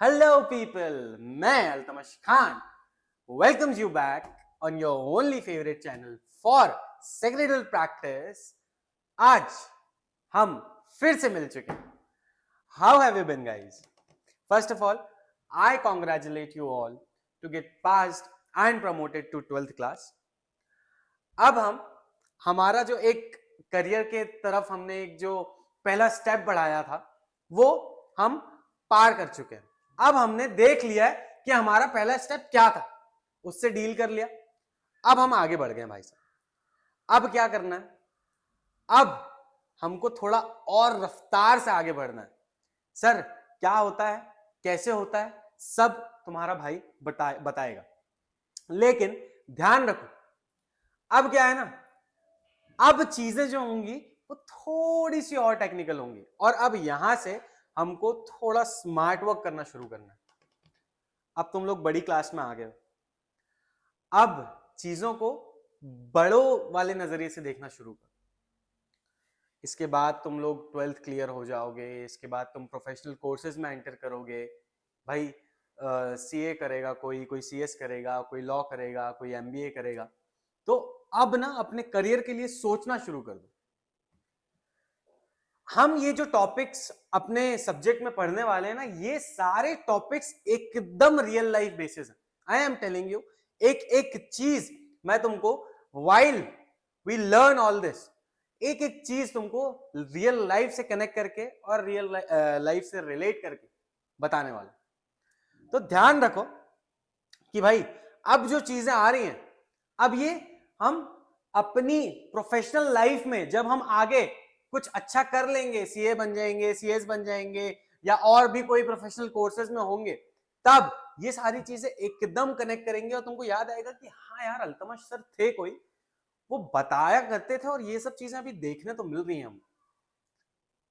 Hello people, मैं Altamash Khan welcomes you back on your only favorite channel for secretarial practice. आज हम फिर से मिल चुके हैं. How have you been guys? First of all, I congratulate you all to get passed and promoted to 12th class. अब हमारा जो एक करियर के तरफ हमने एक जो पहला स्टेप बढ़ाया था वो हम पार कर चुके हैं. अब हमने देख लिया है कि हमारा पहला स्टेप क्या था, उससे डील कर लिया. अब हम आगे बढ़ गए भाई साहब. अब क्या करना है? अब हमको थोड़ा और रफ्तार से आगे बढ़ना है. सर क्या होता है, कैसे होता है, सब तुम्हारा भाई बताएगा. लेकिन ध्यान रखो, अब क्या है ना, अब चीजें जो होंगी वो थोड़ी सी और टेक्निकल होंगी और अब यहां से हमको थोड़ा स्मार्ट वर्क करना शुरू करना है. अब तुम लोग बड़ी क्लास में आ गए हो. अब चीजों को बड़ों वाले नजरिए से देखना शुरू करो. इसके बाद तुम लोग 12th क्लियर हो जाओगे. इसके बाद तुम प्रोफेशनल कोर्सेज में एंटर करोगे. भाई सीए करेगा, कोई सीएस करेगा, कोई लॉ करेगा, कोई एमबीए करेगा. तो अब ना अपने करियर के लिए सोचना शुरू कर दो. हम ये जो टॉपिक्स अपने सब्जेक्ट में पढ़ने वाले हैं ना, ये सारे टॉपिक्स एकदम रियल लाइफ बेसिस है. आई एम टेलिंग यू, एक एक चीज मैं तुमको while we learn all this, एक एक चीज तुमको रियल लाइफ से कनेक्ट करके और रियल लाइफ से रिलेट करके बताने वाला. तो ध्यान रखो कि भाई अब जो चीजें आ रही हैं, अब ये हम अपनी प्रोफेशनल लाइफ में जब हम आगे कुछ अच्छा कर लेंगे, सीए बन जाएंगे, सीएस बन जाएंगे या और भी कोई प्रोफेशनल कोर्सेज में होंगे, तब ये सारी चीजें एकदम कनेक्ट करेंगे और तुमको याद आएगा कि हाँ यार, अल्तमश सर थे कोई, वो बताया करते थे और ये सब चीजें अभी देखने तो मिल रही हैं हमको.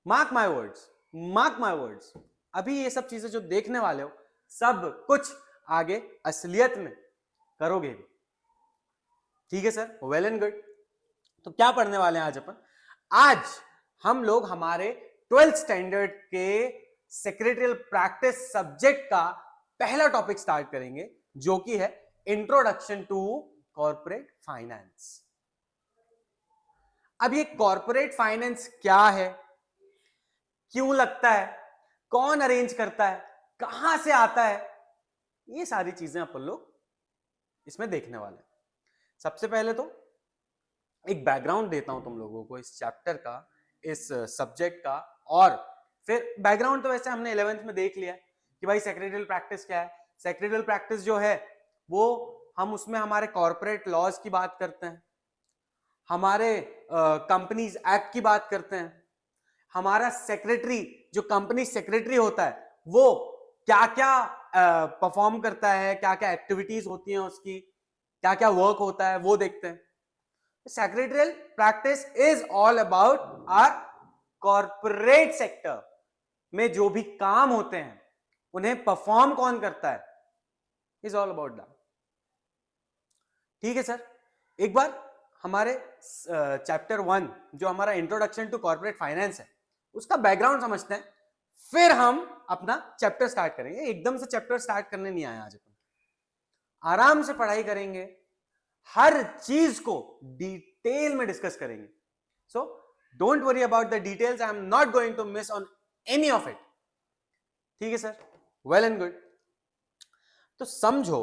Mark my words, mark my words, अभी ये सब चीजें जो देखने वाले हो सब कुछ आगे असलियत में करोगे भी. ठीक है सर, वेल एंड गुड. तो क्या पढ़ने वाले हैं आज अपन? आज हम लोग हमारे 12th स्टैंडर्ड के सेक्रेटरियल प्रैक्टिस सब्जेक्ट का पहला टॉपिक स्टार्ट करेंगे, जो कि है इंट्रोडक्शन टू कॉर्पोरेट फाइनेंस. अब ये कॉर्पोरेट फाइनेंस क्या है, क्यों लगता है, कौन अरेंज करता है, कहां से आता है, ये सारी चीजें अपन लोग इसमें देखने वाले हैं. सबसे पहले तो एक बैकग्राउंड देता हूं तुम लोगों को इस चैप्टर का, इस सब्जेक्ट का. और फिर बैकग्राउंड तो वैसे हमने 11th में देख लिया कि भाई सेक्रेटरियल प्रैक्टिस क्या है. सेक्रेटरियल प्रैक्टिस जो है वो हम उसमें हमारे कॉर्पोरेट लॉज की बात करते हैं, हमारे कंपनीज एक्ट की बात करते हैं. हमारा सेक्रेटरी, जो कंपनी सेक्रेटरी होता है, वो क्या क्या परफॉर्म करता है, क्या क्या एक्टिविटीज होती हैं उसकी, क्या क्या वर्क होता है, वो देखते हैं. Secretarial practice is all about our corporate sector में जो भी काम होते हैं उन्हें परफॉर्म कौन करता है, is all about that. ठीक है सर, एक बार हमारे चैप्टर 1 जो हमारा इंट्रोडक्शन टू कॉर्पोरेट फाइनेंस है उसका बैकग्राउंड समझते हैं, फिर हम अपना चैप्टर स्टार्ट करेंगे. एकदम से चैप्टर स्टार्ट करने नहीं आया आज अपन, आराम से पढ़ाई करेंगे, हर चीज को डिटेल में डिस्कस करेंगे. So don't worry about the details, I am not going to miss on any of it. ठीक है सर, वेल एंड गुड. तो समझो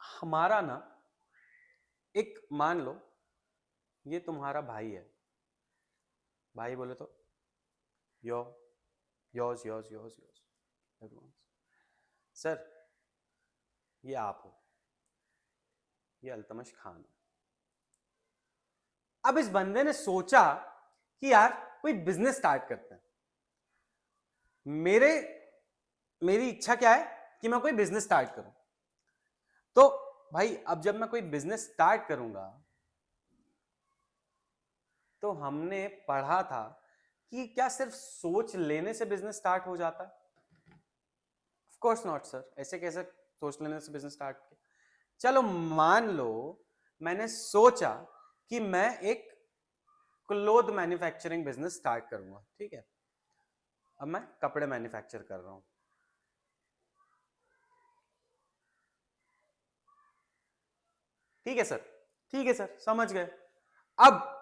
हमारा ना, एक मान लो ये तुम्हारा भाई है. भाई बोले तो यो योज योज योज योज. सर ये आप हो, ये अल्तमश खान है. अब इस बंदे ने सोचा कि यार कोई बिजनेस स्टार्ट करते हैं. मेरी इच्छा क्या है कि मैं कोई बिजनेस स्टार्ट करूं. तो भाई अब जब मैं कोई बिजनेस स्टार्ट करूंगा, तो हमने पढ़ा था कि क्या सिर्फ सोच लेने से बिजनेस स्टार्ट हो जाता है? ऑफ कोर्स नॉट सर, ऐसे कैसे सोच लेने से बिजनेस स्टार्ट किया. चलो मान लो मैंने सोचा कि मैं एक क्लोथ मैन्युफैक्चरिंग बिजनेस स्टार्ट करूंगा. ठीक है, अब मैं कपड़े मैन्युफैक्चर कर रहा हूं। ठीक है सर, ठीक है सर, समझ गए। अब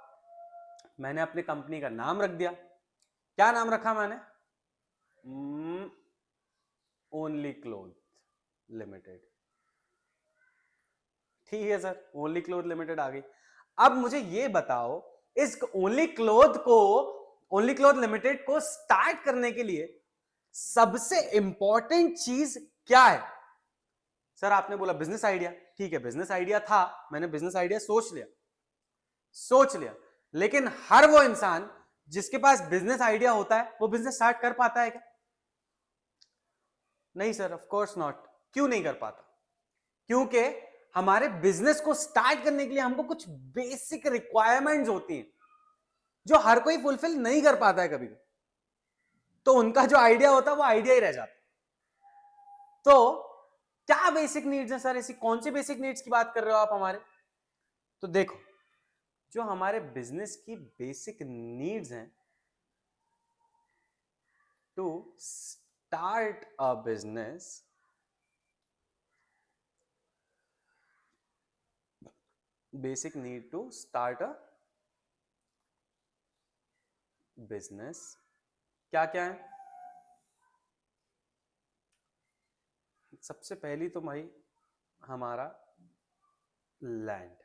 मैंने अपनी कंपनी का नाम रख दिया। क्या नाम रखा मैंने? Only cloth limited. ठीक है सर, ओनली क्लोथ लिमिटेड आ गई। अब मुझे ये बताओ, इस ओनली क्लोथ लिमिटेड को स्टार्ट करने के लिए सबसे इंपॉर्टेंट चीज क्या है? सर आपने बोला बिजनेस आइडिया। ठीक है, बिजनेस आइडिया था, मैंने बिजनेस आइडिया सोच लिया, लेकिन हर वो इंसान जिसके पास बिजनेस आइडिया होता है वो बिजनेस स्टार्ट कर पाता है क्या? नहीं सर, ऑफ कोर्स नॉट। क्यों नहीं कर पाता? क्योंकि हमारे बिजनेस को स्टार्ट करने के लिए हमको कुछ बेसिक रिक्वायरमेंट्स होती हैं जो हर कोई फुलफिल नहीं कर पाता है कभी। तो उनका जो आइडिया होता है वो आइडिया ही रह जाता। तो क्या बेसिक नीड्स है सर? ऐसी कौन सी बेसिक नीड्स की बात कर रहे हो आप हमारे? तो देखो, जो हमारे बिजनेस की बेसिक नीड्स हैं to start a business, basic need to start a business क्या क्या है? सबसे पहली तो भाई हमारा लैंड।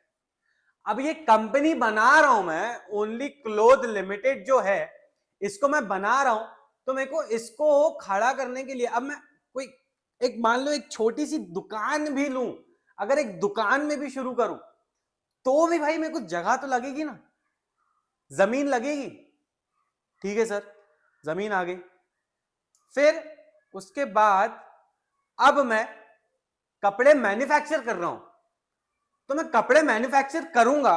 अब ये कंपनी बना रहा हूं मैं, ओनली क्लोथ लिमिटेड जो है, इसको मैं बना रहा हूं, तो मेरे को इसको खड़ा करने के लिए अब मैं कोई एक मान लो एक छोटी सी दुकान भी लूं, अगर एक दुकान में भी शुरू करूं तो भी भाई मेरे को जगह तो लगेगी ना, जमीन लगेगी। ठीक है सर, जमीन आ गई। फिर उसके बाद अब मैं कपड़े मैन्युफैक्चर कर रहा हूं, तो मैं कपड़े मैन्युफैक्चर करूंगा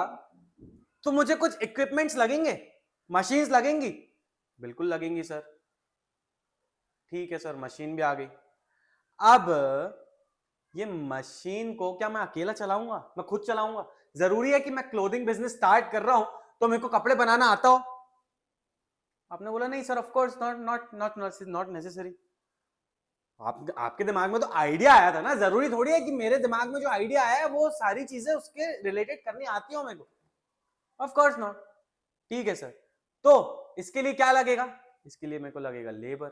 तो मुझे कुछ इक्विपमेंट्स लगेंगे, मशीन्स लगेंगी। बिल्कुल लगेंगी सर। ठीक है सर, मशीन भी आ गई। अब ये मशीन को क्या मैं अकेला चलाऊंगा? मैं खुद चलाऊंगा? जरूरी है कि मैं क्लोथिंग बिजनेस स्टार्ट कर रहा हूं तो मेरे को कपड़े बनाना आता हो? आपने बोला नहीं sir, of course not necessary. आपके दिमाग में तो आइडिया आया था ना, जरूरी थोड़ी है कि मेरे दिमाग में जो आइडिया आया है वो सारी चीजें उसके रिलेटेड करनी आती हो मेरे को। Of course not. ठीक है सर, तो इसके लिए क्या लगेगा? इसके लिए मेरे को लगेगा लेबर।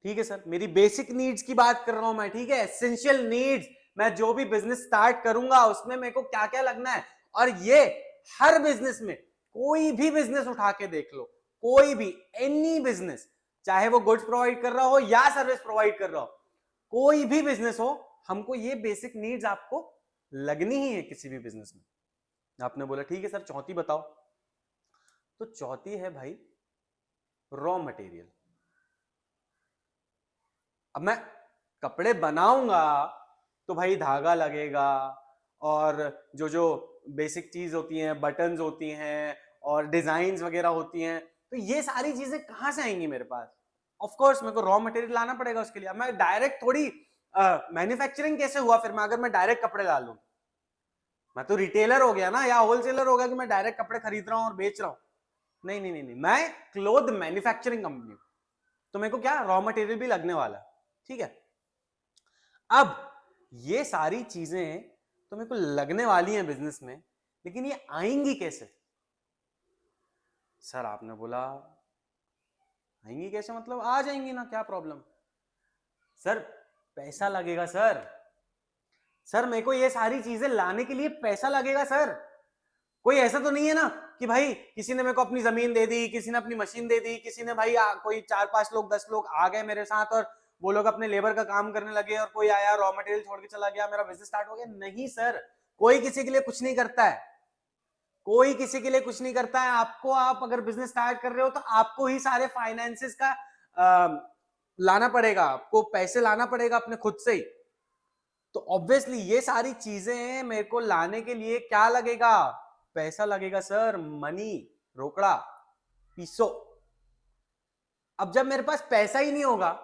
ठीक है सर, मेरी बेसिक नीड्स की बात कर रहा हूं मैं, ठीक है, एसेंशियल नीड्स। मैं जो भी बिजनेस स्टार्ट करूंगा उसमें मेरे को क्या क्या लगना है, और ये हर बिजनेस में, कोई भी बिजनेस उठा के देख लो, कोई भी एनी बिजनेस, चाहे वो गुड्स प्रोवाइड कर रहा हो या सर्विस प्रोवाइड कर रहा हो, कोई भी बिजनेस हो, हमको ये बेसिक नीड्स आपको लगनी ही है किसी भी बिजनेस में। आपने बोला ठीक है सर, चौथी बताओ। तो चौथी है भाई रॉ मटेरियल। अब मैं कपड़े बनाऊंगा तो भाई धागा लगेगा, और जो जो बेसिक चीज होती हैं, बटन्स होती हैं और डिजाइन्स वगैरह होती हैं, तो ये सारी चीजें कहां से आएंगी मेरे पास? ऑफ कोर्स मेरे को रॉ मटेरियल लाना पड़ेगा उसके लिए। अब मैं डायरेक्ट थोड़ी मैन्युफैक्चरिंग कैसे हुआ फिर मैं, अगर मैं डायरेक्ट कपड़े ला लूं? मैं तो रिटेलर हो गया ना, या होलसेलर हो गया कि मैं डायरेक्ट कपड़े खरीद रहा हूं और बेच रहा हूं। नहीं नहीं नहीं नहीं, मैं क्लोथ मैन्युफैक्चरिंग कंपनी, तो मेरे को क्या रॉ मटेरियल भी लगने वाला। ठीक है, अब ये सारी चीजें तो मेरे को लगने वाली हैं बिजनेस में, लेकिन ये आएंगी कैसे? सर आपने बोला आएंगी कैसे, मतलब आ जाएंगी ना, क्या प्रॉब्लम? सर पैसा लगेगा सर। सर मेरे को ये सारी चीजें लाने के लिए पैसा लगेगा सर। कोई ऐसा तो नहीं है ना कि भाई किसी ने मेरे को अपनी जमीन दे दी, किसी ने अपनी मशीन दे दी, किसी ने भाई कोई 4-5 लोग 10 लोग आ गए मेरे साथ और वो लोग अपने लेबर का काम करने लगे, और कोई आया रॉ मटेरियल छोड़ के चला गया, मेरा बिजनेस स्टार्ट हो गया। नहीं सर, कोई किसी के लिए कुछ नहीं करता है, कोई किसी के लिए कुछ नहीं करता है। आपको, आप अगर बिजनेस स्टार्ट कर रहे हो तो आपको ही सारे फाइनेंसेस का लाना पड़ेगा, आपको पैसे लाना पड़ेगा अपने खुद से ही। तो ऑब्वियसली ये सारी चीजें मेरे को लाने के लिए क्या लगेगा? पैसा लगेगा सर, मनी, रोकड़ा, पीसो। अब जब मेरे पास पैसा ही नहीं होगा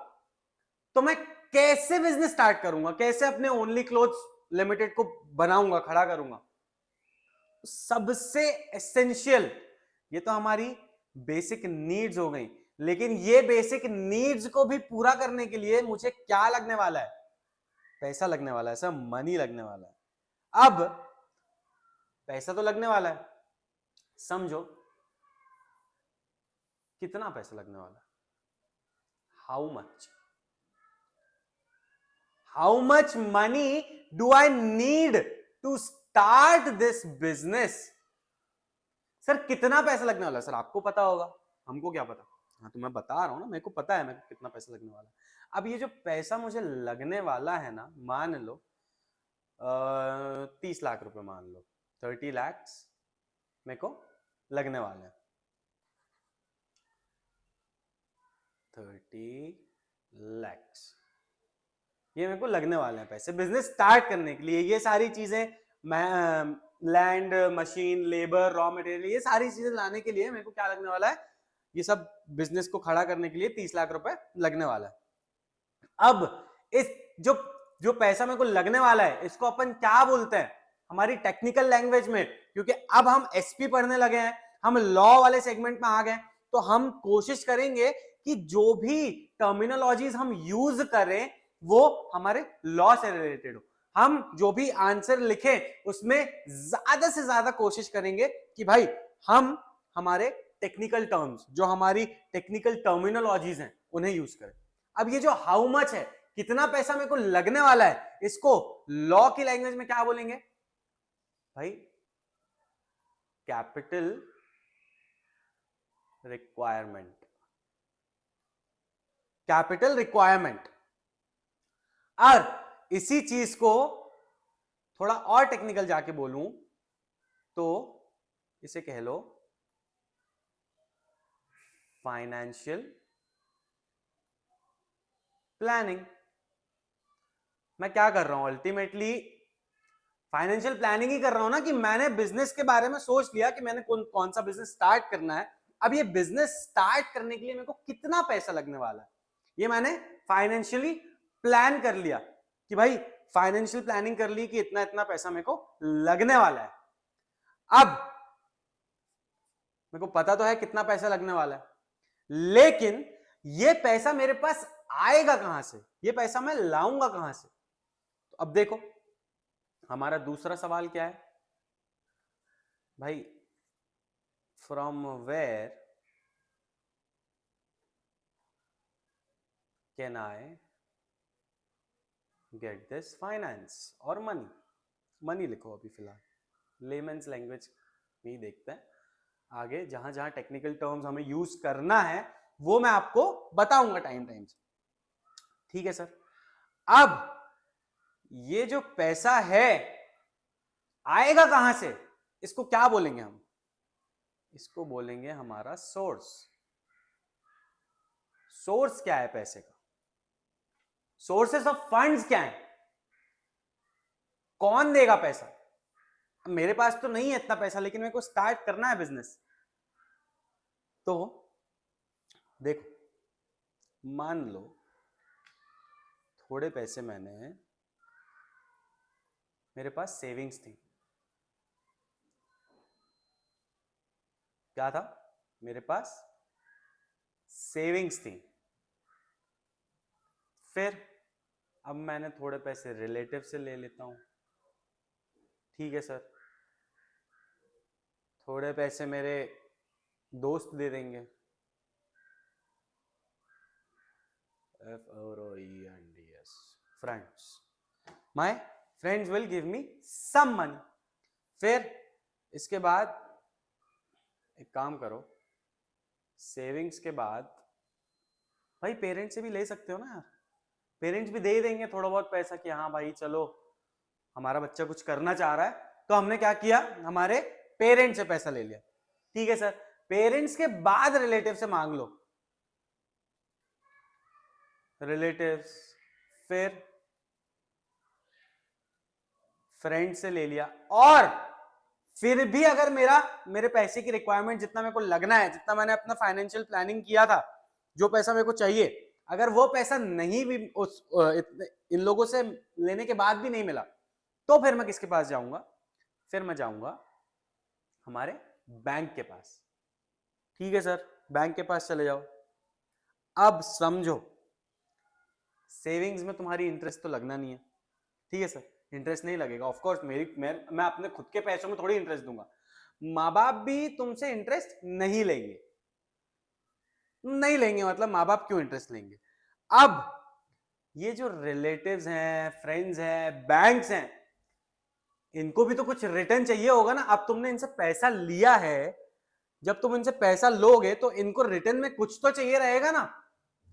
तो मैं कैसे बिजनेस स्टार्ट करूंगा, कैसे अपने ओनली क्लोथ्स लिमिटेड को बनाऊंगा, खड़ा करूंगा? सबसे एसेंशियल, ये तो हमारी बेसिक नीड्स हो गई, लेकिन ये बेसिक नीड्स को भी पूरा करने के लिए मुझे क्या लगने वाला है? पैसा लगने वाला है सर, मनी लगने वाला है। अब पैसा तो लगने वाला है, समझो कितना पैसा लगने वाला है? How much? How much money do I need to start this business? Sir कितना पैसा लगने वाला है? सर आपको पता होगा, हमको क्या पता? हाँ तो मैं बता रहा हूं ना, मेरे को पता है मेरे को कितना पैसा लगने वाला है। अब ये जो पैसा मुझे लगने वाला है ना, मान लो 30 लाख रुपए, मान लो 30 lakhs मेरे को लगने वाले हैं। 30 lakhs ये मेरे को लगने वाले हैं पैसे बिजनेस स्टार्ट करने के लिए। ये सारी चीजें, land, machine, labour, raw material, ये सारी चीजें लाने के लिए मेरे को क्या लगने वाला है? ये सब बिजनेस को खड़ा करने के लिए 30 लाख रुपए लगने वाला है। अब इस जो जो पैसा मेरे को लगने वाला है, इसको अपन क्या बोलते हैं हमारी टेक्निकल लैंग्वेज में? क्योंकि अब हम एसपी पढ़ने लगे हैं, हम लॉ वाले सेगमेंट में आ गए, तो हम कोशिश करेंगे कि जो भी टर्मिनोलॉजीज हम यूज करें वो हमारे लॉ से रिलेटेड हो। हम जो भी आंसर लिखें उसमें ज्यादा से ज्यादा कोशिश करेंगे कि भाई हम हमारे टेक्निकल टर्म्स, जो हमारी टेक्निकल टर्मिनोलॉजीज हैं, उन्हें यूज करें। अब ये जो हाउ मच है, कितना पैसा मेरे को लगने वाला है, इसको लॉ की लैंग्वेज में क्या बोलेंगे भाई? Capital requirement. Capital requirement. और इसी चीज को थोड़ा और टेक्निकल जाके बोलूं तो इसे कह लो फाइनेंशियल प्लानिंग। मैं क्या कर रहा हूं? अल्टीमेटली फाइनेंशियल प्लानिंग ही कर रहा हूं ना, कि मैंने बिजनेस के बारे में सोच लिया कि मैंने कौन सा बिजनेस स्टार्ट करना है। अब ये बिजनेस स्टार्ट करने के लिए मेरे को कितना पैसा लगने वाला है, ये मैंने फाइनेंशियली प्लान कर लिया कि भाई फाइनेंशियल प्लानिंग कर ली कि इतना इतना पैसा मेरे को लगने वाला है। अब मेरे को पता तो है कितना पैसा लगने वाला है, लेकिन ये पैसा मेरे पास आएगा कहां से? ये पैसा मैं लाऊंगा कहां से? तो अब देखो हमारा दूसरा सवाल क्या है भाई? From where can I get this finance और मनी? मनी लिखो अभी फिलहाल, लेमन्स लैंग्वेज में ही देखते हैं। आगे जहां जहां टेक्निकल टर्म्स हमें यूज करना है वो मैं आपको बताऊंगा टाइम टाइम से, ठीक है सर? अब ये जो पैसा है आएगा कहां से? इसको क्या बोलेंगे हम? इसको बोलेंगे हमारा सोर्स। सोर्स क्या है पैसे का? सोर्सेस ऑफ फंड्स क्या है? कौन देगा पैसा? मेरे पास तो नहीं है इतना पैसा, लेकिन मेरे को स्टार्ट करना है बिजनेस। तो देखो मान लो थोड़े पैसे मेरे पास सेविंग्स थी। क्या था? मेरे पास सेविंग्स थी। फिर अब मैंने थोड़े पैसे रिलेटिव से ले लेता हूं, ठीक है सर? थोड़े पैसे मेरे दोस्त दे देंगे, FROENDS, friends. My friends will give me some money. फिर इसके बाद एक काम करो, सेविंग्स के बाद भाई पेरेंट्स से भी ले सकते हो ना यार, पेरेंट्स भी दे देंगे थोड़ा बहुत पैसा कि हाँ भाई चलो हमारा बच्चा कुछ करना चाह रहा है, तो हमने क्या किया, हमारे पेरेंट्स से पैसा ले लिया, ठीक है सर? पेरेंट्स के बाद रिलेटिव से मांग लो, रिलेटिव्स, फिर फ्रेंड से ले लिया, और फिर भी अगर मेरे पैसे की रिक्वायरमेंट जितना मेरे को लगना है, जितना मैंने अपना फाइनेंशियल प्लानिंग किया था, जो पैसा मेरे को चाहिए, अगर वो पैसा नहीं भी इन लोगों से लेने के बाद भी नहीं मिला, तो फिर मैं किसके पास जाऊंगा? फिर मैं जाऊंगा हमारे बैंक के पास, ठीक है सर? बैंक के पास चले जाओ, अब समझो, सेविंग्स में तुम्हारी इंटरेस्ट तो लगना नहीं है, ठीक है सर, इंटरेस्ट नहीं लगेगा। ऑफ कोर्स मैं अपने खुद के पैसों में थोड़ी इंटरेस्ट दूंगा, माँ बाप भी तुमसे इंटरेस्ट नहीं लेंगे, नहीं लेंगे, मतलब माँ बाप क्यों इंटरेस्ट लेंगे। अब ये जो रिलेटिव्स हैं, फ्रेंड्स हैं, बैंक्स हैं, इनको भी तो कुछ रिटर्न चाहिए होगा ना। अब तुमने इनसे पैसा लिया है, जब तुम इनसे पैसा लोगे तो इनको रिटर्न में कुछ तो चाहिए रहेगा ना।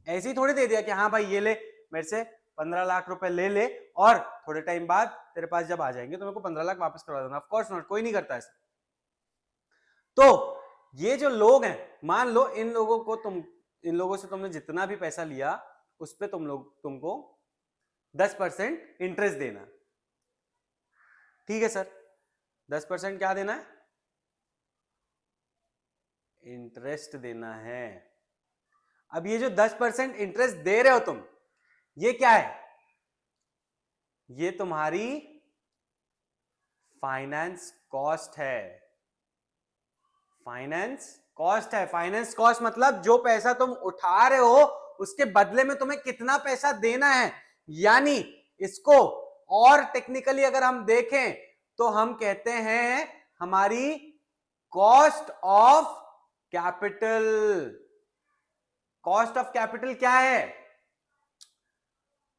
ऐसे ही थोड़ी दे दिया कि हाँ भाई ये ले, मेरे से 15 लाख रुपए ले ले और थोड़े टाइम बाद तेरे पास जब आ जाएंगे तो मेरे को 15 लाख वापस करवा देना। ऑफ कोर्स नॉट, कोई नहीं करता ऐसा। तो ये जो लोग हैं, मान लो इन लोगों से तुमने जितना भी पैसा लिया उस पे तुमको 10% इंटरेस्ट देना, ठीक है सर। 10% क्या देना है? इंटरेस्ट देना है। अब ये जो 10% इंटरेस्ट दे रहे हो तुम, ये क्या है? ये तुम्हारी फाइनेंस कॉस्ट है। फाइनेंस कॉस्ट है। फाइनेंस कॉस्ट मतलब जो पैसा तुम उठा रहे हो उसके बदले में तुम्हें कितना पैसा देना है। यानी इसको और टेक्निकली अगर हम देखें तो हम कहते हैं हमारी cost of capital. Cost of capital क्या है?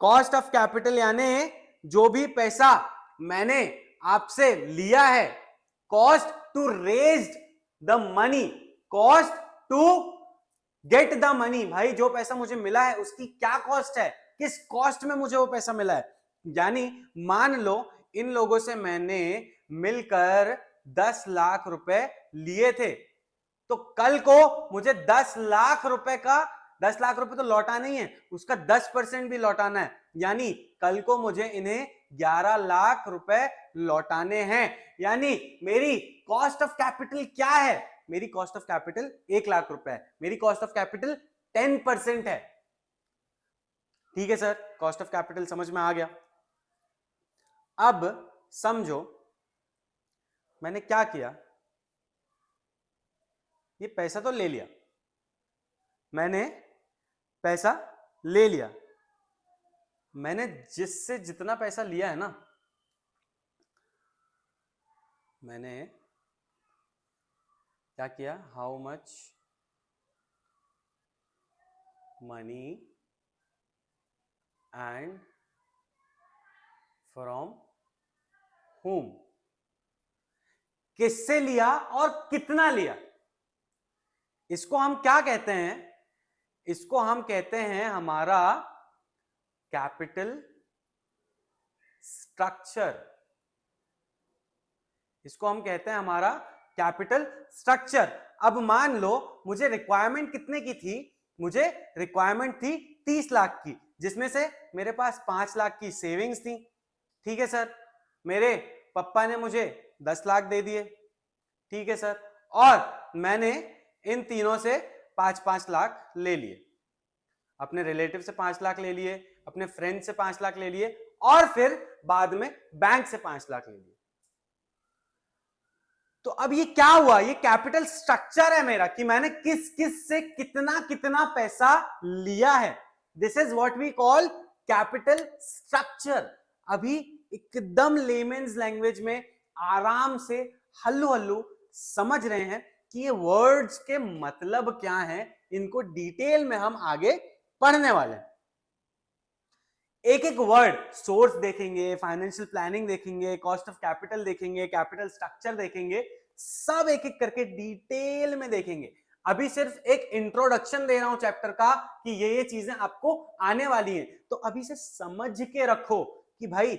कॉस्ट ऑफ कैपिटल यानी जो भी पैसा मैंने आपसे लिया है, cost to raise the money, cost to get the money. भाई जो पैसा मुझे मिला है उसकी क्या कॉस्ट है, किस कॉस्ट में मुझे वो पैसा मिला है। यानी मान लो इन लोगों से मैंने मिलकर 10 लाख रुपए लिए थे, तो कल को मुझे 10 लाख रुपए का 10 लाख रुपए तो लौटाना ही है, उसका 10% भी लौटाना है। यानी कल को मुझे इन्हें 11 लाख रुपए लौटाने हैं। यानी मेरी कॉस्ट ऑफ कैपिटल क्या है? मेरी कॉस्ट ऑफ कैपिटल 1 लाख रुपए है। मेरी कॉस्ट ऑफ कैपिटल 10% है। ठीक है सर, कॉस्ट ऑफ कैपिटल समझ में आ गया। अब समझो मैंने क्या किया, ये पैसा तो ले लिया, मैंने पैसा ले लिया, मैंने जिससे जितना पैसा लिया है ना, मैंने क्या किया, how much money and from whom, किससे लिया और कितना लिया। इसको हम क्या कहते हैं? इसको हम कहते हैं हमारा कैपिटल स्ट्रक्चर। इसको हम कहते हैं हमारा कैपिटल स्ट्रक्चर। अब मान लो मुझे रिक्वायरमेंट कितने की थी? मुझे रिक्वायरमेंट थी 30 लाख की, जिसमें से मेरे पास 5 लाख की सेविंग्स थी। ठीक है सर, मेरे पापा ने मुझे 10 लाख दे दिए, ठीक है सर, और मैंने इन तीनों से 5-5 लाख ले लिए। अपने रिलेटिव से 5 लाख ले लिए, अपने फ्रेंड से 5 लाख ले लिए, और फिर बाद में बैंक से 5 लाख ले लिए। तो अब ये क्या हुआ? ये कैपिटल स्ट्रक्चर है मेरा कि मैंने किस किस से कितना कितना पैसा लिया है। This is what we call capital structure. अभी एकदम लेमेन्स लैंग्वेज में आराम से हल्लू हल्लू समझ रहे हैं कि ये वर्ड्स के मतलब क्या हैं। इनको डिटेल में हम आगे पढ़ने वाले हैं। एक एक वर्ड, सोर्स देखेंगे, फाइनेंशियल प्लानिंग देखेंगे, कॉस्ट ऑफ कैपिटल देखेंगे, कैपिटल स्ट्रक्चर देखेंगे, सब एक एक करके डिटेल में देखेंगे। अभी सिर्फ एक इंट्रोडक्शन दे रहा हूं चैप्टर का कि ये चीजें आपको आने वाली हैं। तो अभी से समझ के रखो कि भाई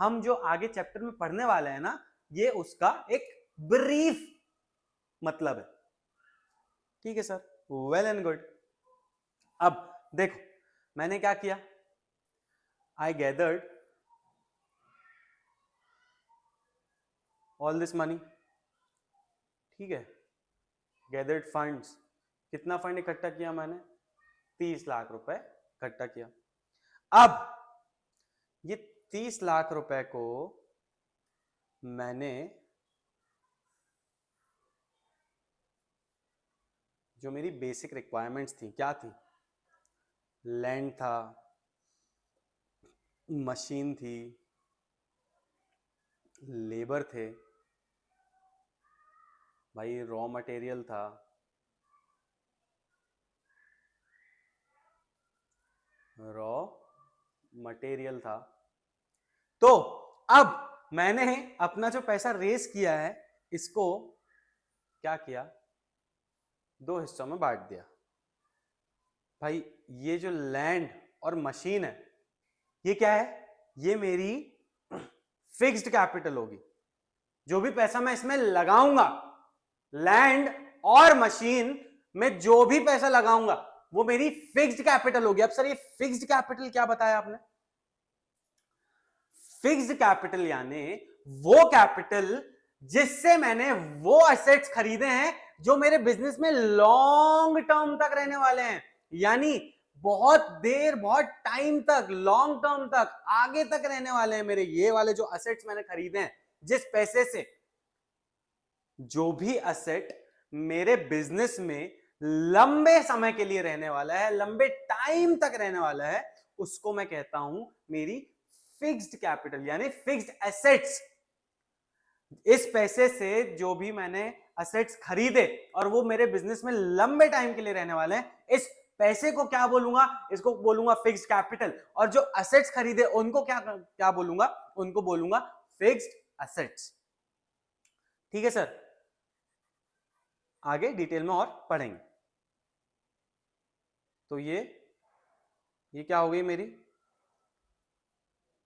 हम जो आगे चैप्टर में पढ़ने वाले हैं ना, ये उसका एक ब्रीफ मतलब है। ठीक है सर, वेल एंड गुड। अब देखो मैंने क्या किया, I gathered all this money, ठीक है, gathered funds। कितना फंड इकट्ठा किया मैंने? 30 लाख रुपए इकट्ठा किया। अब ये 30 लाख रुपए को मैंने, जो मेरी बेसिक रिक्वायरमेंट्स थी, क्या थी? लैंड था, मशीन थी, लेबर थे, भाई रॉ मटेरियल था, रॉ मटेरियल था। तो अब मैंने अपना जो पैसा रेस किया है इसको क्या किया, दो हिस्सों में बांट दिया। भाई ये जो लैंड और मशीन है ये क्या है, ये मेरी फिक्स्ड कैपिटल होगी। जो भी पैसा मैं इसमें लगाऊंगा, लैंड और मशीन में जो भी पैसा लगाऊंगा वो मेरी फिक्स्ड कैपिटल होगी। अब सर ये फिक्स्ड कैपिटल क्या बताया आपने? फिक्स्ड कैपिटल यानी वो कैपिटल जिससे मैंने वो एसेट्स खरीदे हैं जो मेरे बिजनेस में लॉन्ग टर्म तक रहने वाले हैं, यानी बहुत देर, बहुत टाइम तक, लॉन्ग टर्म तक, आगे तक रहने वाले हैं मेरे ये वाले जो एसेट्स मैंने खरीदे हैं। जिस पैसे से, जो भी एसेट मेरे बिजनेस में लंबे समय के लिए रहने वाला है, लंबे टाइम तक रहने वाला है, उसको मैं कहता हूं मेरी फिक्स्ड कैपिटल यानी फिक्स्ड एसेट्स। इस पैसे से जो भी मैंने एसेट्स खरीदे और वो मेरे बिजनेस में लंबे टाइम के लिए रहने वाले हैं, इस पैसे को क्या बोलूंगा? इसको बोलूंगा फिक्स्ड कैपिटल। और जो एसेट्स खरीदे उनको क्या क्या बोलूंगा? उनको बोलूंगा फिक्स्ड एसेट्स। ठीक है सर, आगे डिटेल में और पढ़ेंगे। तो ये क्या हो गई मेरी?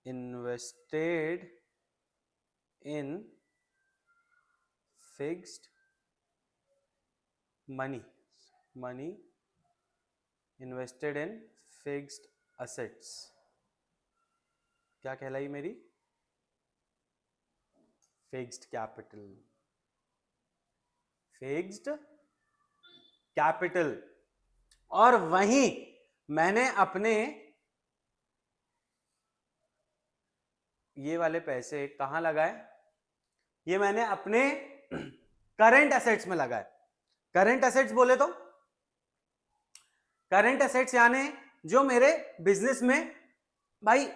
Invested in fixed money, money invested in fixed assets क्या कहलाई मेरी? Fixed capital, fixed capital. और वहीं मैंने अपने ये वाले पैसे कहां लगाए? ये मैंने अपने करंट एसेट्स में लगाए। करंट एसेट्स बोले तो करंट एसेट्स यानी जो मेरे बिजनेस में भाई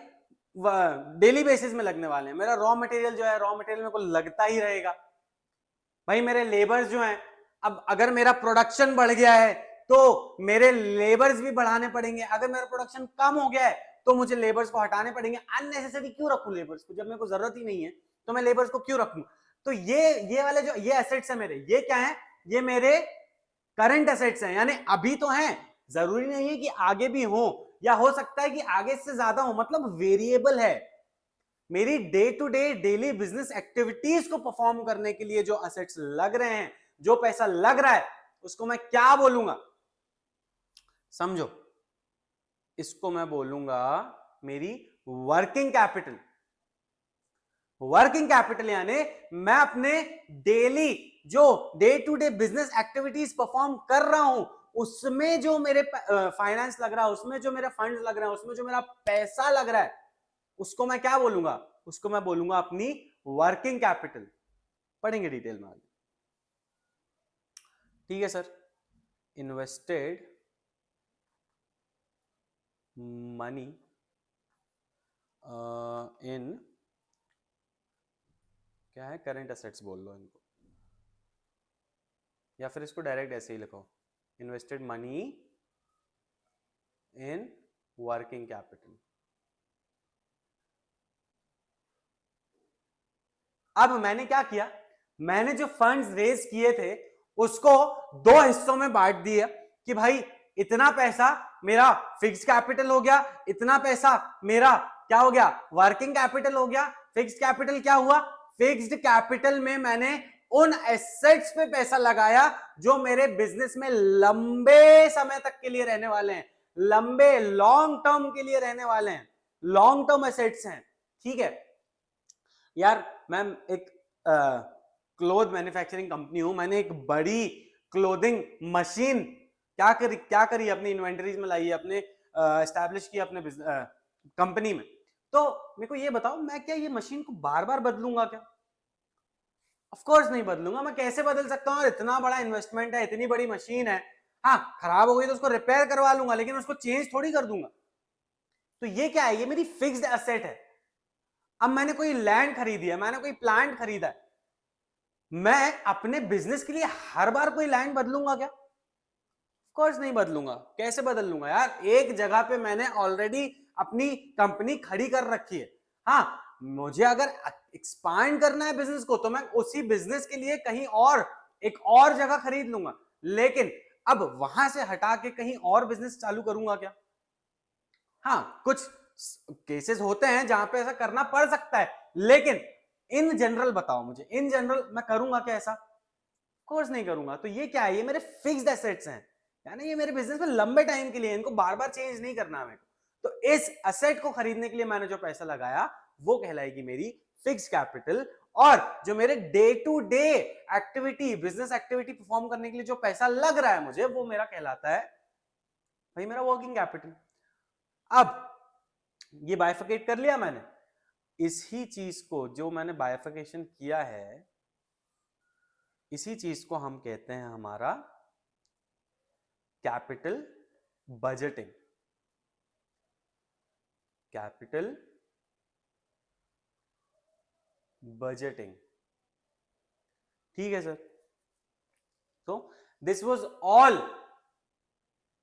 डेली बेसिस में लगने वाले हैं। मेरा रॉ मटेरियल जो है, रॉ मटेरियल मेरे को लगता ही रहेगा। भाई मेरे लेबर्स जो हैं, अब अगर मेरा प्रोडक्शन बढ़ गया है तो मेरे लेबर्स भी बढ़ाने पड़ेंगे। अगर मेरा प्रोडक्शन कम हो गया है तो मुझे लेबर्स को हटाने पड़ेंगे। अननेसेसरी क्यों रखूं लेबर्स को? जब मेरे को जरूरत ही नहीं है तो मैं लेबर्स को क्यों रखूं? तो ये वाले जो ये एसेट्स है मेरे, ये क्या है? ये मेरे करंट एसेट्स हैं, यानी अभी तो हैं, जरूरी नहीं है कि आगे भी हो, या हो सकता है कि आगे से ज्यादा हो, मतलब वेरिएबल है। मेरी day to day daily business activities को परफॉर्म करने के लिए जो एसेट्स लग रहे हैं, जो पैसा लग रहा है, उसको मैं क्या बोलूंगा? समझो, इसको मैं बोलूंगा मेरी वर्किंग कैपिटल। वर्किंग कैपिटल यानी मैं अपने डेली जो day to day business activities perform कर रहा हूं, उसमें जो मेरे फाइनेंस लग रहा है, उसमें जो मेरे फंड्स लग रहे हैं, उसमें जो मेरा पैसा लग रहा है, उसको मैं क्या बोलूंगा? उसको मैं बोलूंगा अपनी वर्किंग कैपिटल। पढ़ेंगे डिटेल में आगे। ठीक है सर, इन्वेस्टेड मनी इन क्या है, करंट एसेट्स बोल लो इनको, या फिर इसको डायरेक्ट ऐसे ही लिखो, invested money in working capital. अब मैंने क्या किया? मैंने जो फंड्स रेज किए थे उसको दो हिस्सों में बांट दिया कि भाई इतना पैसा मेरा फिक्स्ड कैपिटल हो गया, इतना पैसा मेरा क्या हो गया? वर्किंग कैपिटल हो गया। फिक्स्ड कैपिटल क्या हुआ? फिक्स्ड कैपिटल में मैंने उन एसेट्स पे पैसा लगाया जो मेरे बिजनेस में लंबे समय तक के लिए रहने वाले हैं, लंबे लॉन्ग टर्म के लिए रहने वाले हैं, लॉन्ग टर्म एसेट्स हैं। ठीक है यार, मैं एक क्लोथ मैन्युफैक्चरिंग कंपनी हूं, मैंने एक बड़ी क्लोथिंग मशीन क्या करी अपनी इन्वेंटरीज में लाई है, अपने एस्टैब्लिश की अपने कंपनी में। तो मेरे को ये बताओ, मैं क्या ये मशीन को बार बार बदलूंगा क्या? ऑफ कोर्स नहीं बदलूंगा। मैं कैसे बदल सकता हूँ? इतना बड़ा इन्वेस्टमेंट है, इतनी बड़ी मशीन है, हाँ, खराब हो गई तो उसको रिपेयर करवा लूंगा, लेकिन उसको चेंज थोड़ी कर दूंगा। तो ये क्या है, ये मेरी फिक्स्ड एसेट है। अब मैंने कोई लैंड खरीदी है, मैंने कोई प्लांट खरीदा है, मैं अपने बिजनेस के लिए हर बार कोई लैंड बदलूंगा क्या? कोर्स नहीं बदलूंगा। कैसे बदल लूंगा यार, एक जगह पे मैंने ऑलरेडी अपनी कंपनी खड़ी कर रखी है। हाँ, मुझे अगर एक्सपांड करना है बिजनेस को, तो मैं उसी बिजनेस के लिए कहीं और एक और जगह खरीद लूंगा, लेकिन अब वहां से हटा के कहीं और बिजनेस चालू करूंगा क्या? हाँ, कुछ केसेस होते हैं जहां पे ऐसा करना पड़ सकता है, लेकिन इन जनरल बताओ मुझे, इन जनरल मैं करूंगा क्या ऐसा? कोर्स नहीं करूंगा। तो ये क्या है, ये मेरे फिक्स्ड एसेट्स हैं, यानी ये मेरे बिजनेस में लंबे टाइम के लिए, इनको बार बार चेंज नहीं करना है मेरे को। तो इस एसेट को खरीदने के लिए मैंने जो पैसा लगाया वो कहलाएगी मेरी फिक्स्ड कैपिटल। और जो मेरे day to day activity, business activity perform करने के लिए जो पैसा लग रहा है मुझे, वो मेरा कहलाता है भाई मेरा वर्किंग कैपिटल। अब ये बाइफिकेट कर लिया मैंने, इसी चीज को जो मैंने बाइफिकेशन किया है, इसी चीज को हम कहते हैं हमारा कैपिटल बजटिंग। कैपिटल बजटिंग, ठीक है सर। तो this was all,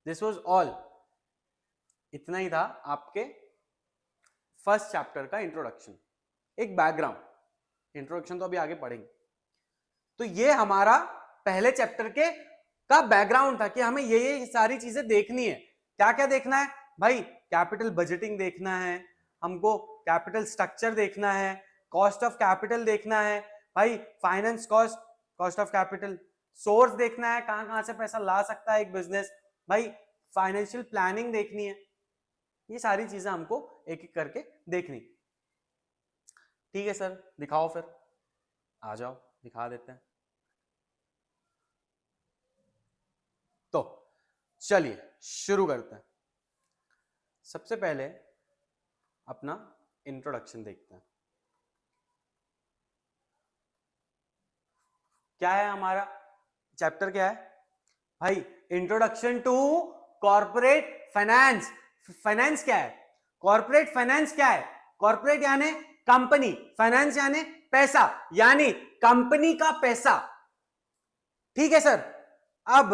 this was all, इतना ही था आपके फर्स्ट चैप्टर का इंट्रोडक्शन, एक बैकग्राउंड। इंट्रोडक्शन तो अभी आगे पढ़ेंगे। तो ये हमारा पहले चैप्टर के का बैकग्राउंड था कि हमें ये सारी चीजें देखनी है। क्या क्या देखना है भाई? कैपिटल बजटिंग देखना है हमको, कैपिटल स्ट्रक्चर देखना है, कॉस्ट ऑफ कैपिटल देखना है भाई, finance cost, cost of capital, source देखना है कहां कहां से पैसा ला सकता है एक बिजनेस भाई, फाइनेंशियल प्लानिंग देखनी है। ये सारी चीजें हमको एक एक करके देखनी। ठीक है सर, दिखाओ फिर, आ जाओ दिखा देते हैं। तो चलिए शुरू करते हैं। सबसे पहले अपना इंट्रोडक्शन देखते हैं। क्या है हमारा चैप्टर, क्या है भाई? Introduction to corporate finance. Finance क्या है? कॉर्पोरेट फाइनेंस क्या है? कॉर्पोरेट यानी कंपनी, फाइनेंस यानी पैसा, यानी कंपनी का पैसा। ठीक है सर। अब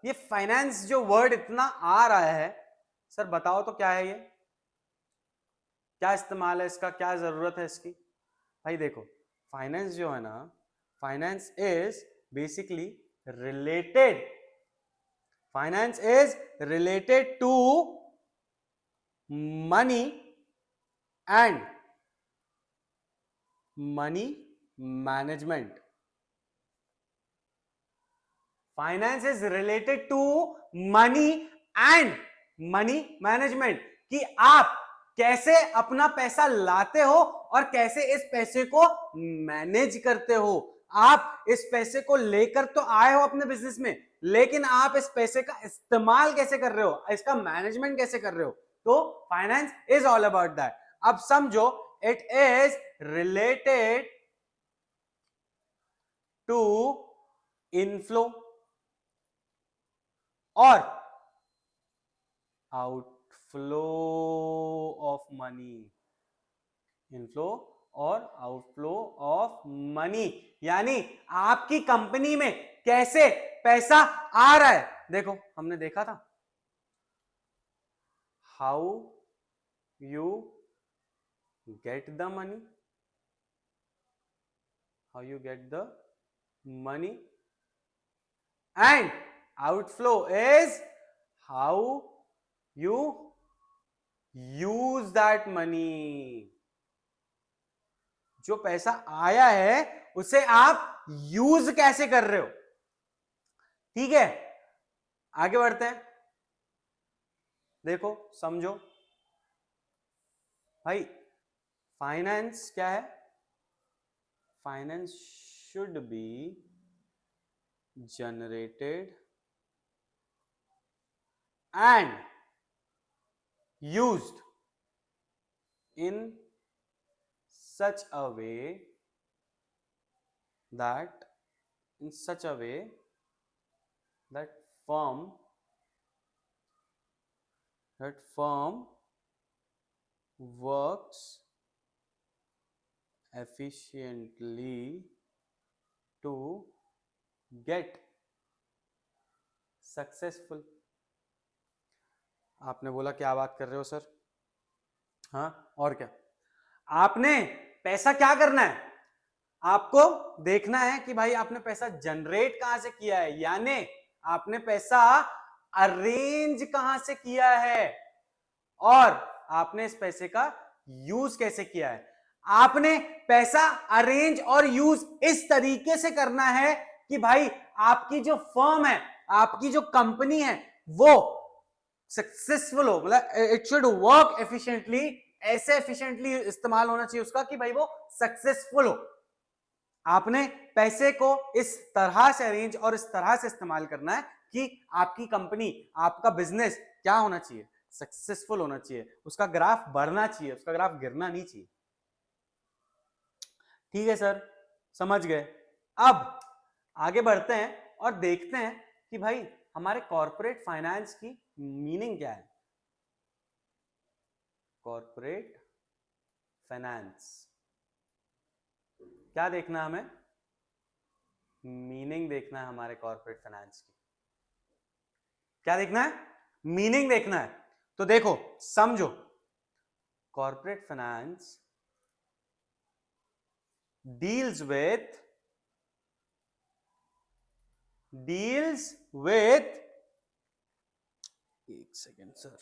ये फाइनेंस जो वर्ड इतना आ रहा है, सर बताओ तो क्या है ये, क्या इस्तेमाल है इसका, क्या जरूरत है इसकी? भाई देखो, फाइनेंस जो है ना, finance is basically related, finance is related to money and money management. Finance is related to money and money management, कि आप कैसे अपना पैसा लाते हो और कैसे इस पैसे को मैनेज करते हो। आप इस पैसे को लेकर तो आए हो अपने बिजनेस में, लेकिन आप इस पैसे का इस्तेमाल कैसे कर रहे हो, इसका मैनेजमेंट कैसे कर रहे हो। तो finance is all about that. अब समझो, it is related to inflow और आउटफ्लो ऑफ मनी। इनफ्लो और आउटफ्लो ऑफ मनी, यानी आपकी कंपनी में कैसे पैसा आ रहा है। देखो हमने देखा था how you get the money, how you get the money, and outflow is how you use that money. जो पैसा आया है उसे आप यूज कैसे कर रहे हो। ठीक है, आगे बढ़ते हैं। देखो समझो भाई, फाइनेंस क्या है? Finance should be generated and used in such a way that in such a way that firm works efficiently to get successful. आपने बोला क्या बात कर रहे हो सर? हाँ और क्या, आपने पैसा क्या करना है, आपको देखना है कि भाई आपने पैसा जनरेट कहां से किया है, यानी आपने पैसा अरेंज कहां से किया है और आपने इस पैसे का यूज कैसे किया है. आपने पैसा अरेंज और यूज इस तरीके से करना है कि भाई आपकी जो फर्म है, आपकी जो कंपनी है वो सक्सेसफुल हो, मतलब इट शुड वर्क एफिशिएंटली, ऐसे एफिशिएंटली इस्तेमाल होना चाहिए उसका कि भाई वो सक्सेसफुल हो. आपने पैसे को इस तरह से अरेंज और इस तरह से इस्तेमाल करना है कि आपकी कंपनी, आपका बिजनेस क्या होना चाहिए, सक्सेसफुल होना चाहिए, उसका ग्राफ बढ़ना चाहिए, उसका ग्राफ गिरना नहीं चाहिए. ठीक है सर, समझ गए. अब आगे बढ़ते हैं और देखते हैं कि भाई हमारे कॉर्पोरेट फाइनेंस की मीनिंग क्या है. कॉर्पोरेट फाइनेंस क्या देखना है हमें, मीनिंग देखना है हमारे कॉर्पोरेट फाइनेंस की. क्या देखना है, मीनिंग देखना है. तो देखो समझो, कॉर्पोरेट फाइनेंस deals with एक सेकेंड सर,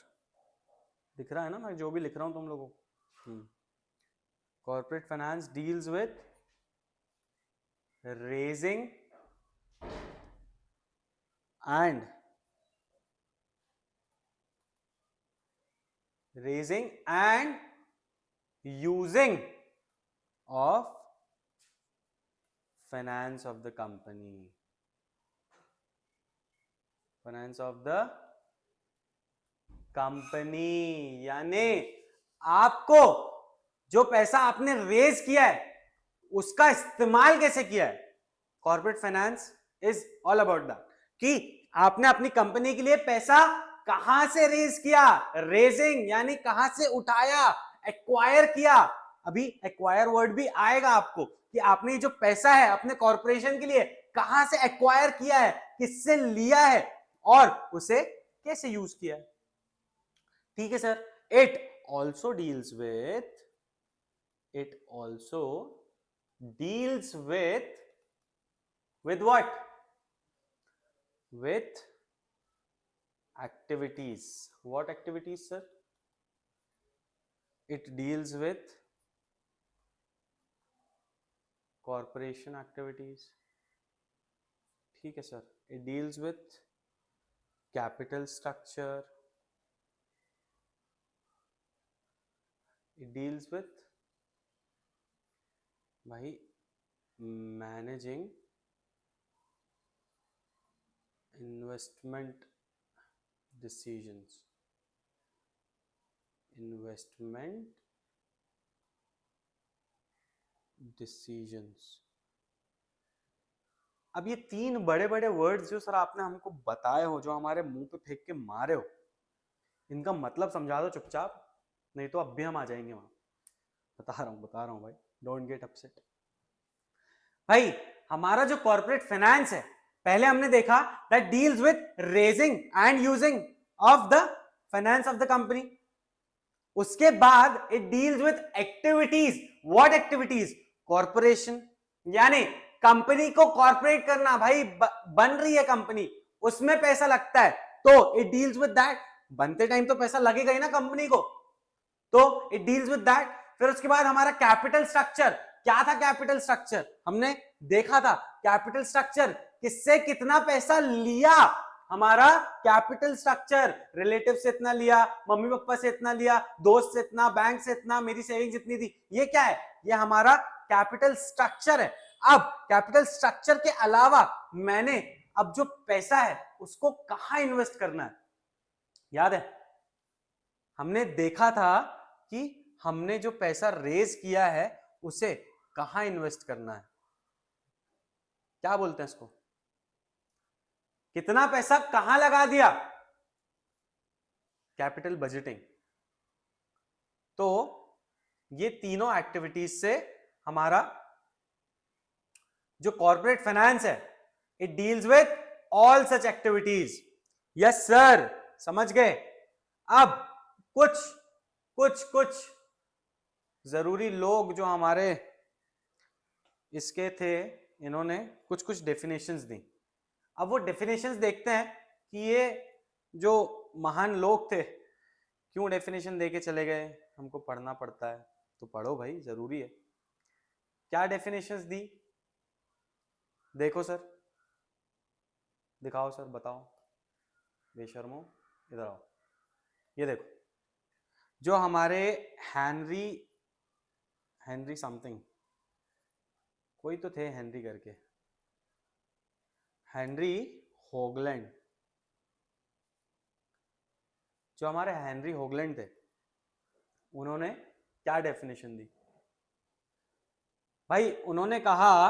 दिख रहा है ना मैं जो भी लिख रहा हूं तुम लोगों को. Corporate finance deals with raising and using of finance of the company, finance of the company. यानी आपको जो पैसा आपने रेज किया है उसका इस्तेमाल कैसे किया है. Corporate finance is all about that कि आपने अपनी कंपनी के लिए पैसा कहां से रेज किया, रेजिंग यानी कहां से उठाया, एक्वायर किया. अभी एक्वायर वर्ड भी आएगा आपको कि आपने जो पैसा है अपने कॉर्पोरेशन के लिए कहां से एक्वायर किया है, किससे लिया है और उसे कैसे यूज किया है. ठीक है sir. It also deals with what, with activities. What activities sir? It deals with corporation activities. ठीक है sir. It deals with capital structure. It deals with भाई managing investment decisions. अब ये तीन बड़े बड़े वर्ड्स जो सर आपने हमको बताए हो, जो हमारे मुंह पे फेंक के मारे हो, इनका मतलब समझा दो चुपचाप, नहीं तो अब भी हम आ जाएंगे वहां. बता रहा हूं भाई, डोंट गेट अपसेट. भाई हमारा जो कॉर्पोरेट फाइनेंस है, पहले हमने देखा that deals with raising and using of the finance of the company. उसके बाद it deals with activities. What activities? Corporation, यानी कंपनी को कॉर्पोरेट करना. भाई बन रही है कंपनी, उसमें पैसा लगता है, तो इट डील्स विथ दैट. बनते टाइम तो पैसा लगेगा ही ना कंपनी को, तो इट डील्स विथ दैट. फिर उसके बाद हमारा कैपिटल स्ट्रक्चर. क्या था कैपिटल स्ट्रक्चर? हमने देखा था कैपिटल स्ट्रक्चर, किससे कितना पैसा लिया. हमारा कैपिटल स्ट्रक्चर, रिलेटिव से इतना लिया, मम्मी पापा से इतना लिया, दोस्त से इतना, बैंक से इतना, मेरी सेविंग्स इतनी थी. ये क्या है? ये हमारा कैपिटल स्ट्रक्चर है. अब कैपिटल स्ट्रक्चर के अलावा मैंने अब जो पैसा है उसको कहां इन्वेस्ट करना है. याद है हमने देखा था कि हमने जो पैसा रेज किया है उसे कहां इन्वेस्ट करना है. क्या बोलते हैं इसको? कितना पैसा कहां लगा दिया, कैपिटल बजटिंग। तो ये तीनों एक्टिविटीज से हमारा जो कॉर्पोरेट फाइनेंस है, it deals with all such activities. Yes sir, समझ गए। अब कुछ कुछ कुछ जरूरी लोग जो हमारे इसके थे, इन्होंने कुछ कुछ डेफिनेशंस दी। अब वो डेफिनेशंस देखते हैं कि ये जो महान लोग थे क्यों डेफिनेशन देके चले गए। हमको पढ़ना पड़ता है तो पढ़ो भाई, जरूरी है। क्या डेफिनेशंस दी, देखो सर, दिखाओ सर, बताओ बेशर्मो, इधर आओ। ये देखो, जो हमारे हेनरी समथिंग, कोई तो थे हेनरी करके, हेनरी होगलैंड, जो हमारे हेनरी होगलैंड थे, उन्होंने क्या डेफिनेशन दी भाई। उन्होंने कहा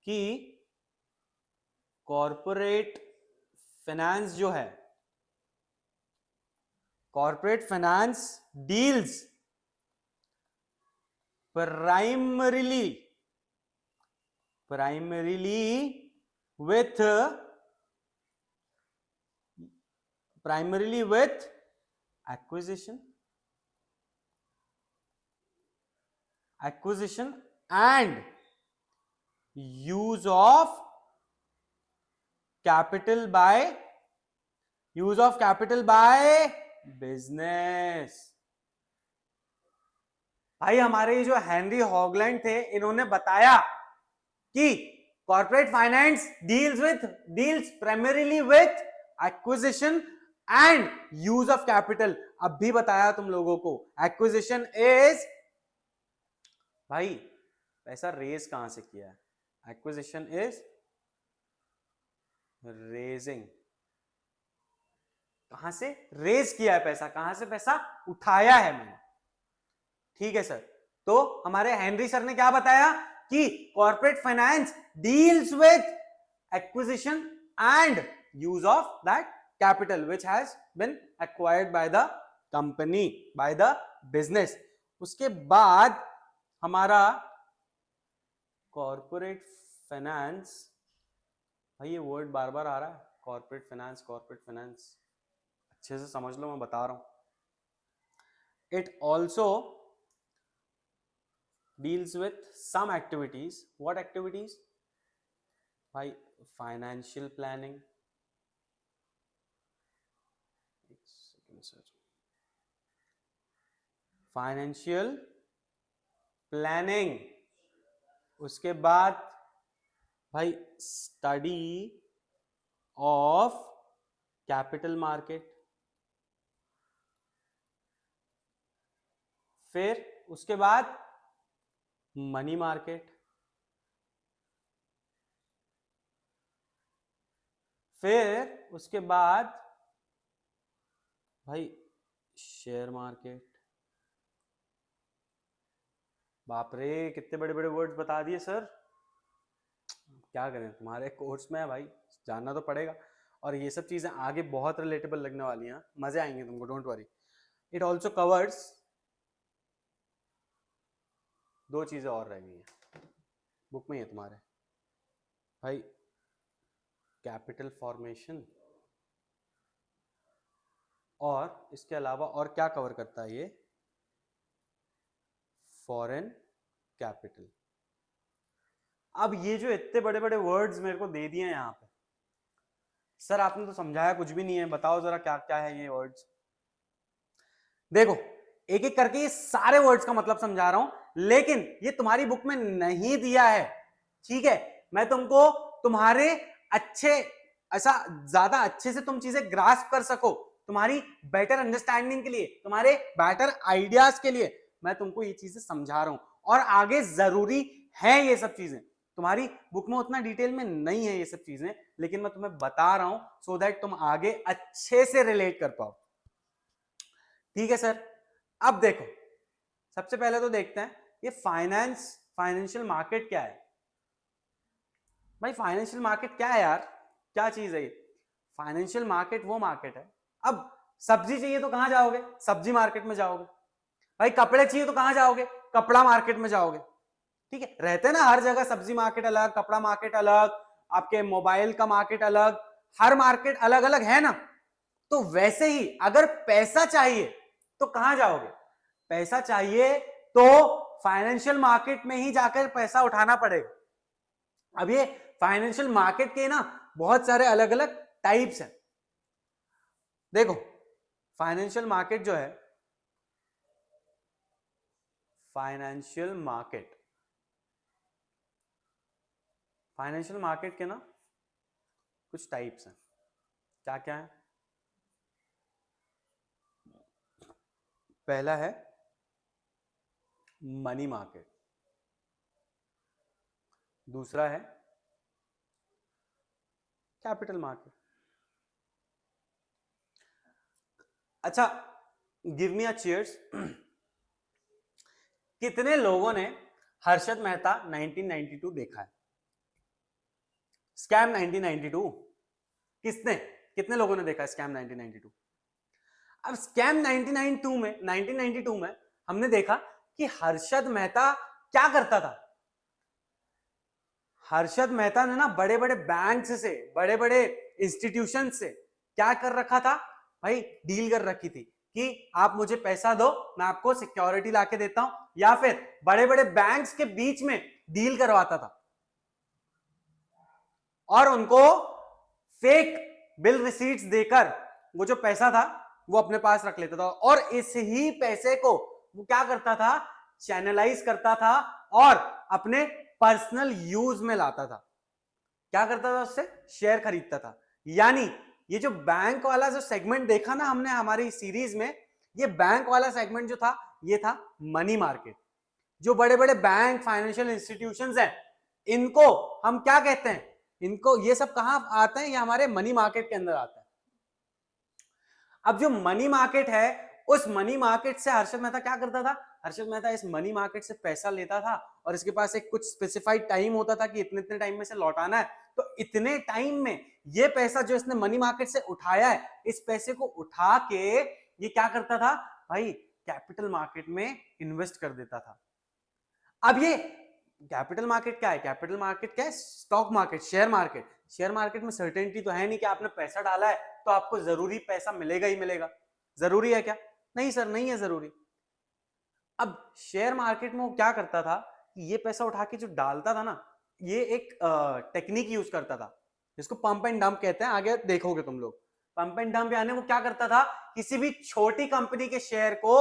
कि कॉर्पोरेट फाइनेंस जो है, corporate finance deals primarily with acquisition and use of capital by business। भाई हमारे जो हेनरी हॉगलैंड थे, इन्होंने बताया कि corporate finance deals primarily with acquisition and use of capital. अब भी बताया तुम लोगों को, एक्विजिशन इज, भाई पैसा रेज कहां से किया है, एक्विजिशन इज रेजिंग, कहां से रेज किया है पैसा, कहां से पैसा उठाया है मैंने। ठीक है सर। तो हमारे हेनरी सर ने क्या बताया कि corporate finance deals with acquisition and use of that capital which has been acquired by the company, by the business. उसके बाद हमारा कॉर्पोरेट फाइनेंस, भाई ये वर्ड बार बार आ रहा है, कॉर्पोरेट फाइनेंस, अच्छे से समझ लो, मैं बता रहा हूं। It also deals with some activities. What activities? By financial planning. Financial planning. उसके बाद भाई स्टडी ऑफ कैपिटल मार्केट, फिर उसके बाद मनी मार्केट, फिर उसके बाद भाई शेयर मार्केट। बाप रे, कितने बड़े बड़े वर्ड्स बता दिए सर, क्या करें, तुम्हारे कोर्स में है भाई, जानना तो पड़ेगा। और ये सब चीजें आगे बहुत रिलेटेबल लगने वाली हैं, मजे आएंगे तुमको, don't worry. It also covers, दो चीजें और रह गई हैं, बुक में है तुम्हारे भाई, कैपिटल फॉर्मेशन, और इसके अलावा और क्या कवर करता है ये, फॉरेन कैपिटल। अब ये जो इतने बड़े बड़े वर्ड्स मेरे को दे दिए हैं यहां पे, सर आपने तो समझाया कुछ भी नहीं है, बताओ जरा क्या क्या है ये वर्ड्स। देखो एक एक करके ये सारे वर्ड्स का मतलब समझा रहा हूं, लेकिन ये तुम्हारी बुक में नहीं दिया है, ठीक है। मैं तुमको तुम्हारे अच्छे, ऐसा ज्यादा अच्छे से तुम चीजें ग्रास्प कर सको, तुम्हारी बेटर अंडरस्टैंडिंग के लिए, तुम्हारे बेटर आइडियाज के लिए मैं तुमको ये चीजें समझा रहा हूं। और आगे जरूरी है ये सब चीजें, तुम्हारी बुक में उतना डिटेल में नहीं है ये सब चीजें, लेकिन मैं तुम्हें बता रहा हूं सो दैट तुम आगे अच्छे से रिलेट कर पाओ। ठीक है सर। अब देखो, सबसे पहले तो देखते हैं ये फाइनेंशियल मार्केट क्या है। भाई फाइनेंशियल मार्केट क्या है यार, क्या चीज है ये? फाइनेंशियल मार्केट वो मार्केट है। अब सब्जी चाहिए तो कहां जाओगे? सब्जी मार्केट में जाओगे। भाई कपड़े चाहिए तो कहां जाओगे? कपड़ा मार्केट में जाओगे। ठीक है, रहते हैं ना हर जगह सब्जी मार्केट अलग, कपड़ा मार्केट अलग, आपके मोबाइल का मार्केट अलग, हर मार्केट अलग अलग है ना। तो वैसे ही अगर पैसा चाहिए तो कहां जाओगे? पैसा चाहिए तो फाइनेंशियल मार्केट में ही जाकर पैसा उठाना पड़ेगा। अब ये फाइनेंशियल मार्केट के ना बहुत सारे अलग अलग टाइप्स हैं। देखो फाइनेंशियल मार्केट जो है, फाइनेंशियल मार्केट के ना कुछ टाइप्स हैं। क्या क्या है? पहला है मनी मार्केट, दूसरा है कैपिटल मार्केट। अच्छा, गिव मी अ चीयर्स। कितने लोगों ने हर्षद मेहता 1992 देखा है? स्कैम 1992 किसने, कितने लोगों ने देखा है स्कैम 1992? अब स्कैम 1992 में हमने देखा कि हर्षद मेहता क्या करता था। हर्षद मेहता ने ना बड़े बड़े बैंक्स से, बड़े बड़े इंस्टीट्यूशन से क्या कर रखा था भाई? डील कर रखी थी कि आप मुझे पैसा दो, मैं आपको सिक्योरिटी लाके देता हूं, या फिर बड़े बड़े बैंक्स के बीच में डील करवाता था और उनको फेक बिल रिसीट्स देकर वो जो पैसा था वो अपने पास रख लेता था, और इस ही पैसे को वो क्या करता था? चैनलाइज करता था और अपने पर्सनल यूज में लाता था। क्या करता था? उससे शेयर खरीदता था। यानी ये जो बैंक वाला जो सेगमेंट देखा ना हमने हमारी सीरीज में, ये बैंक वाला सेगमेंट जो था ये था मनी मार्केट। जो बड़े बड़े बैंक, फाइनेंशियल इंस्टीट्यूशंस हैं, इनको हम क्या कहते हैं? इनको, ये सब कहां आते हैं? ये हमारे मनी मार्केट के अंदर आता है। अब जो मनी मार्केट है, उस मनी मार्केट से हर्षद मेहता क्या करता था? हर्षद मेहता इस मनी मार्केट से पैसा लेता था और इसके पास एक कुछ स्पेसिफाइड टाइम होता था कि इतने इतने टाइम में से लौटाना है। तो इतने टाइम में ये पैसा जो इसने मनी मार्केट से उठाया है, इस पैसे को उठा के ये क्या करता था भाई? कैपिटल मार्केट में इन्वेस्ट कर देता था। अब ये कैपिटल मार्केट क्या है? कैपिटल मार्केट क्या है? Stock market, share market. Share market में सर्टेनिटी तो है नहीं कि आपने पैसा डाला है तो आपको जरूरी पैसा मिलेगा ही मिलेगा। जरूरी है क्या? नहीं सर, नहीं है जरूरी। अब शेयर मार्केट में वो क्या करता था कि ये पैसा उठा के जो डालता था ना, ये एक टेक्निक यूज करता था जिसको पंप एंड डंप कहते हैं, आगे देखोगे तुम लोग। पंप एंड डंप यानी वो क्या करता था? किसी भी छोटी कंपनी के शेयर को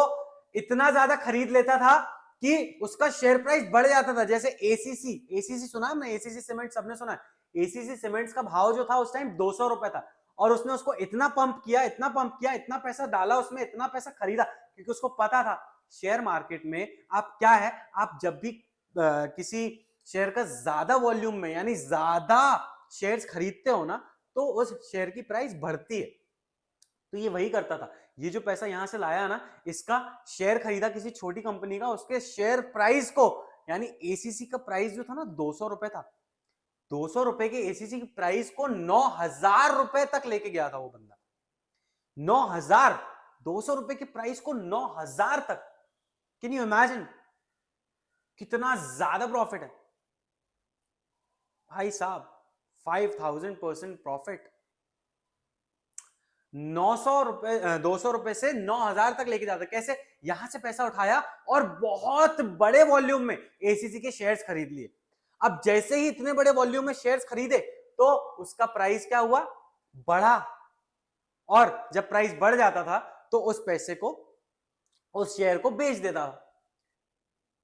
इतना ज्यादा खरीद लेता था कि उसका शेयर प्राइस बढ़ जाता था। जैसे एसीसी, एसीसी सुना है? एसीसी सीमेंट सबने सुना है। एसीसी सीमेंट्स का भाव जो था उस टाइम 200 रुपए था, और उसने उसको इतना पंप किया, इतना पंप किया, इतना पैसा डाला उसमें, इतना पैसा खरीदा, क्योंकि उसको पता था शेयर मार्केट में आप क्या है, आप जब भी किसी शेयर का ज्यादा वॉल्यूम में यानी ज्यादा शेयर्स खरीदते हो ना, तो उस शेयर की प्राइस बढ़ती है। तो ये वही करता था। ये जो पैसा यहां से लाया ना, इसका शेयर खरीदा किसी छोटी कंपनी का, उसके शेयर प्राइस को, यानी एसीसी का प्राइस जो था ना 200 रुपए था, 200 रुपए के एसीसी की प्राइस को 9,000 रुपए तक लेके गया था वो बंदा। 9,000, 200 रुपए की प्राइस को 9,000 तक। कैन यू इमेजिन कितना ज्यादा प्रॉफिट है भाई साहब? 5,000% प्रॉफिट। 900 रुपए, 200 रुपए से 9,000 तक लेके जाता। कैसे? यहां से पैसा उठाया और बहुत बड़े वॉल्यूम में एसीसी के शेयर्स खरीद लिए। अब जैसे ही इतने बड़े वॉल्यूम में शेयर्स खरीदे तो उसका प्राइस क्या हुआ? बढ़ा। और जब प्राइस बढ़ जाता था तो उस पैसे को, उस शेयर को बेच देता था।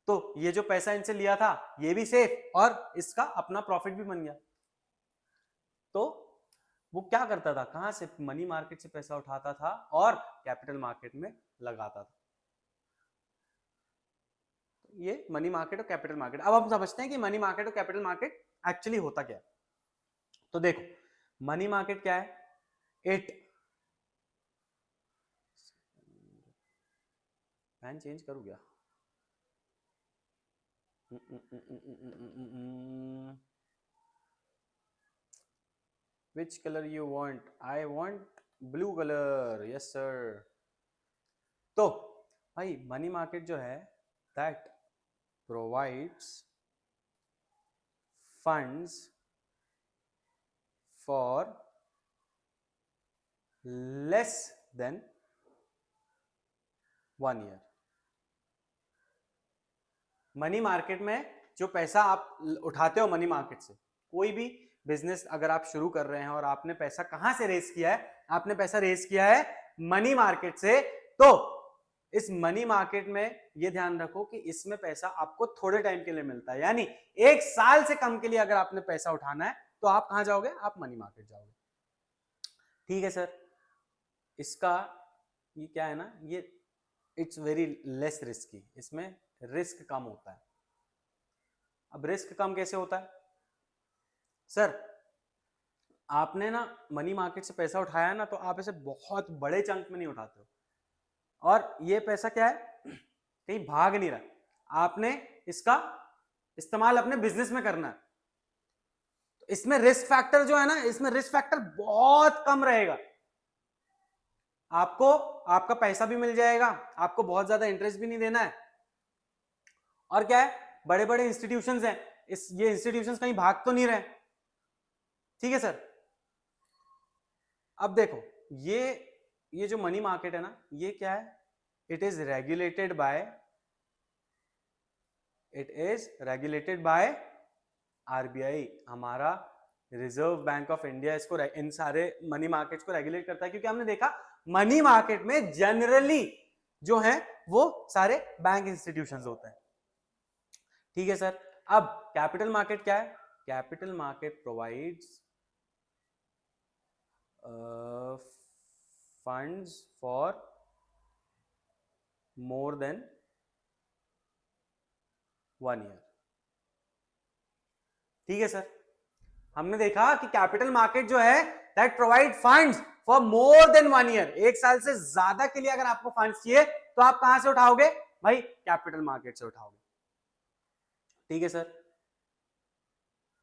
तो ये जो पैसा इनसे लिया था ये भी सेफ और इसका अपना प्रॉफिट भी बन गया। तो वो क्या करता था? कहां से? मनी मार्केट से पैसा उठाता था और कैपिटल मार्केट में लगाता था। ये मनी मार्केट और कैपिटल मार्केट। अब हम समझते हैं कि मनी मार्केट और कैपिटल मार्केट एक्चुअली होता क्या है। तो देखो, मनी मार्केट क्या है? इट, फैन चेंज करूं क्या? Which colour you want? I want blue colour, yes sir. तो भाई मनी मार्केट जो है that provides funds for less than 1 year. Money market में जो पैसा आप उठाते हो मनी मार्केट से, कोई भी बिजनेस अगर आप शुरू कर रहे हैं और आपने पैसा कहां से रेज किया है? आपने पैसा रेज किया है मनी मार्केट से। तो इस मनी मार्केट में ये ध्यान रखो कि इसमें पैसा आपको थोड़े टाइम के लिए मिलता है, यानी 1 साल से कम के लिए अगर आपने पैसा उठाना है तो आप कहां जाओगे? आप मनी मार्केट जाओगे। ठीक है सर, इसका ये क्या है ना, ये इट्स वेरी लेस रिस्की, इसमें रिस्क कम होता है। अब रिस्क कम कैसे होता है सर? आपने ना मनी मार्केट से पैसा उठाया ना, तो आप इसे बहुत बड़े चंक में नहीं उठाते हो, और ये पैसा क्या है, कहीं भाग नहीं रहा। आपने इसका इस्तेमाल अपने बिजनेस में करना है। तो इसमें रिस्क फैक्टर जो है ना, इसमें रिस्क फैक्टर बहुत कम रहेगा। आपको आपका पैसा भी मिल जाएगा, आपको बहुत ज्यादा इंटरेस्ट भी नहीं देना है, और क्या है, बड़े बड़े इंस्टीट्यूशंस हैं, ये इंस्टीट्यूशंस कहीं भाग तो नहीं रहे। ठीक है सर। अब देखो ये जो मनी मार्केट है ना, ये क्या है? It is regulated by RBI. हमारा रिजर्व बैंक ऑफ इंडिया इसको, इन सारे मनी मार्केट्स को रेगुलेट करता है, क्योंकि हमने देखा मनी मार्केट में जनरली जो है वो सारे बैंक इंस्टीट्यूशंस होते हैं। ठीक है सर। अब कैपिटल मार्केट क्या है? Capital market provides funds for more than 1 year. ठीक है सर, हमने देखा कि कैपिटल मार्केट जो है that provide funds for more than 1 year. 1 साल से ज्यादा के लिए अगर आपको फंड्स चाहिए तो आप कहां से उठाओगे? भाई कैपिटल मार्केट से उठाओगे। ठीक है सर।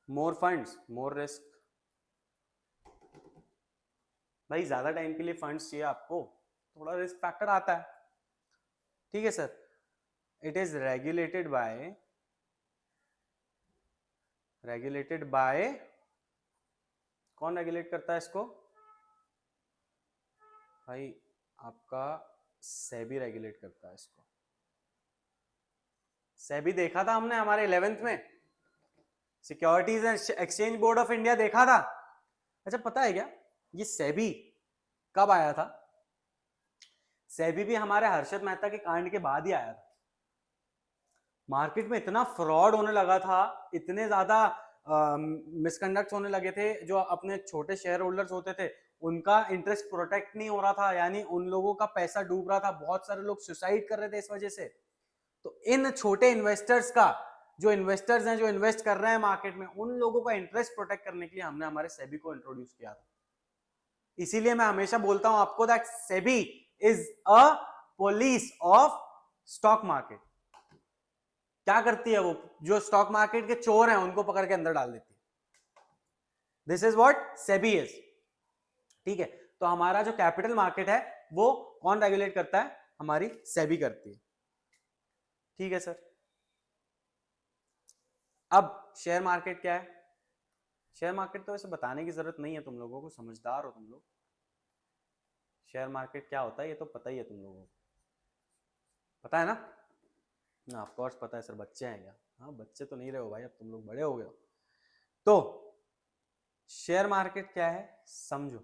मोर फंड्स मोर रिस्क। भाई ज्यादा टाइम के लिए फंड्स चाहिए आपको, थोड़ा रिस्क फैक्टर आता है। ठीक है sir. It is regulated by कौन रेगुलेट करता है इसको? भाई आपका सेबी रेगुलेट करता है इसको। सेबी देखा था हमने हमारे 11th में, securities and exchange board of India देखा था। अच्छा पता है क्या ये सेबी कब आया था? सेबी भी हमारे हर्षद मेहता के कांड के बाद ही आया था। मार्केट में इतना फ्रॉड होने लगा था, इतने ज्यादा मिसकंडक्ट होने लगे थे, जो अपने छोटे शेयर होल्डर्स होते थे उनका इंटरेस्ट प्रोटेक्ट नहीं हो रहा था, यानी उन लोगों का पैसा डूब रहा था, बहुत सारे लोग सुसाइड कर रहे थे इस वजह से। तो इन छोटे इन्वेस्टर्स का, जो इन्वेस्टर्स हैं जो इन्वेस्ट कर रहे हैं मार्केट में, उन लोगों का इंटरेस्ट प्रोटेक्ट करने के लिए हमने हमारे सेबी को इंट्रोड्यूस किया था। इसीलिए मैं हमेशा बोलता हूं आपको that SEBI is a police of stock market. क्या करती है वो? जो स्टॉक मार्केट के चोर हैं उनको पकड़ के अंदर डाल देती है। This is what SEBI is. ठीक है, तो हमारा जो कैपिटल मार्केट है वो कौन रेगुलेट करता है? हमारी सेबी करती है। ठीक है सर। अब शेयर मार्केट क्या है? शेयर मार्केट तो वैसे बताने की जरूरत नहीं है, तुम लोगों को, समझदार हो तुम लोग। शेयर मार्केट क्या होता है ये तो पता ही है तुम लोगों को, पता है ना? ऑफ कोर्स पता है सर, बच्चे हैं क्या? हाँ बच्चे तो नहीं रहे हो भाई, अब तुम लोग बड़े हो गए हो। तो शेयर मार्केट क्या है समझो।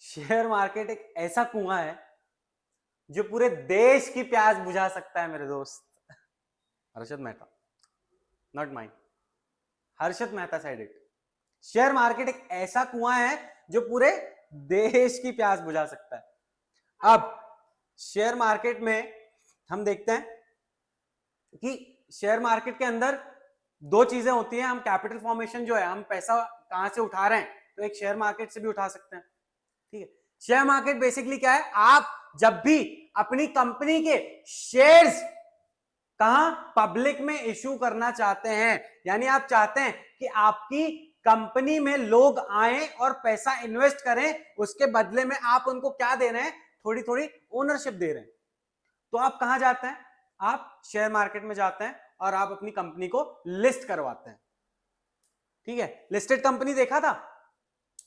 शेयर मार्केट एक ऐसा कुआं है जो पूरे देश की प्यास बुझा सकता है मेरे दोस्त। Harshad Mehta, not mind, Harshad Mehta side it. Share market एक ऐसा कुआं है जो पूरे देश की प्यास बुझा सकता है। अब शेयर मार्केट में हम देखते हैं कि शेयर मार्केट के अंदर 2 चीजें होती हैं। हम कैपिटल फॉर्मेशन जो है, हम पैसा कहां से उठा रहे हैं, तो एक शेयर मार्केट से भी उठा सकते हैं। ठीक है, शेयर मार्केट बेसिकली क्या है? आप जब भी अपनी कंपनी के शेयर्स कहां पब्लिक में इशू करना चाहते हैं, यानी आप चाहते हैं कि आपकी कंपनी में लोग आए और पैसा इन्वेस्ट करें, उसके बदले में आप उनको क्या दे रहे हैं, थोड़ी थोड़ी ओनरशिप दे रहे हैं। तो आप कहां जाते हैं, आप शेयर मार्केट में जाते हैं और आप अपनी कंपनी को लिस्ट करवाते हैं। ठीक है, लिस्टेड कंपनी देखा था,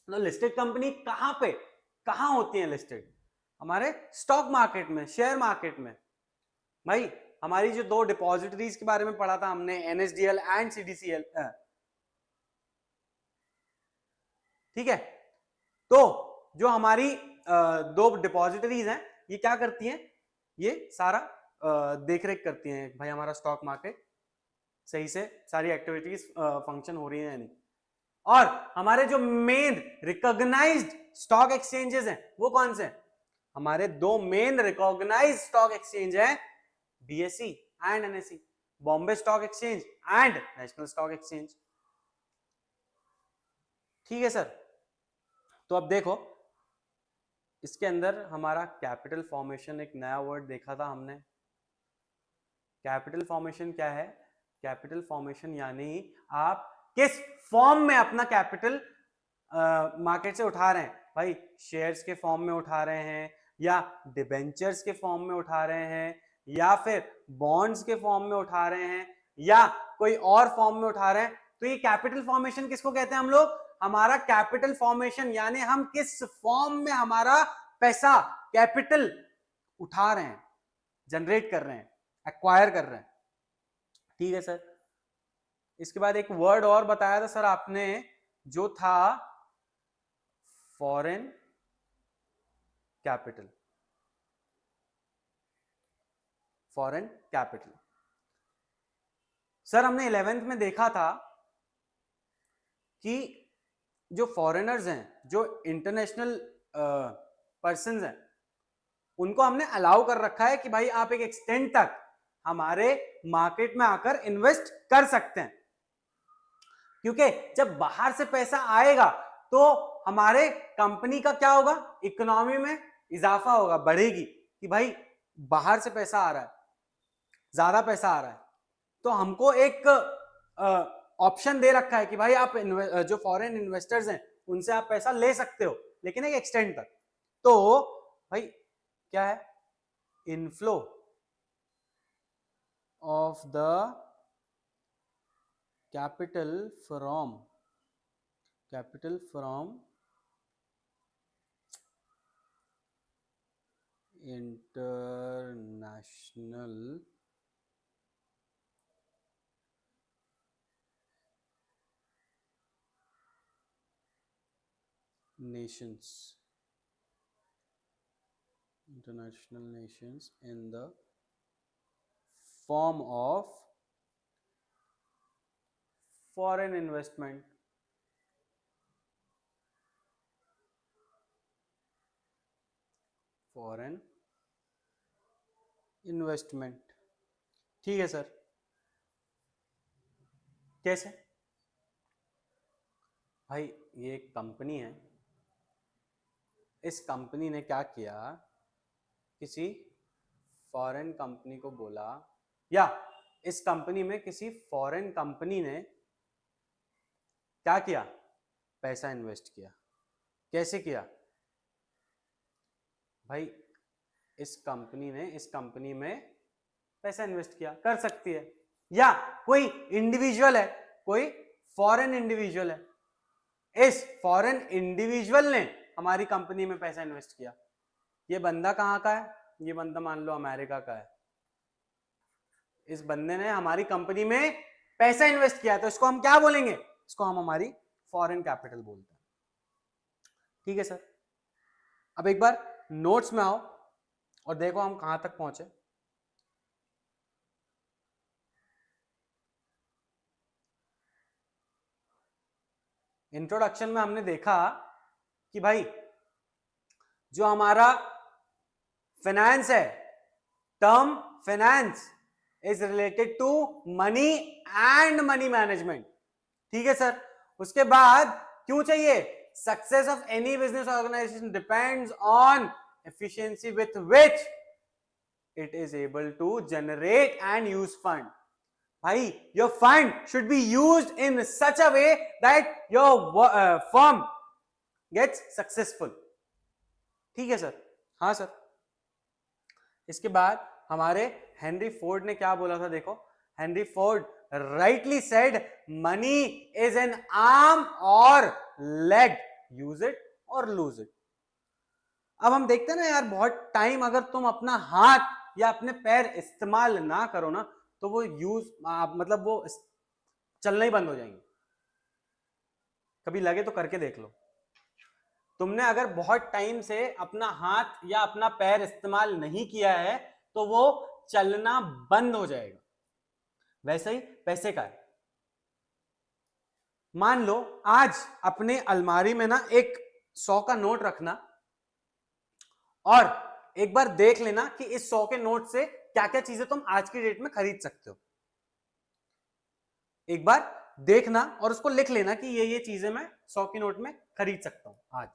तो लिस्टेड कंपनी कहां पे, कहां होती है लिस्टेड, हमारे स्टॉक मार्केट में, शेयर मार्केट में। भाई हमारी जो दो डिपॉजिटरीज के बारे में पढ़ा था हमने, एनएसडीएल एंड सीडीसीएल, ठीक है। तो जो हमारी दो डिपॉजिटरीज हैं, ये क्या करती हैं, ये सारा देख रेख करती हैं भाई हमारा स्टॉक मार्केट सही से सारी एक्टिविटीज फंक्शन हो रही है या नहीं। और हमारे जो मेन रिकॉग्नाइज्ड स्टॉक एक्सचेंजेस हैं वो कौन से हैं, हमारे दो मेन रिकॉग्नाइज्ड स्टॉक एक्सचेंज हैं, BSE and NSE, Bombay stock exchange and national stock exchange. ठीक है सर। तो अब देखो इसके अंदर हमारा कैपिटल फॉर्मेशन, एक नया वर्ड देखा था हमने। कैपिटल फॉर्मेशन क्या है, कैपिटल फॉर्मेशन यानी आप किस फॉर्म में अपना कैपिटल मार्केट से उठा रहे हैं। भाई शेयर्स के फॉर्म में उठा रहे हैं, या डिबेंचर्स के फॉर्म में उठा रहे हैं, या फिर बॉन्ड्स के फॉर्म में उठा रहे हैं, या कोई और फॉर्म में उठा रहे हैं। तो ये कैपिटल फॉर्मेशन किसको कहते हैं हम लोग, हमारा कैपिटल फॉर्मेशन यानी हम किस फॉर्म में हमारा पैसा कैपिटल उठा रहे हैं, जनरेट कर रहे हैं, एक्वायर कर रहे हैं। ठीक है सर। इसके बाद एक वर्ड और बताया था सर आपने, जो था foreign capital, foreign capital. Sir हमने 11th में देखा था कि जो फॉरेनर्स हैं, जो इंटरनेशनल पर्संस हैं, उनको हमने अलाउ कर रखा है कि भाई आप एक एक्सटेंट तक हमारे मार्केट में आकर इन्वेस्ट कर सकते हैं। क्योंकि जब बाहर से पैसा आएगा तो हमारे कंपनी का क्या होगा, इकोनॉमी में इजाफा होगा, बढ़ेगी, कि भाई बाहर से पैसा आ रहा है, ज्यादा पैसा आ रहा है, तो हमको एक ऑप्शन दे रखा है कि भाई आप जो फॉरेन इन्वेस्टर्स हैं उनसे आप पैसा ले सकते हो, लेकिन एक एक्सटेंट तक। तो भाई क्या है, inflow of the capital from international nations in the form of foreign investment, ठीक है सर। कैसे, भाई ये एक कंपनी है, इस कंपनी ने क्या किया, किसी फॉरेन कंपनी को बोला, या इस कंपनी में किसी फॉरेन कंपनी ने क्या किया, पैसा इन्वेस्ट किया। कैसे किया, भाई इस कंपनी ने इस कंपनी में पैसा इन्वेस्ट किया, कर सकती है, या कोई इंडिविजुअल है, कोई फॉरेन इंडिविजुअल है, इस फॉरेन इंडिविजुअल ने हमारी कंपनी में पैसा इन्वेस्ट किया। ये बंदा कहाँ का है, ये बंदा मान लो अमेरिका का है, इस बंदे ने हमारी कंपनी में पैसा इन्वेस्ट किया, तो इसको हम क्या बोलेंगे, इसको हम हमारी फॉरेन कैपिटल बोलते हैं। ठीक है सर। अब एक बार नोट्स में आओ और देखो हम कहां तक पहुंचे। इंट्रोडक्शन में हमने देखा कि भाई जो हमारा फाइनेंस है, term finance is related to money and money management. ठीक है सर। उसके बाद क्यों चाहिए, success of any business organisation depends on efficiency with which it is able to generate and use fund। भाई your fund should be used in such a way that your firm gets successful. ठीक है sir? हाँ sir. इसके बाद हमारे Henry Ford ने क्या बोला था, देखो। Henry Ford rightly said, money is an arm or leg, use it or lose it। अब हम देखते हैं ना यार, बहुत टाइम अगर तुम अपना हाथ या अपने पैर इस्तेमाल ना करो ना, तो वो मतलब वो चलना ही बंद हो जाएंगे। कभी लगे तो करके देख लो। तुमने अगर बहुत टाइम से अपना हाथ या अपना पैर इस्तेमाल नहीं किया है तो वो चलना बंद हो जाएगा। वैसे ही पैसे का है। मान लो आज अपने अलमारी में ना एक 100 का नोट रखना और एक बार देख लेना कि इस 100 के नोट से क्या क्या चीजें तुम आज की डेट में खरीद सकते हो। एक बार देखना और उसको लिख लेना कि ये चीजें मैं 100 की नोट में खरीद सकता हूं आज।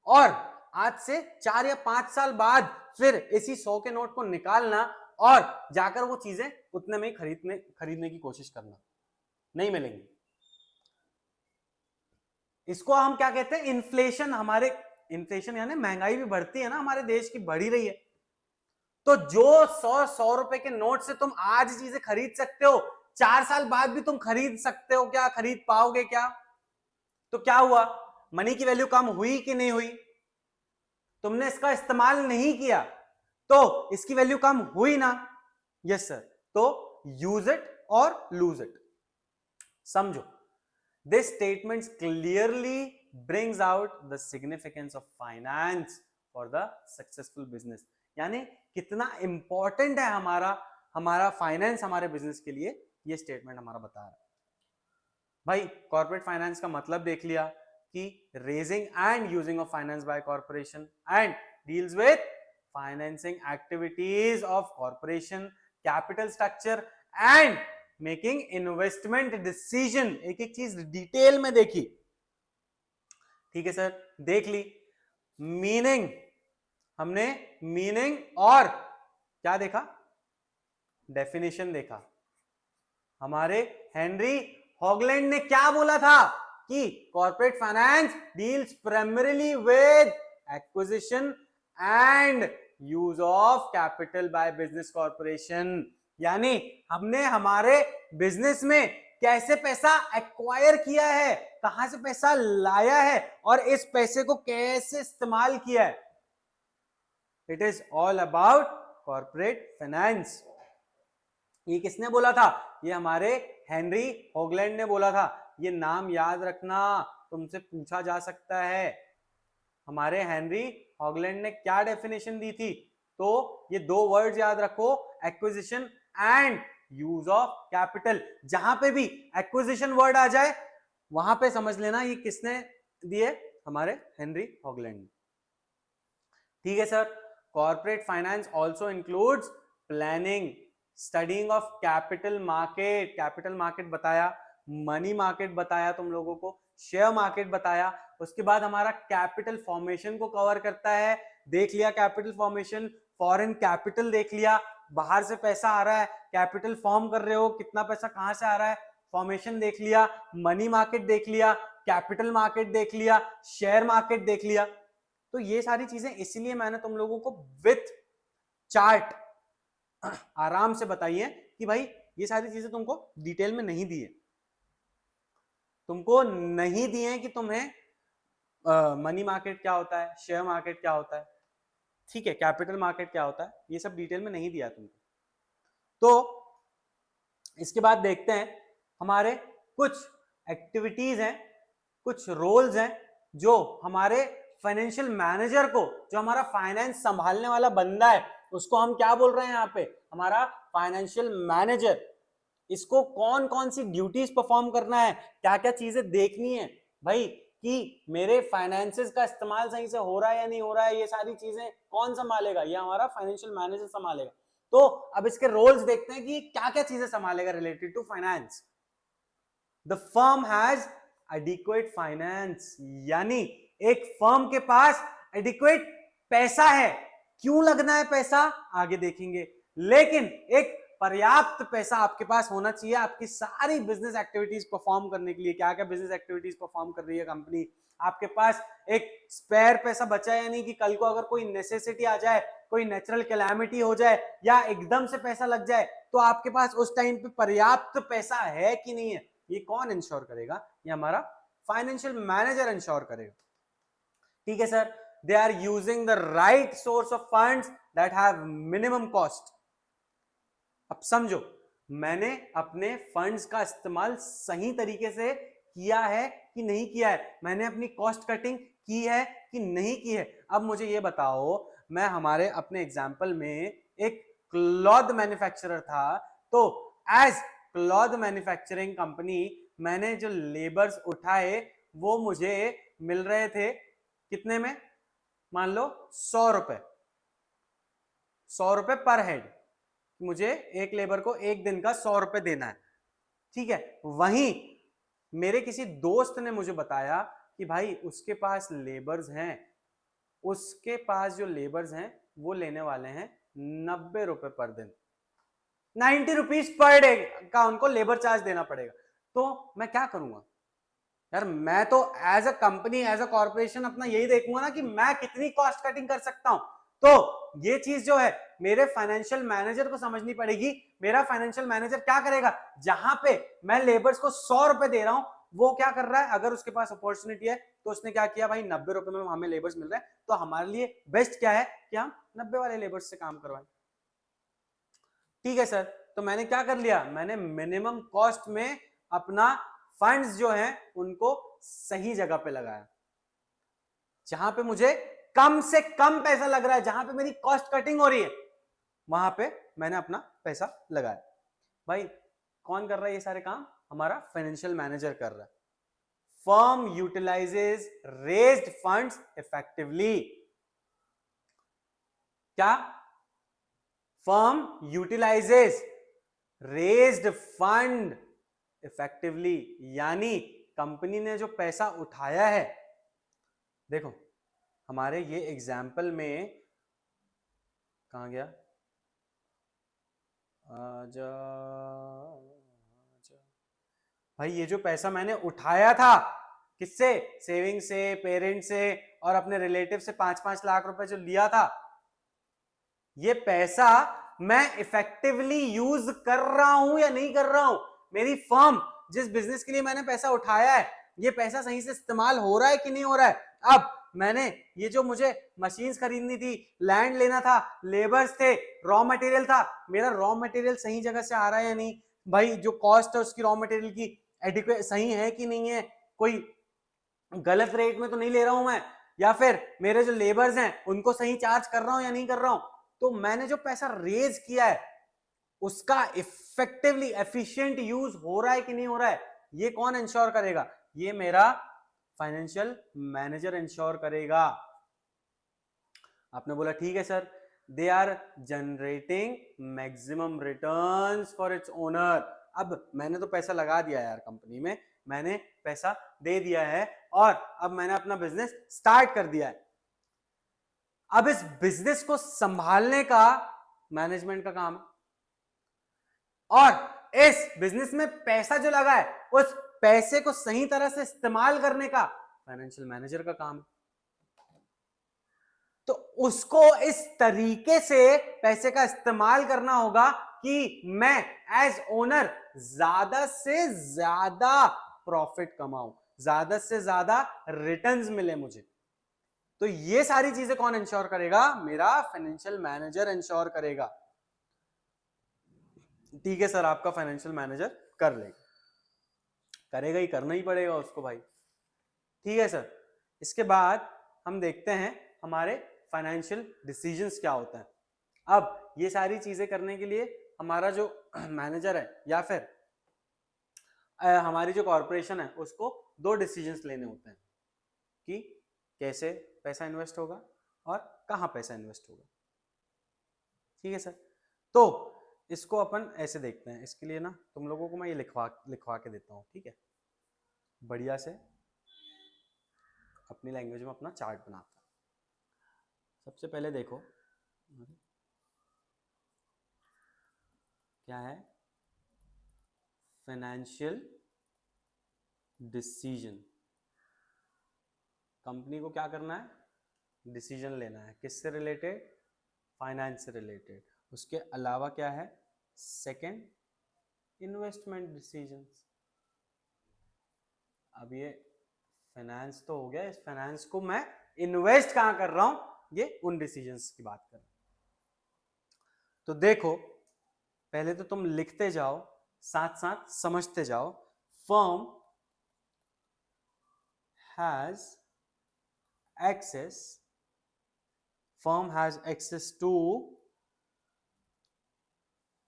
और आज से 4 या 5 साल बाद फिर इसी 100 के नोट को निकालना और जाकर वो चीजें उतने में खरीदने की कोशिश करना। नहीं मिलेंगी। इसको हम क्या कहते हैं? इन्फ्लेशन। इन्फ्लेशन यानी महंगाई भी बढ़ती है ना, हमारे देश की बढ़ी रही है। तो जो 100 रुपए के नोट से तुम आज चीजें खरीद सकते हो, 4 साल बाद भी तुम खरीद सकते हो क्या? खरीद पाओगे क्या? तो क्या हुआ? मनी की वैल्यू कम हुई कि नहीं हुई? तुमने इसका इस्तेमाल नहीं किया तो इसकी वैल्यू कम हुई ना? Yes sir. तो यूज इट और लूज इट। समझो, this statement clearly brings out the significance of finance for the successful business। यानी कितना इंपॉर्टेंट है हमारा फाइनेंस हमारे बिजनेस के लिए, ये स्टेटमेंट हमारा बता रहा है। भाई कॉर्पोरेट फाइनेंस का मतलब देख लिया कि raising and using of finance by corporation and deals with financing activities of corporation, capital structure and making investment decision. एक एक चीज डिटेल में देखी। ठीक है सर, देख ली। मीनिंग, हमने मीनिंग और क्या देखा? डेफिनेशन देखा। हमारे हेनरी हॉगलैंड ने क्या बोला था कि corporate finance deals primarily with acquisition and use of capital by business corporation. यानी हमने हमारे बिजनेस में कैसे पैसा एक्वायर किया है, कहां से पैसा लाया है और इस पैसे को कैसे इस्तेमाल किया है। It is all about corporate finance. ये किसने बोला था? ये हमारे हेनरी हॉगलैंड ने बोला था। ये नाम याद रखना, तुमसे पूछा जा सकता है। हमारे हेनरी हॉगलैंड ने क्या डेफिनेशन दी थी? तो ये 2 वर्ड्स याद रखो, acquisition and use of capital. जहां पे भी एक्विजिशन वर्ड आ जाए वहां पे समझ लेना ये किसने दिए? हमारे हेनरी हॉगलैंड। ठीक है sir. Corporate finance also includes planning, studying of capital market. Capital market बताया, मनी मार्केट बताया तुम लोगों को, शेयर मार्केट बताया। उसके बाद हमारा कैपिटल फॉर्मेशन को कवर करता है। देख लिया कैपिटल फॉर्मेशन, फॉरेन कैपिटल देख लिया, बाहर से पैसा आ रहा है, कैपिटल फॉर्म कर रहे हो, कितना पैसा कहां से आ रहा है, फॉर्मेशन देख लिया। मनी मार्केट देख लिया, कैपिटल मार्केट देख लिया, शेयर मार्केट देख लिया। तो ये सारी चीजें इसलिए मैंने तुम लोगों को विथ चार्ट आराम से बताई है कि भाई ये सारी चीजें तुमको डिटेल में नहीं दी है। तुमको नहीं दिए कि तुम्हें मनी मार्केट क्या होता है, शेयर मार्केट क्या होता है, ठीक है, कैपिटल मार्केट क्या होता है, ये सब डिटेल में नहीं दिया तुमको। तो इसके बाद देखते हैं हमारे कुछ एक्टिविटीज हैं, कुछ रोल्स हैं जो हमारे फाइनेंशियल मैनेजर को, जो हमारा फाइनेंस संभालने वाला बंदा है, उसको हम क्या बोल रहे हैं यहाँ पे? हमारा फाइनेंशियल मैनेजर। इसको कौन कौन सी ड्यूटीज परफॉर्म करना है, क्या क्या चीजें देखनी है भाई कि मेरे फाइनेंसेस का इस्तेमाल सही से हो रहा है या नहीं हो रहा है, ये सारी चीजें कौन संभालेगा? ये हमारा फाइनेंशियल मैनेजर संभालेगा। तो अब इसके रोल्स देखते हैं कि क्या क्या चीजें संभालेगा related to finance. The firm has adequate finance, यानी एक फर्म के पास एडिक्वेट पैसा है। क्यों लगना है पैसा आगे देखेंगे, लेकिन एक पर्याप्त पैसा आपके पास होना चाहिए आपकी सारी बिजनेस एक्टिविटीज परफॉर्म करने के लिए। क्या क्या बिजनेस एक्टिविटीज परफॉर्म कर रही है कंपनी, आपके पास एक स्पेयर पैसा बचा है, यानी कि कल को अगर कोई नेसेसिटी आ जाए, कोई नेचुरल कैलामिटी हो जाए या एकदम से पैसा लग जाए, तो आपके पास उस टाइम पे पर्याप्त पैसा है कि नहीं है, ये कौन इंश्योर करेगा? ये हमारा फाइनेंशियल मैनेजर इंश्योर करेगा। ठीक है sir, they are using the right source of funds that have minimum cost. अब समझो, मैंने अपने फंड्स का इस्तेमाल सही तरीके से किया है कि नहीं किया है, मैंने अपनी कॉस्ट कटिंग की है कि नहीं की है। अब मुझे ये बताओ, मैं हमारे अपने एग्जाम्पल में एक क्लॉथ मैन्युफैक्चरर था, तो एज क्लॉथ मैन्युफैक्चरिंग कंपनी मैंने जो लेबर्स उठाए वो मुझे मिल रहे थे कितने में? मान लो 100 रुपए, 100 रुपए पर हेड। मुझे एक लेबर को एक दिन का 100 रुपए देना है, ठीक है। वहीं मेरे किसी दोस्त ने मुझे बताया कि भाई उसके पास लेबर्स हैं, उसके पास जो लेबर्स हैं वो लेने वाले हैं 90 रुपए पर दिन, 90 रुपीज पर डे का उनको लेबर चार्ज देना पड़ेगा। तो मैं क्या करूंगा यार? मैं तो as a company, as a corporation अपना यही देखूंगा ना कि मैं कितनी कॉस्ट कटिंग कर सकता हूं। तो ये चीज जो है मेरे फाइनेंशियल मैनेजर को समझनी पड़ेगी। मेरा फाइनेंशियल मैनेजर क्या करेगा? जहां पे मैं लेबर्स को 100 रुपए दे रहा हूं, वो क्या कर रहा है? अगर उसके पास अपॉर्चुनिटी है तो उसने क्या किया, भाई 90 रुपए में हमें लेबर्स मिल रहे हैं, तो हमारे लिए बेस्ट क्या है कि हम 90 वाले लेबर्स से काम करवाएं। ठीक है सर, तो मैंने क्या कर लिया, मैंने मिनिमम कॉस्ट में अपना फंड्स जो हैं उनको सही जगह पे लगाया, जहां पे मुझे कम से कम पैसा लग रहा है, जहां पे मेरी कॉस्ट कटिंग हो रही है, वहां पे मैंने अपना पैसा लगाया। भाई कौन कर रहा है ये सारे काम? हमारा फाइनेंशियल मैनेजर कर रहा है। Firm utilises raised funds effectively. क्या? Firm utilises raised fund effectively, यानी कंपनी ने जो पैसा उठाया है, देखो हमारे ये एग्जाम्पल में कहां गया, आजा, आजा। भाई ये जो पैसा मैंने उठाया था, किससे? सेविंग से, पेरेंट से और अपने रिलेटिव से 5-5 लाख रुपए जो लिया था, ये पैसा मैं इफेक्टिवली यूज कर रहा हूं या नहीं कर रहा हूं? मेरी फर्म जिस बिजनेस के लिए मैंने पैसा उठाया है, ये पैसा सही से इस्तेमाल हो रहा है कि नहीं हो रहा है? अब मैंने ये जो मुझे मशीन्स खरीदनी थी, लैंड लेना था, लेबर्स थे, रॉ मटेरियल था, मेरा रॉ मटेरियल सही जगह से आ रहा है या नहीं? भाई जो कॉस्ट है उसकी रॉ मटेरियल की एडिक्वेट सही है कि नहीं है? कोई गलत रेट में तो नहीं ले रहा हूं मैं? या फिर मेरे जो लेबर्स हैं उनको सही चार्ज कर रहा हूं या नहीं कर रहा हूं? तो मैंने जो पैसा रेज किया है उसका इफेक्टिवली एफिशिएंट यूज हो रहा है कि नहीं हो रहा है, ये कौन इंश्योर करेगा? ये मेरा फाइनेंशियल मैनेजर इंश्योर करेगा। आपने बोला ठीक है sir, they are generating maximum returns for its owner. अब मैंने तो पैसा लगा दिया यार कंपनी में, मैंने पैसा दे दिया है और अब मैंने अपना बिजनेस स्टार्ट कर दिया है। अब इस बिजनेस को संभालने का मैनेजमेंट का काम है, और इस बिजनेस में पैसा जो लगा है उस पैसे को सही तरह से इस्तेमाल करने का फाइनेंशियल मैनेजर का काम है। तो उसको इस तरीके से पैसे का इस्तेमाल करना होगा कि मैं एज ओनर ज्यादा से ज्यादा प्रॉफिट कमाऊं, ज्यादा से ज्यादा रिटर्न्स मिले मुझे। तो ये सारी चीजें कौन इंश्योर करेगा? मेरा फाइनेंशियल मैनेजर इंश्योर करेगा। ठीक है सर, आपका फाइनेंशियल मैनेजर कर लेगा, करेगा ही, करना ही पड़ेगा उसको भाई। ठीक है सर, इसके बाद हम देखते हैं हमारे फाइनेंशियल डिसीजंस क्या होता है। अब ये सारी चीजें करने के लिए हमारा जो मैनेजर है या फिर हमारी जो कॉर्पोरेशन है उसको दो डिसीजंस लेने होते हैं कि कैसे पैसा इन्वेस्ट होगा और कहां पैसा इन्वेस्ट होगा। ठीक है सर, तो इसको अपन ऐसे देखते हैं। इसके लिए ना तुम लोगों को मैं ये लिखवा के देता हूँ, ठीक है? बढ़िया से अपनी लैंग्वेज में अपना चार्ट बनाता है। सबसे पहले देखो, क्या है? Financial decision. कंपनी को क्या करना है? डिसीजन लेना है। किससे रिलेटेड? फाइनेंस से रिलेटेड। उसके अलावा क्या है? Second, investment decisions. अब ये फाइनेंस तो हो गया, इस फाइनेंस को मैं इन्वेस्ट कहां कर रहा हूं, ये उन डिसीजंस की बात कर रहा हूं। तो देखो, पहले तो तुम लिखते जाओ, साथ साथ समझते जाओ। Firm has access firm has access to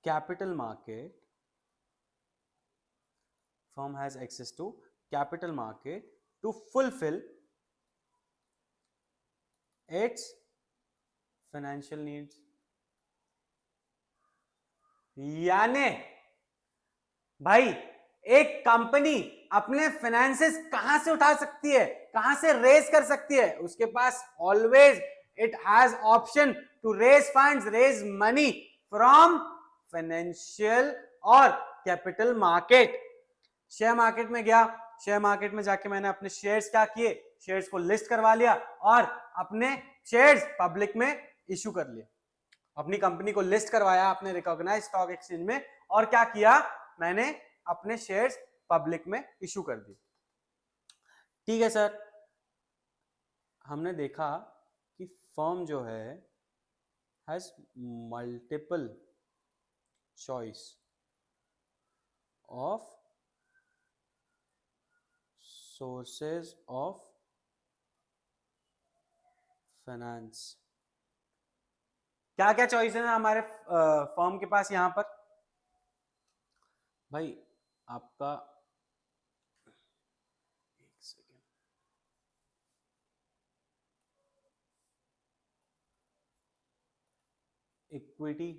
capital market firm has access to capital market to fulfill its financial needs। यानी भाई, एक कंपनी अपने फाइनेंसेस कहां से उठा सकती है, कहां से रेज कर सकती है? उसके पास always it has option to raise funds, raise money from financial और कैपिटल मार्केट। शेयर मार्केट में गया, शेयर मार्केट में जाके मैंने अपने शेयर्स क्या किए? शेयर्स को लिस्ट करवा लिया और अपने शेयर्स पब्लिक में इशू कर लिए। अपनी कंपनी को लिस्ट करवाया अपने रिकॉग्नाइज्ड स्टॉक एक्सचेंज में, और क्या किया? मैंने अपने शेयर्स पब्लिक में इशू कर दिए। ठीक है सर, हमने देखा कि फर्म जो है has multiple choice of sources of finance. क्या क्या चॉइस है ना हमारे फर्म के पास यहां पर? भाई आपका एक सेकेंड, इक्विटी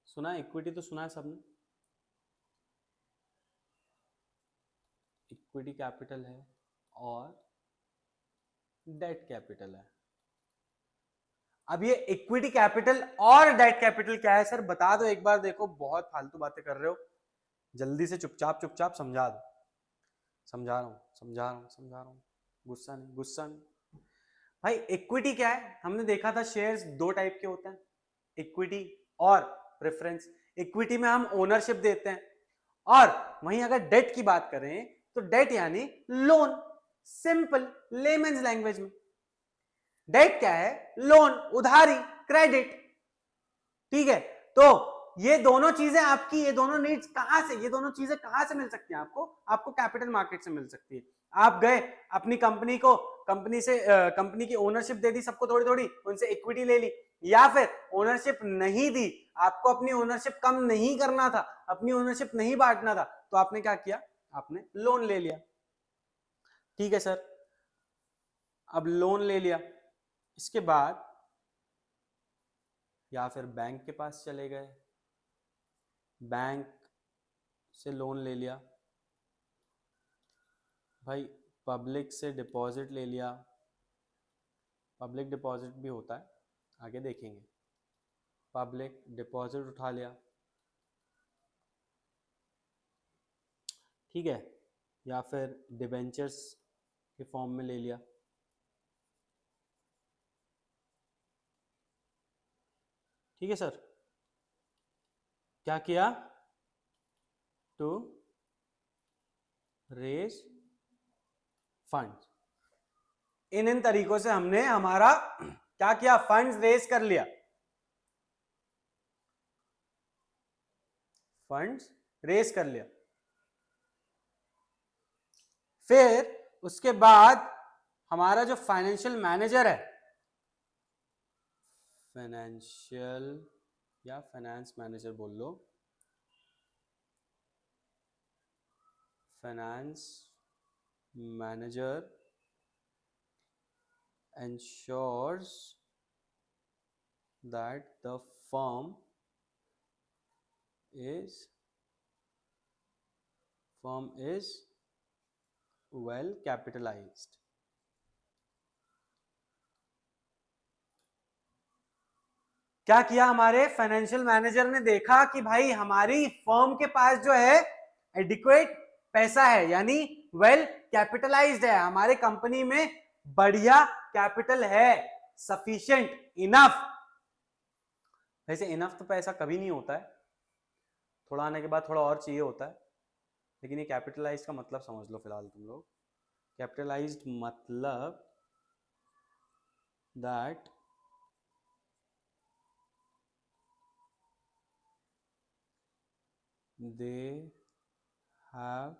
सुना है? इक्विटी तो सुना है सबने। इक्विटी कैपिटल है और डेट कैपिटल है। अब ये इक्विटी कैपिटल और डेट कैपिटल क्या है सर, बता दो एक बार। देखो बहुत फालतू बातें कर रहे हो, जल्दी से चुपचाप चुपचाप समझा दो। समझा रहा हूं, समझा रहा हूं, समझा रहा हूं, गुस्सा नहीं, गुस्सा नहीं। भाई इक्विटी क्या है? हमने देखा था शेयर्स दो टाइप के होते हैं, इक्विटी और प्रेफरेंस। इक्विटी में हम ओनरशिप देते हैं, और वहीं अगर डेट की बात करें तो डेट यानी लोन। सिंपल लेमन्स लैंग्वेज में डेट क्या है? लोन, उधारी, क्रेडिट। ठीक है, तो ये दोनों चीजें आपकी, ये दोनों नीड्स कहां से, ये दोनों चीजें कहां से मिल सकती हैं आपको? आपको कैपिटल मार्केट से मिल सकती है। आप गए अपनी कंपनी को, कंपनी से कंपनी की ओनरशिप दे दी सबको थोड़ी थोड़ी, उनसे इक्विटी ले ली, या फिर ओनरशिप नहीं दी, आपको अपनी ओनरशिप कम नहीं करना था, अपनी ओनरशिप नहीं बांटना था, तो आपने क्या किया? आपने लोन ले लिया। ठीक है सर, अब लोन ले लिया, इसके बाद या फिर बैंक के पास चले गए, बैंक से लोन ले लिया। भाई पब्लिक से डिपॉजिट ले लिया, पब्लिक डिपॉजिट भी होता है, आगे देखेंगे। पब्लिक डिपॉजिट उठा लिया, ठीक है, या फिर डिबेंचर्स के फॉर्म में ले लिया। ठीक है सर, क्या किया? To raise funds. इन इन तरीकों से हमने हमारा क्या किया? फंड्स रेज कर लिया, फंड्स रेज कर लिया। फिर उसके बाद हमारा जो फाइनेंशियल मैनेजर है, फाइनेंशियल या फाइनेंस मैनेजर बोल लो, finance manager ensures that the firm is well capitalized। क्या किया हमारे फाइनेंशियल मैनेजर ने, देखा कि भाई हमारी फर्म के पास जो है एडिक्वेट पैसा है, यानी वेल कैपिटलाइज्ड है, हमारे कंपनी में बढ़िया कैपिटल है, सफिशिएंट, इनफ। वैसे इनफ तो पैसा कभी नहीं होता है, थोड़ा आने के बाद थोड़ा और चाहिए होता है, लेकिन ये कैपिटलाइज्ड का मतलब समझ लो फिलहाल तुम लोग। कैपिटलाइज्ड मतलब that they have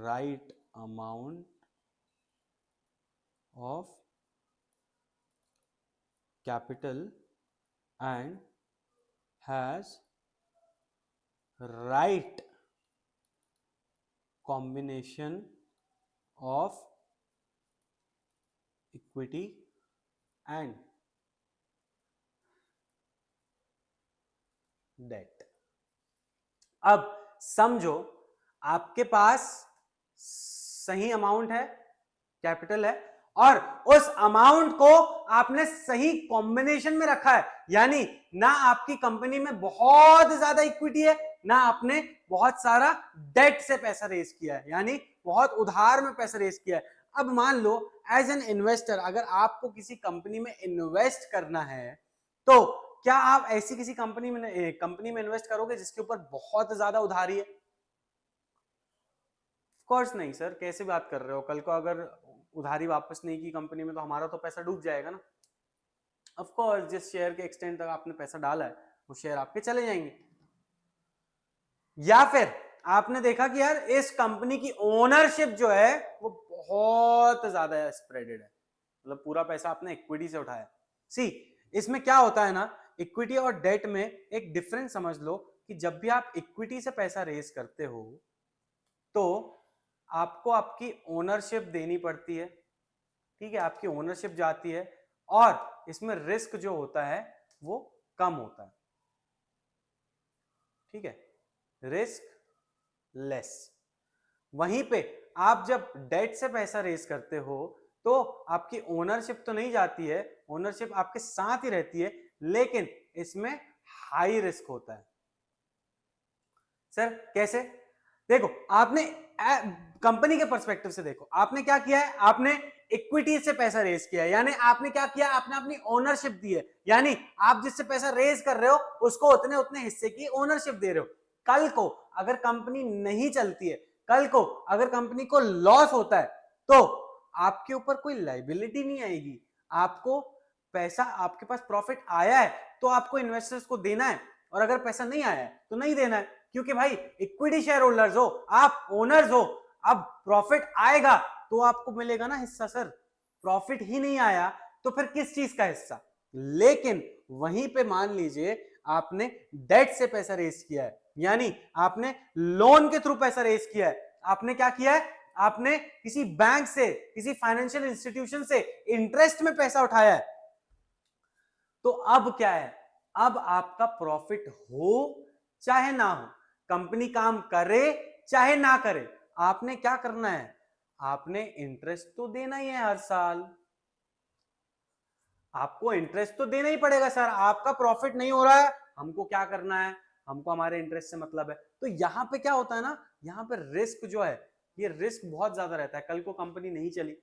right amount of capital and has right combination of equity and debt। अब समझो आपके पास सही अमाउंट है, कैपिटल है, और उस अमाउंट को आपने सही कॉम्बिनेशन में रखा है, यानी ना आपकी कंपनी में बहुत ज्यादा इक्विटी है, ना आपने बहुत सारा डेट से पैसा रेज किया है, यानी बहुत उधार में पैसा रेज किया है। अब मान लो एज एन इन्वेस्टर, अगर आपको किसी कंपनी में इन्वेस्ट करना है, तो क्या आप ऐसी किसी कंपनी में इन्वेस्ट करोगे जिसके ऊपर बहुत ज्यादा उधारी है? ऑफ कोर्स नहीं सर, कैसे बात कर रहे हो, कल को अगर उधारी वापस नहीं की कंपनी में तो हमारा तो पैसा डूब जाएगा ना। ऑफ कोर्स जिस शेयर के एक्सटेंट तक आपने पैसा डाला है वो शेयर आपके चले जाएंगे। या फिर आपने देखा कि यार इस कंपनी की ओनरशिप जो है वो बहुत ज्यादा स्प्रेडेड है, मतलब पूरा पैसा आपने इक्विटी से उठाया। सी इसमें क्या होता है ना, इक्विटी और डेट में एक डिफरेंस समझ लो कि जब भी आप इक्विटी से पैसा रेज करते हो तो आपको आपकी ओनरशिप देनी पड़ती है, ठीक है, आपकी ओनरशिप जाती है, और इसमें रिस्क जो होता है वो कम होता है, ठीक है, रिस्क लेस। वहीं पे आप जब डेट से पैसा रेज करते हो तो आपकी ओनरशिप तो नहीं जाती है, ओनरशिप आपके साथ ही रहती है, लेकिन इसमें हाई रिस्क होता है। सर कैसे? देखो आपने कंपनी के पर्सपेक्टिव से देखो, आपने क्या किया है, आपने इक्विटी से पैसा रेज किया है, यानी आपने क्या किया, आपने अपनी ओनरशिप दी है, यानी आप जिससे पैसा रेज कर रहे हो उसको उतने उतने हिस्से की ओनरशिप दे रहे हो। कल को अगर कंपनी नहीं चलती है, कल को अगर कंपनी को लॉस होता है, तो आपके ऊपर कोई लाइबिलिटी नहीं आएगी, आपको पैसा, आपके पास प्रॉफिट आया है तो आपको इन्वेस्टर्स को देना है, और अगर पैसा नहीं आया है तो नहीं देना है, क्योंकि भाई इक्विटी शेयर होल्डर्स हो, आप ओनर्स हो। अब प्रॉफिट आएगा तो आपको मिलेगा ना हिस्सा सर, प्रॉफिट ही नहीं आया तो फिर किस चीज का हिस्सा? लेकिन वहीं पे मान लीजिए आपने डेट से पैसा रेज किया है, यानी आपने लोन के थ्रू पैसा रेज किया है, आपने क्या किया है, आपने किसी बैंक से, किसी फाइनेंशियल इंस्टीट्यूशन से इंटरेस्ट में पैसा उठाया है, तो अब क्या है, अब आपका प्रॉफिट हो चाहे ना हो, कंपनी काम करे चाहे ना करे, आपने क्या करना है, आपने इंटरेस्ट तो देना ही है हर साल, आपको इंटरेस्ट तो देना ही पड़ेगा सर, आपका प्रॉफिट नहीं हो रहा है, हमको क्या करना है, हमको हमारे इंटरेस्ट से मतलब है। तो यहां पे क्या होता है ना, यहां पे रिस्क जो है, ये रिस्क बहुत ज्यादा रहता है, कल को कंपनी नहीं चली,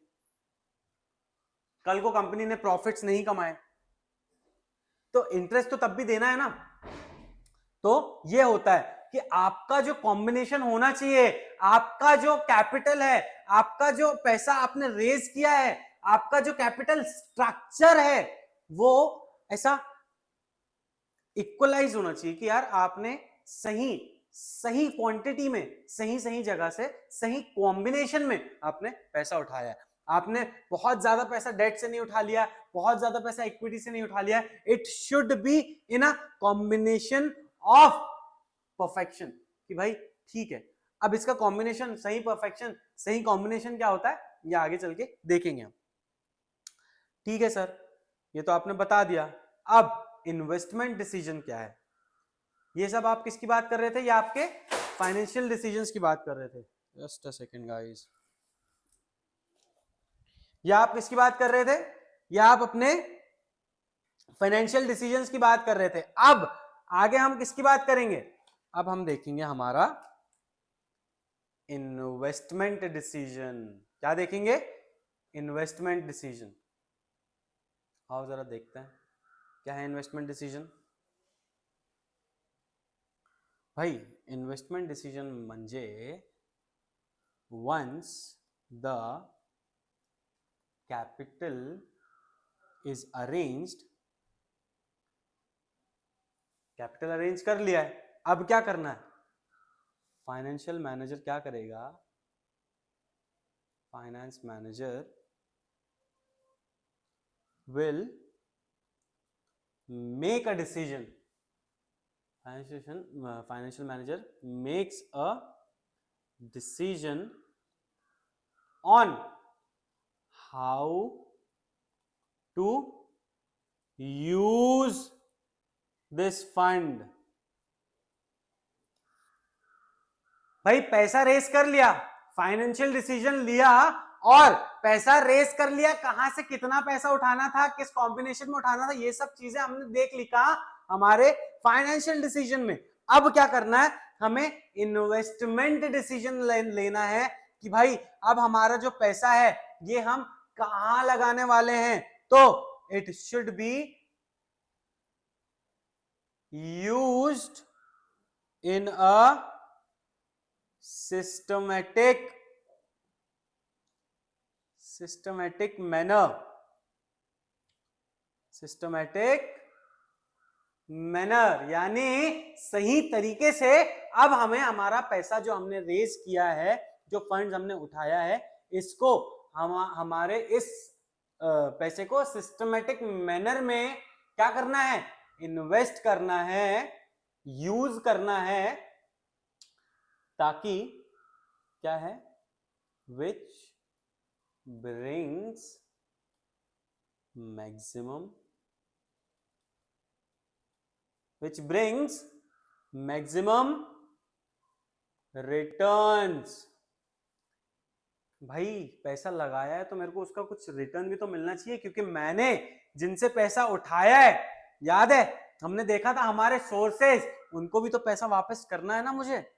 कल को कंपनी ने प्रॉफिट्स नहीं कमाए, तो इंटरेस्ट तो तब भी देना है ना। तो ये होता है कि आपका जो कॉम्बिनेशन होना चाहिए, आपका जो कैपिटल है, आपका जो पैसा आपने रेज किया है, आपका जो कैपिटल स्ट्रक्चर है, वो ऐसा इक्वलाइज होना चाहिए कि यार आपने सही सही क्वांटिटी में, सही सही जगह से, सही कॉम्बिनेशन में आपने पैसा उठाया है। आपने बहुत ज्यादा पैसा डेट से नहीं उठा लिया, बहुत ज्यादा पैसा इक्विटी से नहीं उठा लिया, it should be in a combination of perfection, कि भाई ठीक है। अब इसका कॉम्बिनेशन, सही परफेक्शन, सही कॉम्बिनेशन क्या होता है ये आगे चल के देखेंगे हम। ठीक है सर, ये तो आपने बता दिया। अब इन्वेस्टमेंट डिसीजन क्या है, ये सब आप किसकी बात कर रहे थे, या आपके फाइनेंशियल डिसीजंस की बात कर रहे थे? जस्ट अ सेकंड गाइस, या आप किसकी बात कर रहे थे, या आप अपने फाइनेंशियल डिसीजंस की बात कर रहे थे। अब आगे हम किसकी बात करेंगे? अब हम देखेंगे हमारा इन्वेस्टमेंट डिसीजन। क्या देखेंगे? Investment decision. आओ जरा देखते हैं क्या है इन्वेस्टमेंट डिसीजन। भाई इन्वेस्टमेंट डिसीजन म्हणजे once the capital is arranged, capital arrange कर लिया है, अब क्या करना है? फाइनेंशियल मैनेजर क्या करेगा? Finance manager will make a decision. Financial manager makes a decision on how to use this fund. भाई पैसा रेस कर लिया, फाइनेंशियल डिसीजन लिया और पैसा रेस कर लिया, कहां से कितना पैसा उठाना था, किस कॉम्बिनेशन में उठाना था, ये सब चीजें हमने देख ली कहा हमारे फाइनेंशियल डिसीजन में। अब क्या करना है? हमें इन्वेस्टमेंट डिसीजन लेना है कि भाई अब हमारा जो पैसा है ये हम कहां लगाने वाले हैं। तो it should be used in a systematic manner, यानी सही तरीके से। अब हमें हमारा पैसा जो हमने रेज किया है, जो फंड्स हमने उठाया है, इसको हमारे इस पैसे को सिस्टमैटिक मैनर में क्या करना है? इन्वेस्ट करना है, यूज करना है, ताकि क्या है? Which brings maximum returns. भाई पैसा लगाया है तो मेरे को उसका कुछ रिटर्न भी तो मिलना चाहिए, क्योंकि मैंने जिनसे पैसा उठाया है, याद है हमने देखा था हमारे सोर्सेज, उनको भी तो पैसा वापस करना है ना मुझे।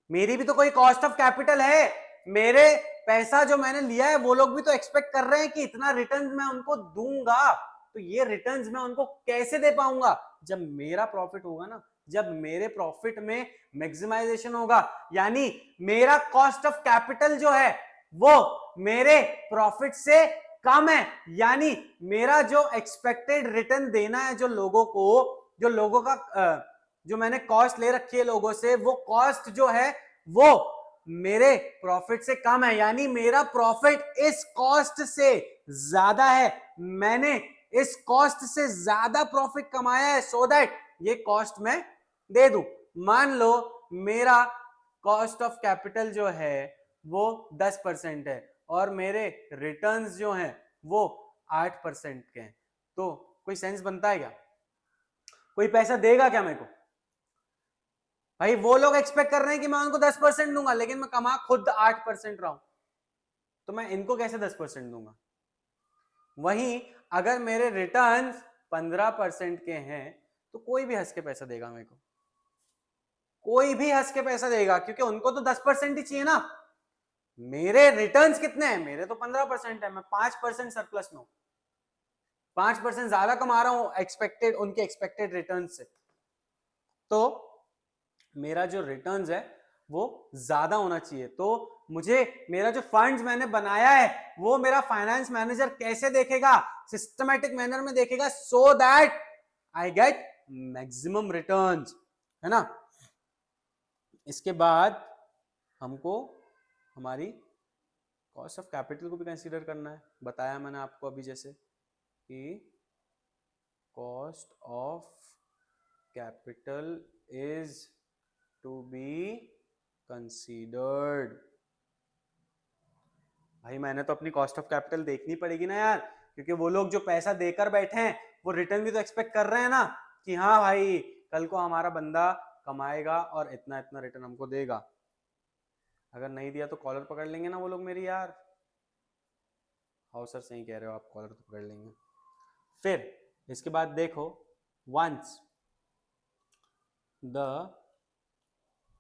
मेरी भी तो कोई कॉस्ट ऑफ कैपिटल है, मेरे पैसा जो मैंने लिया है वो लोग भी तो एक्सपेक्ट कर रहे हैं कि इतना रिटर्न मैं उनको दूंगा। तो ये रिटर्न्स मैं उनको कैसे दे पाऊंगा? जब मेरा प्रॉफिट होगा ना, जब मेरे प्रॉफिट में मैक्सिमाइजेशन होगा, यानी मेरा कॉस्ट ऑफ कैपिटल जो है वो मेरे प्रॉफिट से कम है, यानी मेरा जो एक्सपेक्टेड रिटर्न देना है जो लोगों को, जो लोगों का जो मैंने कॉस्ट ले रखी है लोगों से, वो कॉस्ट जो है वो मेरे प्रॉफिट से कम है, यानी मेरा प्रॉफिट इस कॉस्ट से ज्यादा है। मैंने इस कॉस्ट से ज्यादा प्रॉफिट कमाया है, सो दैट ये कॉस्ट मैं दे दूं। मान लो मेरा कॉस्ट ऑफ कैपिटल जो है वो 10% है और मेरे रिटर्न्स जो हैं वो 8% के हैं, तो कोई सेंस बनता है क्या? कोई पैसा देगा क्या मेरे को? भाई वो लोग एक्सपेक्ट कर रहे हैं कि मैं उनको 10% दूंगा, लेकिन मैं कमा खुद 8% रहा हूं, तो मैं इनको कैसे 10% दूंगा? वहीं अगर मेरे रिटर्न्स 15% के हैं तो कोई भी हंस के पैसा देगा मेरे को, कोई भी हंस के पैसा देगा, क्योंकि उनको तो 10% ही चाहिए ना। मेरे रिटर्न्स कितने हैं? मेरे तो 15% है, मैं 5% सरप्लस में हूं, 5% ज्यादा कमा रहा हूं एक्सपेक्टेड, उनके एक्सपेक्टेड रिटर्न से। तो मेरा जो रिटर्न्स है वो ज्यादा होना चाहिए। तो मुझे मेरा जो फंड्स मैंने बनाया है वो मेरा फाइनेंस मैनेजर कैसे देखेगा? सिस्टमैटिक मैनर में देखेगा, so that I get maximum returns, है ना। इसके बाद हमको हमारी कॉस्ट ऑफ कैपिटल को भी कंसीडर करना है। बताया मैंने आपको अभी जैसे कि cost of capital is to be considered. भाई मैंने तो अपनी कॉस्ट ऑफ कैपिटल देखनी पड़ेगी ना यार, क्योंकि वो लोग जो पैसा देकर बैठे हैं वो रिटर्न भी तो एक्सपेक्ट कर रहे हैं ना, कि हाँ भाई कल को हमारा बंदा कमाएगा और इतना इतना रिटर्न हमको देगा। अगर नहीं दिया तो कॉलर पकड़ लेंगे ना वो लोग मेरी यार। हाँ सर सही कह रहे हो आप, कॉलर तो पकड़ लेंगे। फिर इसके बाद देखो, once the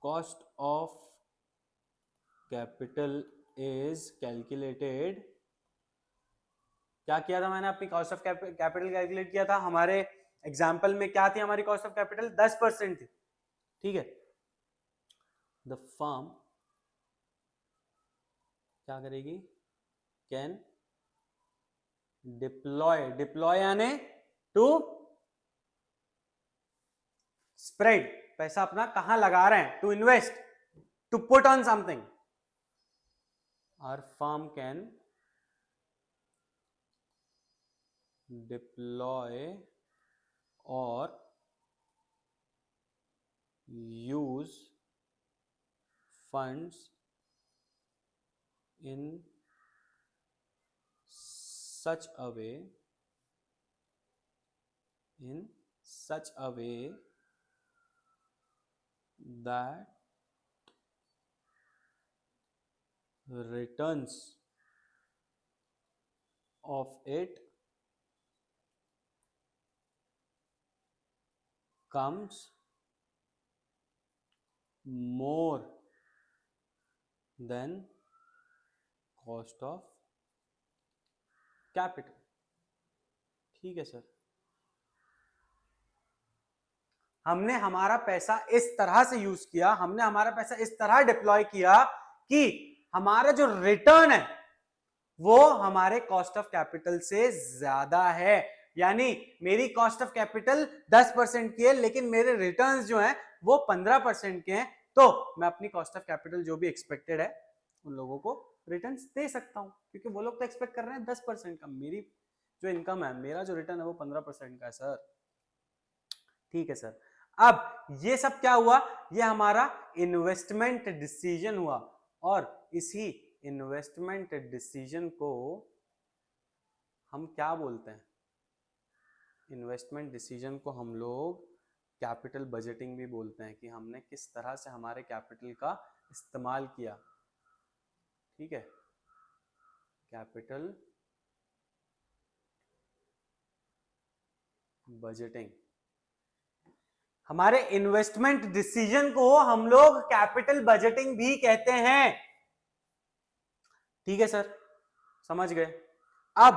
cost of capital is calculated, क्या किया था मैंने, अपनी कॉस्ट ऑफ कैपिटल कैलकुलेट किया था। हमारे एग्जाम्पल में क्या थी हमारी कॉस्ट ऑफ कैपिटल, 10% थी, ठीक है। द फर्म क्या करेगी, कैन डिप्लॉय, डिप्लॉय यानी टू स्प्रेड, पैसा अपना कहां लगा रहे हैं, to invest, to put on something. Our firm can deploy और use funds in such a way that returns of it comes more than cost of capital, ठीक है सर। हमने हमारा पैसा इस तरह से यूज किया, हमने हमारा पैसा इस तरह डिप्लॉय किया कि हमारा जो रिटर्न है वो हमारे कॉस्ट ऑफ कैपिटल से ज्यादा है। यानी मेरी कॉस्ट ऑफ कैपिटल 10% की है, लेकिन मेरे रिटर्न्स जो हैं वो 15% के हैं, तो मैं अपनी कॉस्ट ऑफ कैपिटल जो भी एक्सपेक्टेड है उन लोगों को रिटर्न्स दे सकता हूं, क्योंकि वो लोग तो एक्सपेक्ट कर रहे हैं 10% का, मेरी जो इनकम है, मेरा जो रिटर्न है वो 15% का है सर, ठीक है सर। अब ये सब क्या हुआ, ये हमारा इन्वेस्टमेंट डिसीजन हुआ, और इसी इन्वेस्टमेंट डिसीजन को हम क्या बोलते हैं, इन्वेस्टमेंट डिसीजन को हम लोग कैपिटल बजटिंग भी बोलते हैं, कि हमने किस तरह से हमारे कैपिटल का इस्तेमाल किया, ठीक है। कैपिटल बजटिंग, हमारे इन्वेस्टमेंट डिसीजन को हम लोग कैपिटल बजटिंग भी कहते हैं, ठीक है सर, समझ गए। अब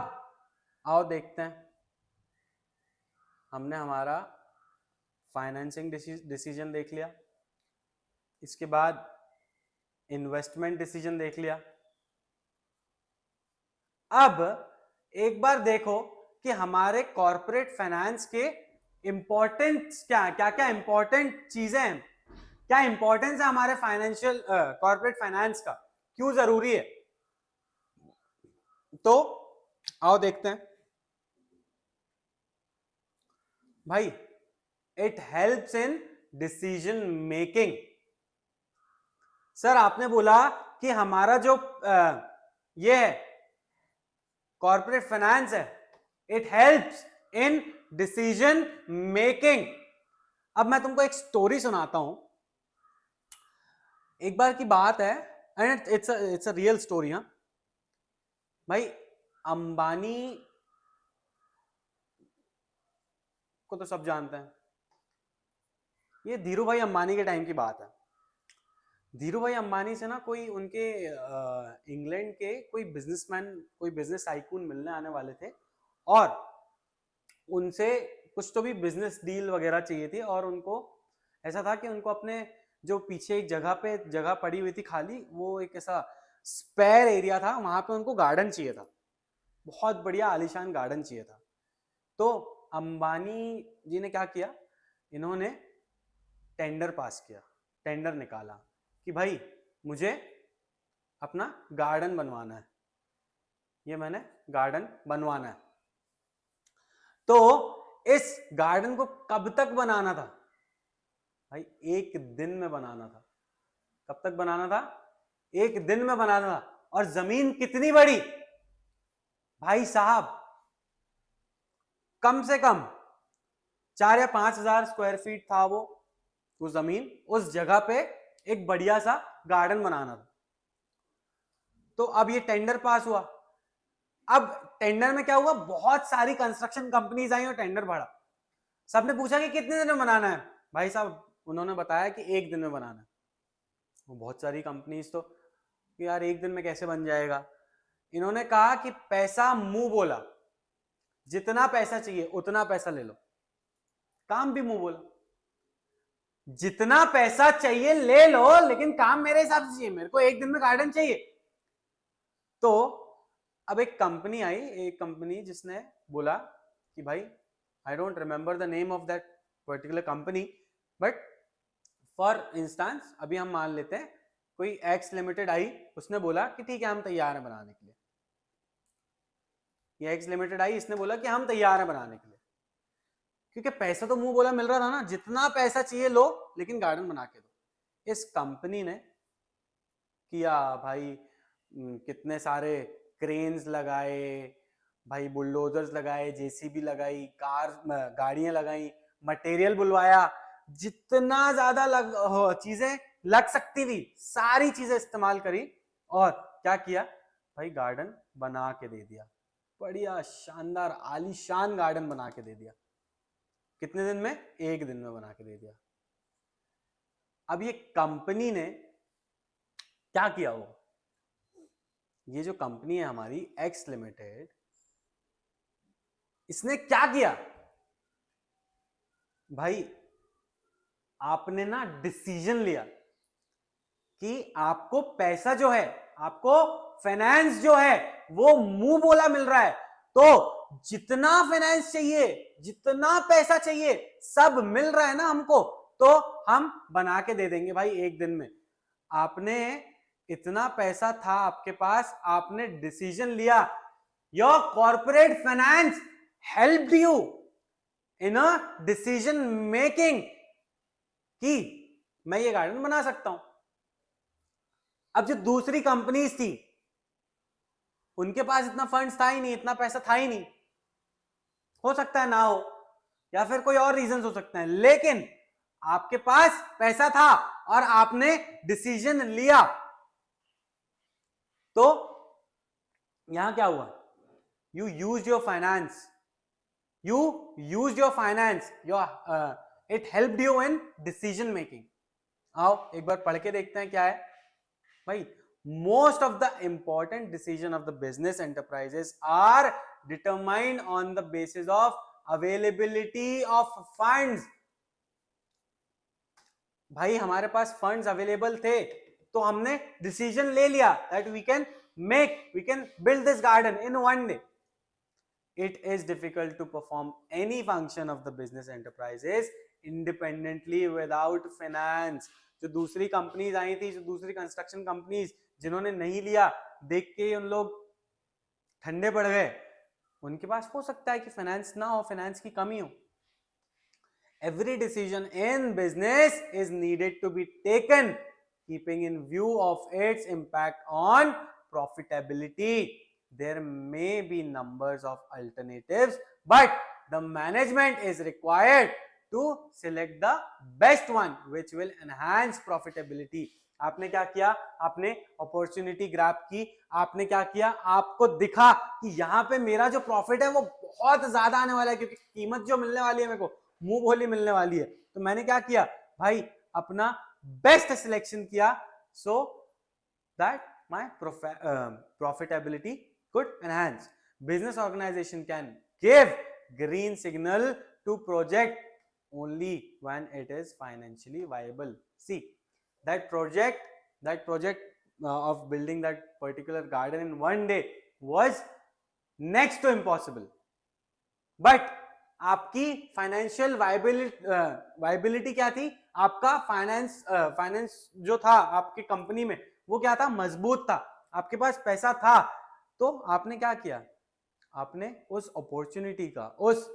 आओ देखते हैं, हमने हमारा फाइनेंसिंग डिसीजन देख लिया, इसके बाद इन्वेस्टमेंट डिसीजन देख लिया। अब एक बार देखो कि हमारे कॉर्पोरेट फाइनेंस के इंपॉर्टेंस क्या, क्या क्या इंपॉर्टेंट चीजें हैं, क्या इंपॉर्टेंस है हमारे फाइनेंशियल कॉर्पोरेट फाइनेंस का, क्यों जरूरी है। तो आओ देखते हैं भाई, it helps in decision making. Sir आपने बोला कि हमारा जो ये है कॉर्पोरेट फाइनेंस है, it helps in decision making. अब मैं तुमको एक स्टोरी सुनाता हूं, एक बार की बात है, and it's a real story. हाँ भाई, अंबानी को तो सब जानते हैं, ये धीरू भाई अंबानी के टाइम की बात है। धीरू भाई अंबानी से ना कोई उनके इंग्लैंड के कोई बिजनेसमैन, कोई बिजनेस टाइकून मिलने आने वाले थे, और उनसे कुछ तो भी बिजनेस डील वगैरह चाहिए थी, और उनको ऐसा था कि उनको अपने जो पीछे एक जगह पे जगह पड़ी हुई थी खाली, वो एक ऐसा स्पेयर एरिया था, वहां पे उनको गार्डन चाहिए था, बहुत बढ़िया आलीशान गार्डन चाहिए था। तो अंबानी जी ने क्या किया, इन्होंने टेंडर पास किया, टेंडर निकाला कि भाई मुझे अपना गार्डन बनवाना है, ये मैंने गार्डन बनवाना है। तो इस गार्डन को कब तक बनाना था भाई, एक दिन में बनाना था। कब तक बनाना था, एक दिन में बनाना था। और जमीन कितनी बड़ी भाई साहब, कम से कम 4 या 5 हजार स्क्वायर फीट था वो जमीन, उस जगह पे एक बढ़िया सा गार्डन बनाना था। तो अब ये टेंडर पास हुआ, अब टेंडर में क्या हुआ, बहुत सारी कंस्ट्रक्शन कंपनीज आई और टेंडर भरा, सबने पूछा कि कितने दिन में बनाना है, भाई साहब उन्होंने बताया कि 1 दिन में बनाना है। बहुत सारी कंपनीज तो यार 1 दिन में कैसे बन जाएगा, इन्होंने कहा कि पैसा मुंह बोला, जितना पैसा चाहिए उतना पैसा ले लो, काम भी मुंह बोला, जितना पैसा चाहिए ले लो लेकिन काम मेरे हिसाब से चाहिए, मेरे को 1 दिन में गार्डन चाहिए। तो अब एक कंपनी आई, एक कंपनी जिसने बोला कि भाई I don't remember the name of that particular company, but for instance अभी हम मान लेते हैं कोई एक्स लिमिटेड आई, उसने बोला कि ठीक है हम तैयार हैं बनाने के लिए, ये एक्स लिमिटेड आई, इसने बोला कि हम तैयार हैं बनाने के लिए, क्योंकि पैसा तो मुंह बोला मिल रहा था ना, जितना पैसा चाहिए लो लेकिन गार्डन बना के दो। इस कंपनी ने किया भाई, कितने सारे क्रेन्स लगाए भाई, बुलडोजर्स लगाए, जेसीबी लगाई, गाड़ियां लगाई, मटेरियल बुलवाया, जितना ज्यादा चीजें लग सकती थी सारी चीजें इस्तेमाल करी, और क्या किया भाई, गार्डन बना के दे दिया, बढ़िया शानदार आलीशान गार्डन बना के दे दिया। कितने दिन में? 1 दिन में बना के दे दिया। अब ये कंपनी ने क्या किया, वो ये जो कंपनी है हमारी एक्स लिमिटेड, इसने क्या किया भाई, आपने ना डिसीजन लिया कि आपको पैसा जो है, आपको फाइनेंस जो है वो मुंह बोला मिल रहा है, तो जितना फाइनेंस चाहिए, जितना पैसा चाहिए सब मिल रहा है ना हमको, तो हम बना के दे देंगे भाई 1 दिन में। आपने इतना पैसा था आपके पास, आपने डिसीजन लिया, your corporate finance helped you in a decision making कि मैं ये गार्डन बना सकता हूं। अब जो दूसरी कंपनीज थी उनके पास इतना फंड्स था ही नहीं, इतना पैसा था ही नहीं, हो सकता है ना हो, या फिर कोई और रीजन हो सकता है, लेकिन आपके पास पैसा था और आपने डिसीजन लिया, तो यहां क्या हुआ, you use your finance, it helped you in decision making. आओ एक बार पढ़ के देखते हैं क्या है भाई। Most of the important decision of the business enterprises are determined on the basis of availability of funds। भाई हमारे पास फंड्स अवेलेबल थे तो हमने डिसीजन ले लिया that we can build this garden in 1 day। It is difficult to perform any function of the business enterprises independently without finance। जो दूसरी companies आई थी, जो दूसरी कंस्ट्रक्शन कंपनीज जिन्होंने नहीं लिया, देख के उन लोग ठंडे पड़ गए, उनके पास हो सकता है कि फाइनेंस ना हो, फाइनेंस की कमी हो। Every decision in business is needed to be taken keeping in view of its impact on profitability। There may be numbers of alternatives, but the management is required to select the best one which will enhance profitability। आपने क्या किया, आपने opportunity grab की, आपने क्या किया, आपको दिखा कि यहाँ पे मेरा जो प्रॉफिट है वो बहुत ज्यादा आने वाला है, क्योंकि कीमत जो मिलने वाली है मेरे को मुंह बोली मिलने वाली है, तो मैंने क्या किया भाई, अपना बेस्ट सिलेक्शन किया, so that my profitability could enhance। business organization can give green signal to project only when it is financially viable। see that project of building that particular garden in 1 day was next to impossible, but आपकी financial viability क्या थी, आपका finance जो था आपकी company में वो क्या था, मजबूत था, आपके पास पैसा था, तो आपने क्या किया, आपने उस अपॉर्चुनिटी का, उस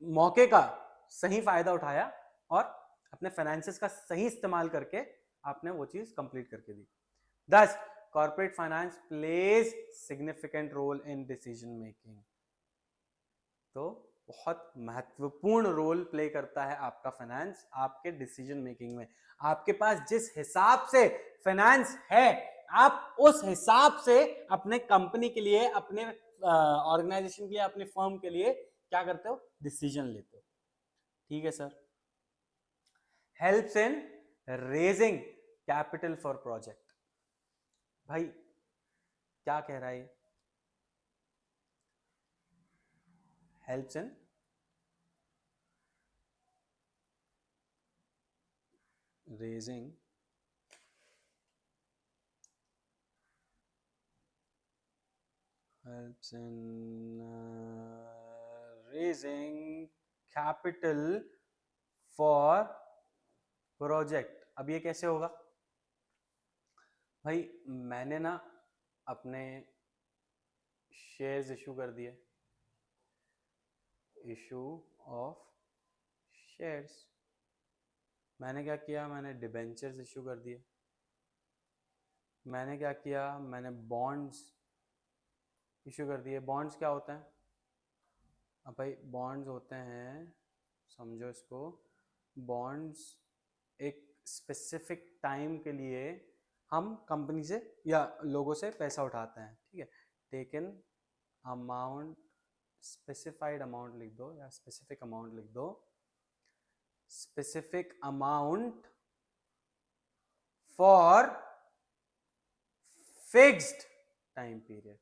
मौके का सही फायदा उठाया और अपने फाइनेंसेस का सही इस्तेमाल करके आपने वो चीज कंप्लीट करके दी। Thus, corporate finance plays significant role in decision making। तो बहुत महत्वपूर्ण रोल प्ले करता है आपका फाइनेंस आपके डिसीजन मेकिंग में। आपके पास जिस हिसाब से फाइनेंस है, आप उस हिसाब से अपने कंपनी के लिए, अपने ऑर्गेनाइजेशन के लिए, अपने फर्म के लिए क्या करते हो, डिसीजन लेते हो। ठीक है sir. Helps in raising capital for project. भाई क्या कह रहा है ये? Helps in raising helps in raising capital for project। अब ये कैसे होगा भाई? मैंने ना अपने शेयर्स इशू कर दिए, इशू ऑफ शेयर्स। मैंने क्या किया, मैंने डिबेंचर्स इशू कर दिए। मैंने क्या किया, मैंने बॉन्ड्स इशू कर दिए। बॉन्ड्स क्या होते हैं? अब भाई बॉन्ड्स होते हैं, समझो इसको, बॉन्ड्स एक स्पेसिफिक टाइम के लिए हम कंपनी से या लोगों से पैसा उठाते हैं। ठीक है, टेकन अमाउंट, स्पेसिफाइड अमाउंट लिख दो या स्पेसिफिक अमाउंट लिख दो, specific amount for fixed time period.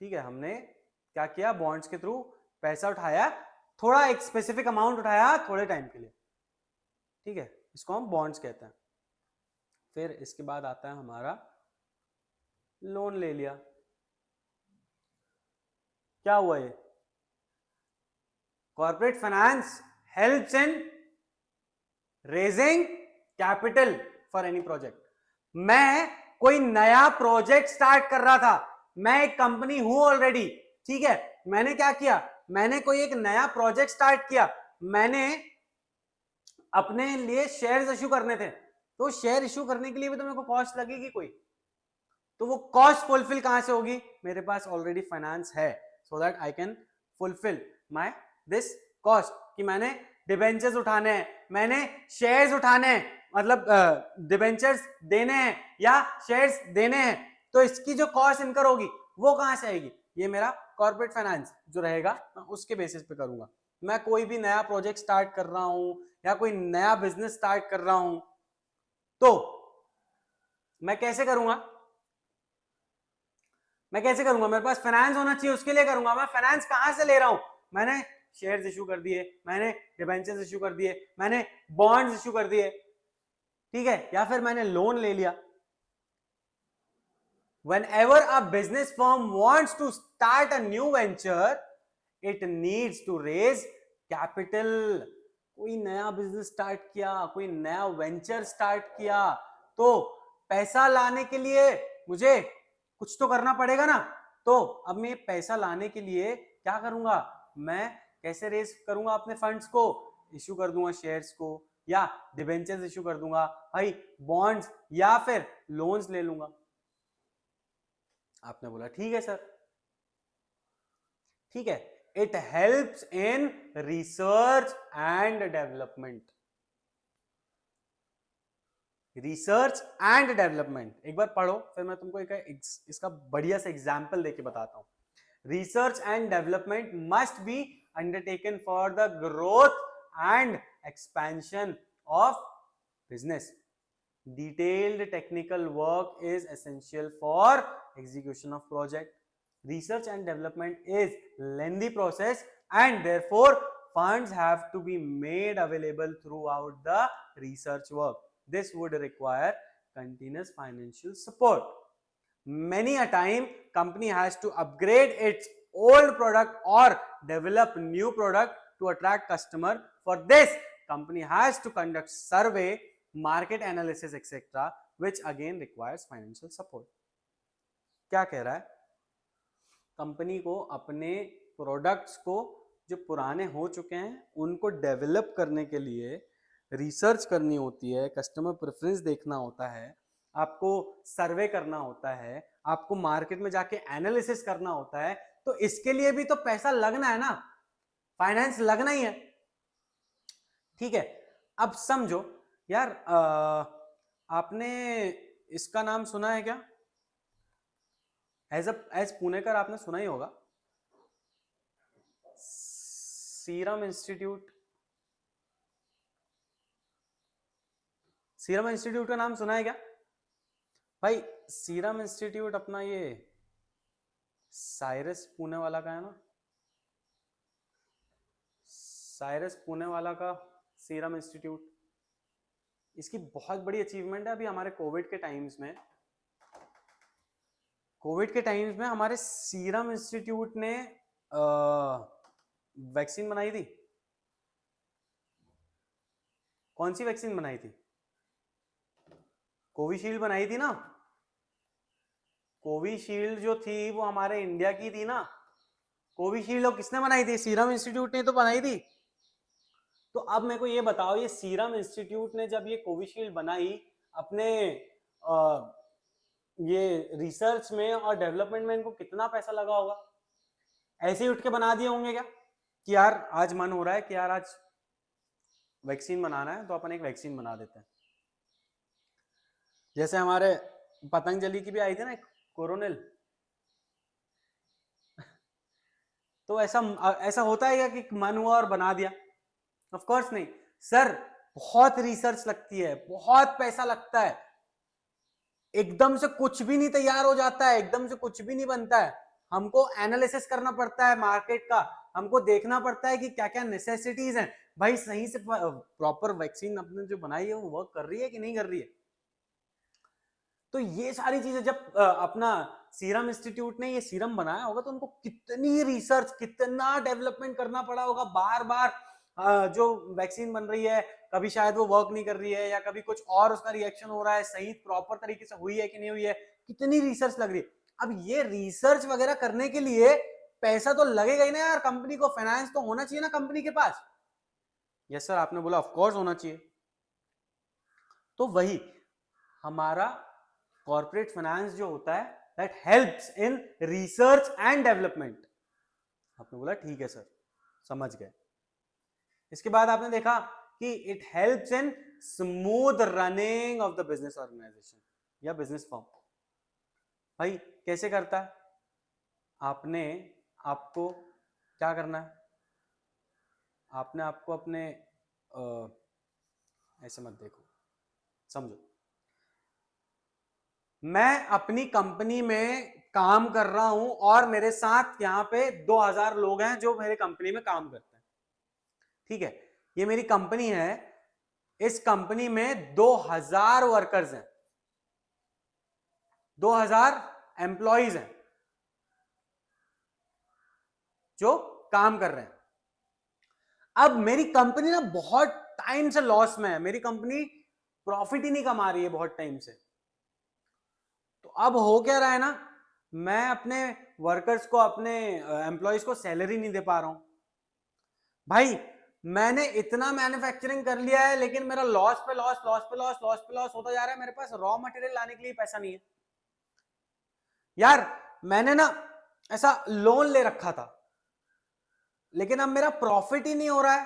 ठीक है, हमने क्या किया, बॉन्ड्स के थ्रू पैसा उठाया, थोड़ा एक स्पेसिफिक अमाउंट उठाया थोड़े टाइम के लिए। ठीक है, इसको हम बॉन्ड्स कहते हैं। फिर इसके बाद आता है हमारा लोन ले लिया। क्या हुआ ये? Corporate finance helps in raising capital for any project. मैं कोई नया प्रोजेक्ट स्टार्ट कर रहा था, मैं एक कंपनी हूं ऑलरेडी। ठीक है, मैंने क्या किया, मैंने कोई एक नया प्रोजेक्ट स्टार्ट किया, मैंने अपने लिए शेयर्स इशू करने थे, तो शेयर इशू करने के लिए भी तो मेरे को कॉस्ट लगेगी कोई, तो वो कॉस्ट फुलफिल कहां से होगी? मेरे पास ऑलरेडी फाइनेंस है, so that I can fulfil my this cost. कि मैंने डिबेंचर्स उठाने हैं, मैंने शेयर्स उठाने हैं, मतलब डिबेंचर्स देने हैं या शेयर्स देने हैं, तो इसकी जो कॉस्ट इनकर होगी वो कहां से आएगी? ये मेरा कॉर्पोरेट फाइनेंस जो रहेगा, मैं उसके बेसिस पे करूंगा। मैं कोई भी नया प्रोजेक्ट स्टार्ट कर रहा हूं या कोई नया बिजनेस स्टार्ट कर रहा हूं, तो मैं कैसे करूंगा? मैं कैसे करूंगा? मेरे पास फाइनेंस होना चाहिए, उसके लिए करूंगा। मैं फाइनेंस कहां से ले रहा हूं? मैंने शेयर्स इशू कर दिए, मैंने डिबेंचर्स इशू कर दिए, मैंने बॉन्ड्स इशू कर दिए। ठीक है, या फिर मैंने लोन ले लिया। Whenever a business firm wants to start a new venture, it needs to raise capital। कोई नया बिजनेस स्टार्ट किया, कोई नया वेंचर स्टार्ट किया, तो पैसा लाने के लिए मुझे कुछ तो करना पड़ेगा ना। तो अब मैं पैसा लाने के लिए क्या करूंगा? मैं कैसे रेज करूंगा अपने फंड्स को? इशू कर दूंगा शेयर्स को, या डिबेंचर्स इशू कर दूंगा भाई, बॉन्ड्स, या फिर लोन्स ले लूंगा। आपने बोला ठीक है सर। ठीक है, it helps in research and development. Research and development एक बार पढ़ो, फिर मैं तुमको इसका बढ़िया सा एग्जाम्पल देके बताता हूं। Research and development must be undertaken for the growth and expansion of business. Detailed technical work is essential for execution of project. Research and development is lengthy process and therefore funds have to be made available throughout the research work. This would require continuous financial support. Many a time company has to upgrade its old product or develop new product to attract customer. For this, company has to conduct survey, market analysis etcetera, which again requires financial support। क्या कह रहा है? Company को अपने products को जो पुराने हो चुके हैं उनको डेवलप करने के लिए रिसर्च करनी होती है, कस्टमर प्रेफरेंस देखना होता है, आपको सर्वे करना होता है, आपको मार्केट में जाके एनालिसिस करना होता है। तो इसके लिए भी तो पैसा लगना है ना, फाइनेंस लगना ही है। ठीक है, अब समझो यार, आपने इसका नाम सुना है क्या? एज पुणेकर आपने सुना ही होगा, सीरम इंस्टीट्यूट। सीरम इंस्टीट्यूट का नाम सुना है क्या भाई? सीरम इंस्टीट्यूट अपना ये साइरस पुणे वाला का है ना, साइरस पुणे वाला का सीरम इंस्टीट्यूट। इसकी बहुत बड़ी अचीवमेंट है अभी हमारे कोविड के टाइम्स में। कोविड के टाइम्स में हमारे सीरम इंस्टीट्यूट ने वैक्सीन बनाई थी। कौन सी वैक्सीन बनाई थी? कोविशील्ड बनाई थी ना। कोविशील्ड जो थी वो हमारे इंडिया की थी ना। कोविशील्ड किसने बनाई थी? सीरम इंस्टीट्यूट ने तो बनाई थी। तो अब मेरे को ये बताओ, ये सीरम इंस्टीट्यूट ने जब ये कोविशील्ड बनाई अपने ये रिसर्च में और डेवलपमेंट में, इनको कितना पैसा लगा होगा? ऐसे ही उठ के बना दिए होंगे क्या कि यार आज मन हो रहा है कि यार आज वैक्सीन बनाना है तो अपन एक वैक्सीन बना देते हैं। जैसे हमारे पतंजलि की भी आई थी ना कोरोनिल। तो ऐसा होता है क्या कि मन हुआ और बना दिया? ऑफ कोर्स नहीं सर, बहुत रिसर्च लगती है, बहुत पैसा लगता है। एकदम से कुछ भी नहीं तैयार हो जाता है, एकदम से कुछ भी नहीं बनता है। हमको एनालिसिस करना पड़ता है मार्केट का, हमको देखना पड़ता है कि क्या क्या नेसेसिटीज हैं। भाई सही से प्रॉपर वैक्सीन अपने जो बनाई है वो वर्क कर रही है कि नहीं कर रही है। तो ये सारी चीजें जब अपना सीरम इंस्टीट्यूट ने ये सीरम बनाया होगा तो उनको कितनी रिसर्च, कितना डेवलपमेंट करना पड़ा होगा। बार बार जो वैक्सीन बन रही है कभी शायद वो वर्क नहीं कर रही है, या कभी कुछ और उसका रिएक्शन हो रहा है, सही प्रॉपर तरीके से हुई है कि नहीं हुई है, कितनी रिसर्च लग रही है। अब ये रिसर्च वगैरह करने के लिए पैसा तो लगेगा ही ना यार, कंपनी को फाइनेंस तो होना चाहिए ना कंपनी के पास। यस सर, आपने बोला ऑफ कोर्स होना चाहिए। तो वही हमारा कॉर्पोरेट फाइनेंस जो होता है, that helps in research and development. आपने बोला ठीक है सर, समझ गए। इसके बाद आपने देखा कि it helps in smooth running of the business organisation या बिजनेस फर्म। भाई कैसे करता है? आपको क्या करना है? आपने आपको अपने ऐसे मत देखो, समझो। मैं अपनी कंपनी में काम कर रहा हूं और मेरे साथ यहां पे 2000 लोग हैं जो मेरे कंपनी में काम करते हैं। ठीक है, ये मेरी कंपनी है, इस कंपनी में 2000 वर्कर्स हैं, 2000 एम्प्लॉइज हैं जो काम कर रहे हैं। अब मेरी कंपनी ना बहुत टाइम से लॉस में है, मेरी कंपनी प्रॉफिट ही नहीं कमा रही है बहुत टाइम से। तो अब हो क्या रहा है ना, मैं अपने वर्कर्स को, अपने एम्प्लॉइज को सैलरी नहीं दे पा रहा हूं। भाई मैंने इतना मैन्युफैक्चरिंग कर लिया है लेकिन मेरा लॉस पे लॉस, लॉस पे लॉस, लॉस पे लॉस होता जा रहा है। मेरे पास रॉ मटेरियल लाने के लिए पैसा नहीं है यार। मैंने ना ऐसा लोन ले रखा था लेकिन अब मेरा प्रॉफिट ही नहीं हो रहा है,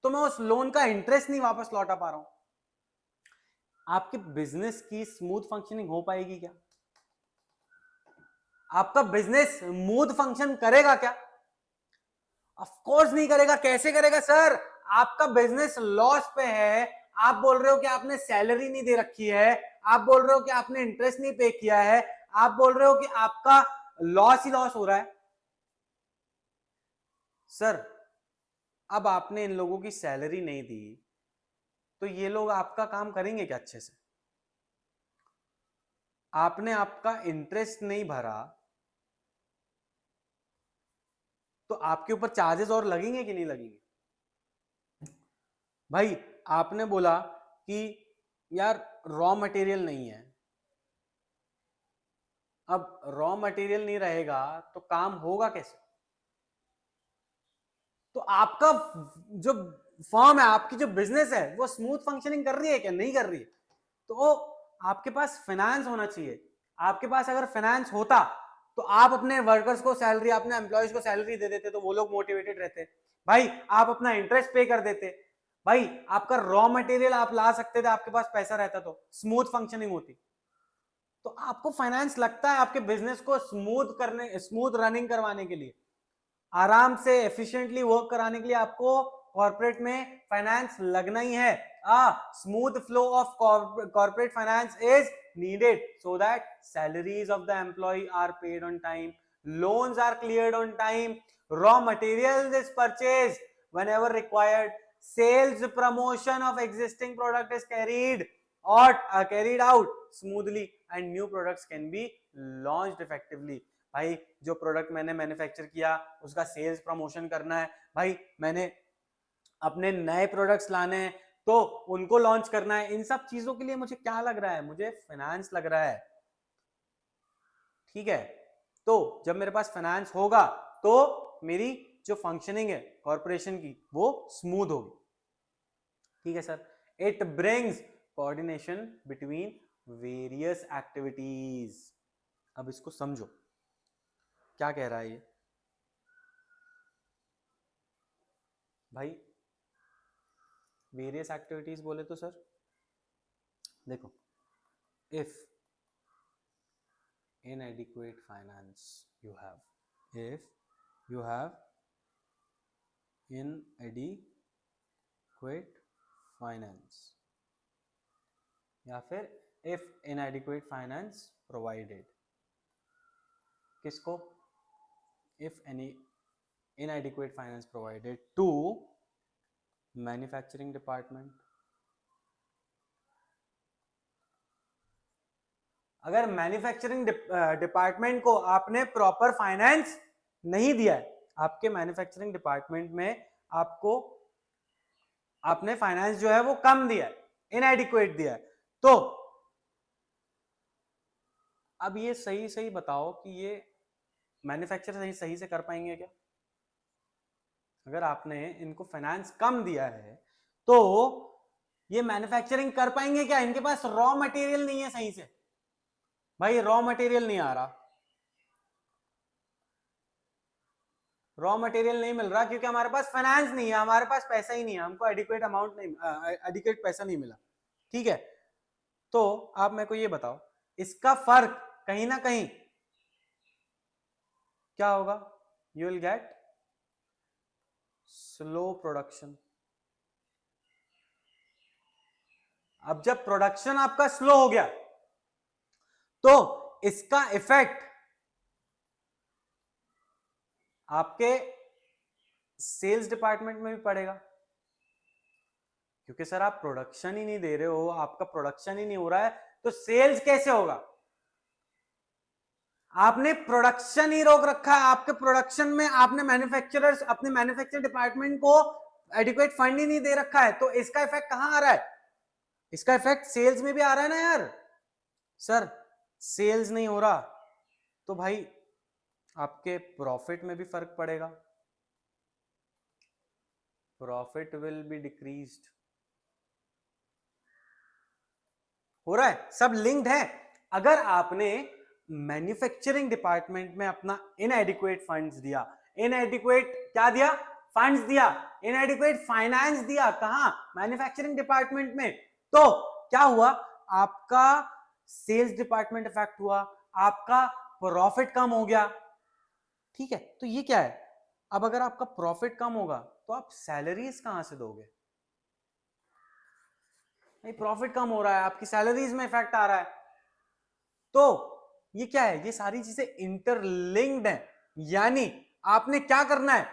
तो मैं उस लोन का इंटरेस्ट नहीं वापस लौटा पा रहा हूं। आपके बिजनेस की स्मूथ फंक्शनिंग हो पाएगी क्या? आपका बिजनेस स्मूथ फंक्शन करेगा क्या? ऑफ कोर्स नहीं करेगा। कैसे करेगा सर? आपका बिजनेस लॉस पे है, आप बोल रहे हो कि आपने सैलरी नहीं दे रखी है, आप बोल रहे हो कि आपने इंटरेस्ट नहीं पे किया है, आप बोल रहे हो कि आपका लॉस ही लॉस हो रहा है। सर अब आपने इन लोगों की सैलरी नहीं दी तो ये लोग आपका काम करेंगे क्या अच्छे से? आपने आपका इंटरेस्ट नहीं भरा तो आपके ऊपर चार्जेस और लगेंगे कि नहीं लगेंगे? भाई आपने बोला कि यार रॉ मटेरियल नहीं है, अब रॉ मटेरियल नहीं रहेगा तो काम होगा कैसे? तो आपका जो फर्म है, आपकी जो बिजनेस है, वो स्मूथ फंक्शनिंग कर रही है क्या? नहीं कर रही है। तो आपके पास फाइनेंस होना चाहिए। आपके पास अगर फाइनेंस होता तो आप अपने वर्कर्स को सैलरी, अपने एम्प्लॉयज को सैलरी दे देते तो वो लोग मोटिवेटेड रहते। भाई आप अपना इंटरेस्ट पे कर देते, भाई आपका रॉ मटेरियल आप ला सकते थे, आपके पास पैसा रहता तो स्मूथ फंक्शनिंग होती। तो आपको फाइनेंस लगता है आपके बिजनेस को स्मूथ रनिंग करवाने के लिए, आराम से एफिशिएंटली वर्क कराने के लिए आपको कॉर्पोरेट में फाइनेंस लगना ही है। Smooth flow of corporate finance is needed so that salaries of the employee are paid on time, loans are cleared on time, raw materials is purchased whenever required, sales promotion of existing product is carried out smoothly, and new products can be launched effectively। भाई जो product मैंने manufacture किया उसका sales promotion करना है, भाई मैंने अपने नए प्रोडक्ट्स लाने हैं तो उनको लॉन्च करना है। इन सब चीजों के लिए मुझे क्या लग रहा है, मुझे फाइनेंस लग रहा है। ठीक है, तो जब मेरे पास फाइनेंस होगा तो मेरी जो फंक्शनिंग है कॉर्पोरेशन की वो स्मूथ होगी। ठीक है sir. It brings coordination between various activities. अब इसको समझो क्या कह रहा है ये भाई। वेरियस एक्टिविटीज बोले तो सर देखो, if inadequate finance you have, if you have inadequate finance, या फिर if inadequate finance provided, किसको? if any inadequate finance provided to manufacturing department। अगर मैन्युफैक्चरिंग डिपार्टमेंट को आपने प्रॉपर फाइनेंस नहीं दिया है, आपके मैन्युफैक्चरिंग डिपार्टमेंट में आपको आपने फाइनेंस जो है वो कम दिया है, इनएडिक्वेट दिया है, तो अब ये सही सही बताओ कि ये मैन्युफैक्चर सही से कर पाएंगे क्या? अगर आपने इनको फाइनेंस कम दिया है तो ये मैन्युफैक्चरिंग कर पाएंगे क्या? इनके पास रॉ मटेरियल नहीं है सही से, भाई रॉ मटेरियल नहीं आ रहा, रॉ मटेरियल नहीं मिल रहा क्योंकि हमारे पास फाइनेंस नहीं है, हमारे पास पैसा ही नहीं है, हमको एडिक्वेट अमाउंट नहीं, एडिक्वेट पैसा नहीं मिला। ठीक है, तो आप मेरे को ये बताओ इसका फर्क कहीं ना कहीं क्या होगा? You will get slow production. अब जब प्रोडक्शन आपका स्लो हो गया तो इसका इफेक्ट आपके सेल्स डिपार्टमेंट में भी पड़ेगा, क्योंकि सर आप प्रोडक्शन ही नहीं दे रहे हो, आपका प्रोडक्शन ही नहीं हो रहा है तो सेल्स कैसे होगा? आपने प्रोडक्शन ही रोक रखा है, आपके प्रोडक्शन में आपने मैन्युफैक्चरर्स अपने मैन्युफैक्चर डिपार्टमेंट को एडिक्वेट फंड ही नहीं दे रखा है, तो इसका इफेक्ट कहां आ रहा है? इसका इफेक्ट सेल्स में भी आ रहा है ना यार। सर सेल्स नहीं हो रहा तो भाई आपके प्रॉफिट में भी फर्क पड़ेगा, प्रॉफिट विल बी डिक्रीज्ड। हो रहा है, सब लिंक्ड है। अगर आपने मैन्युफैक्चरिंग डिपार्टमेंट में अपना इनएडिक्वेट फंड्स दिया, इनएडिक्वेट क्या दिया? फंड्स दिया, इनएडिक्वेट फाइनेंस दिया, कहां? मैन्युफैक्चरिंग डिपार्टमेंट में, तो क्या हुआ? आपका सेल्स डिपार्टमेंट इफेक्ट हुआ, आपका प्रॉफिट कम हो गया। ठीक है, तो ये क्या है? अब अगर आपका प्रॉफिट कम होगा तो आप सैलरीज कहां से दोगे? नहीं, प्रॉफिट कम हो रहा है, आपकी सैलरीज में इफेक्ट आ रहा है, तो ये क्या है? ये सारी चीजें इंटरलिंक्ड हैं। यानी आपने क्या करना है?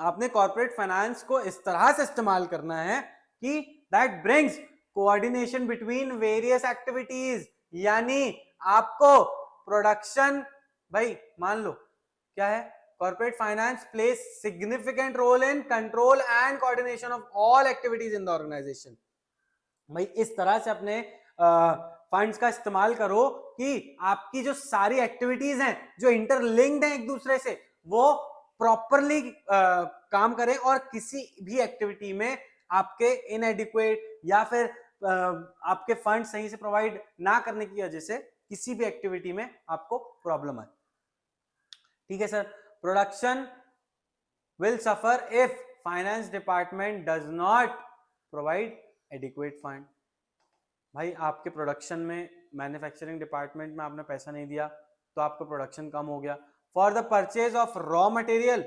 आपने कॉर्पोरेट फाइनेंस को इस तरह से इस्तेमाल करना है कि that brings coordination between various activities. यानी आपको प्रोडक्शन, भाई मान लो क्या है, corporate finance plays significant role in control and coordination of all activities in the organisation. भाई इस तरह से अपने फंड्स का इस्तेमाल करो कि आपकी जो सारी एक्टिविटीज हैं जो इंटरलिंक्ड हैं एक दूसरे से, वो प्रॉपरली काम करें और किसी भी एक्टिविटी में आपके इनएडिक्वेट या फिर आपके फंड सही से प्रोवाइड ना करने की वजह से किसी भी एक्टिविटी में आपको प्रॉब्लम आए। ठीक है sir. Production will suffer if finance department does not provide adequate fund. भाई आपके प्रोडक्शन में, मैन्युफैक्चरिंग डिपार्टमेंट में आपने पैसा नहीं दिया तो आपका प्रोडक्शन कम हो गया। For the purchase of raw material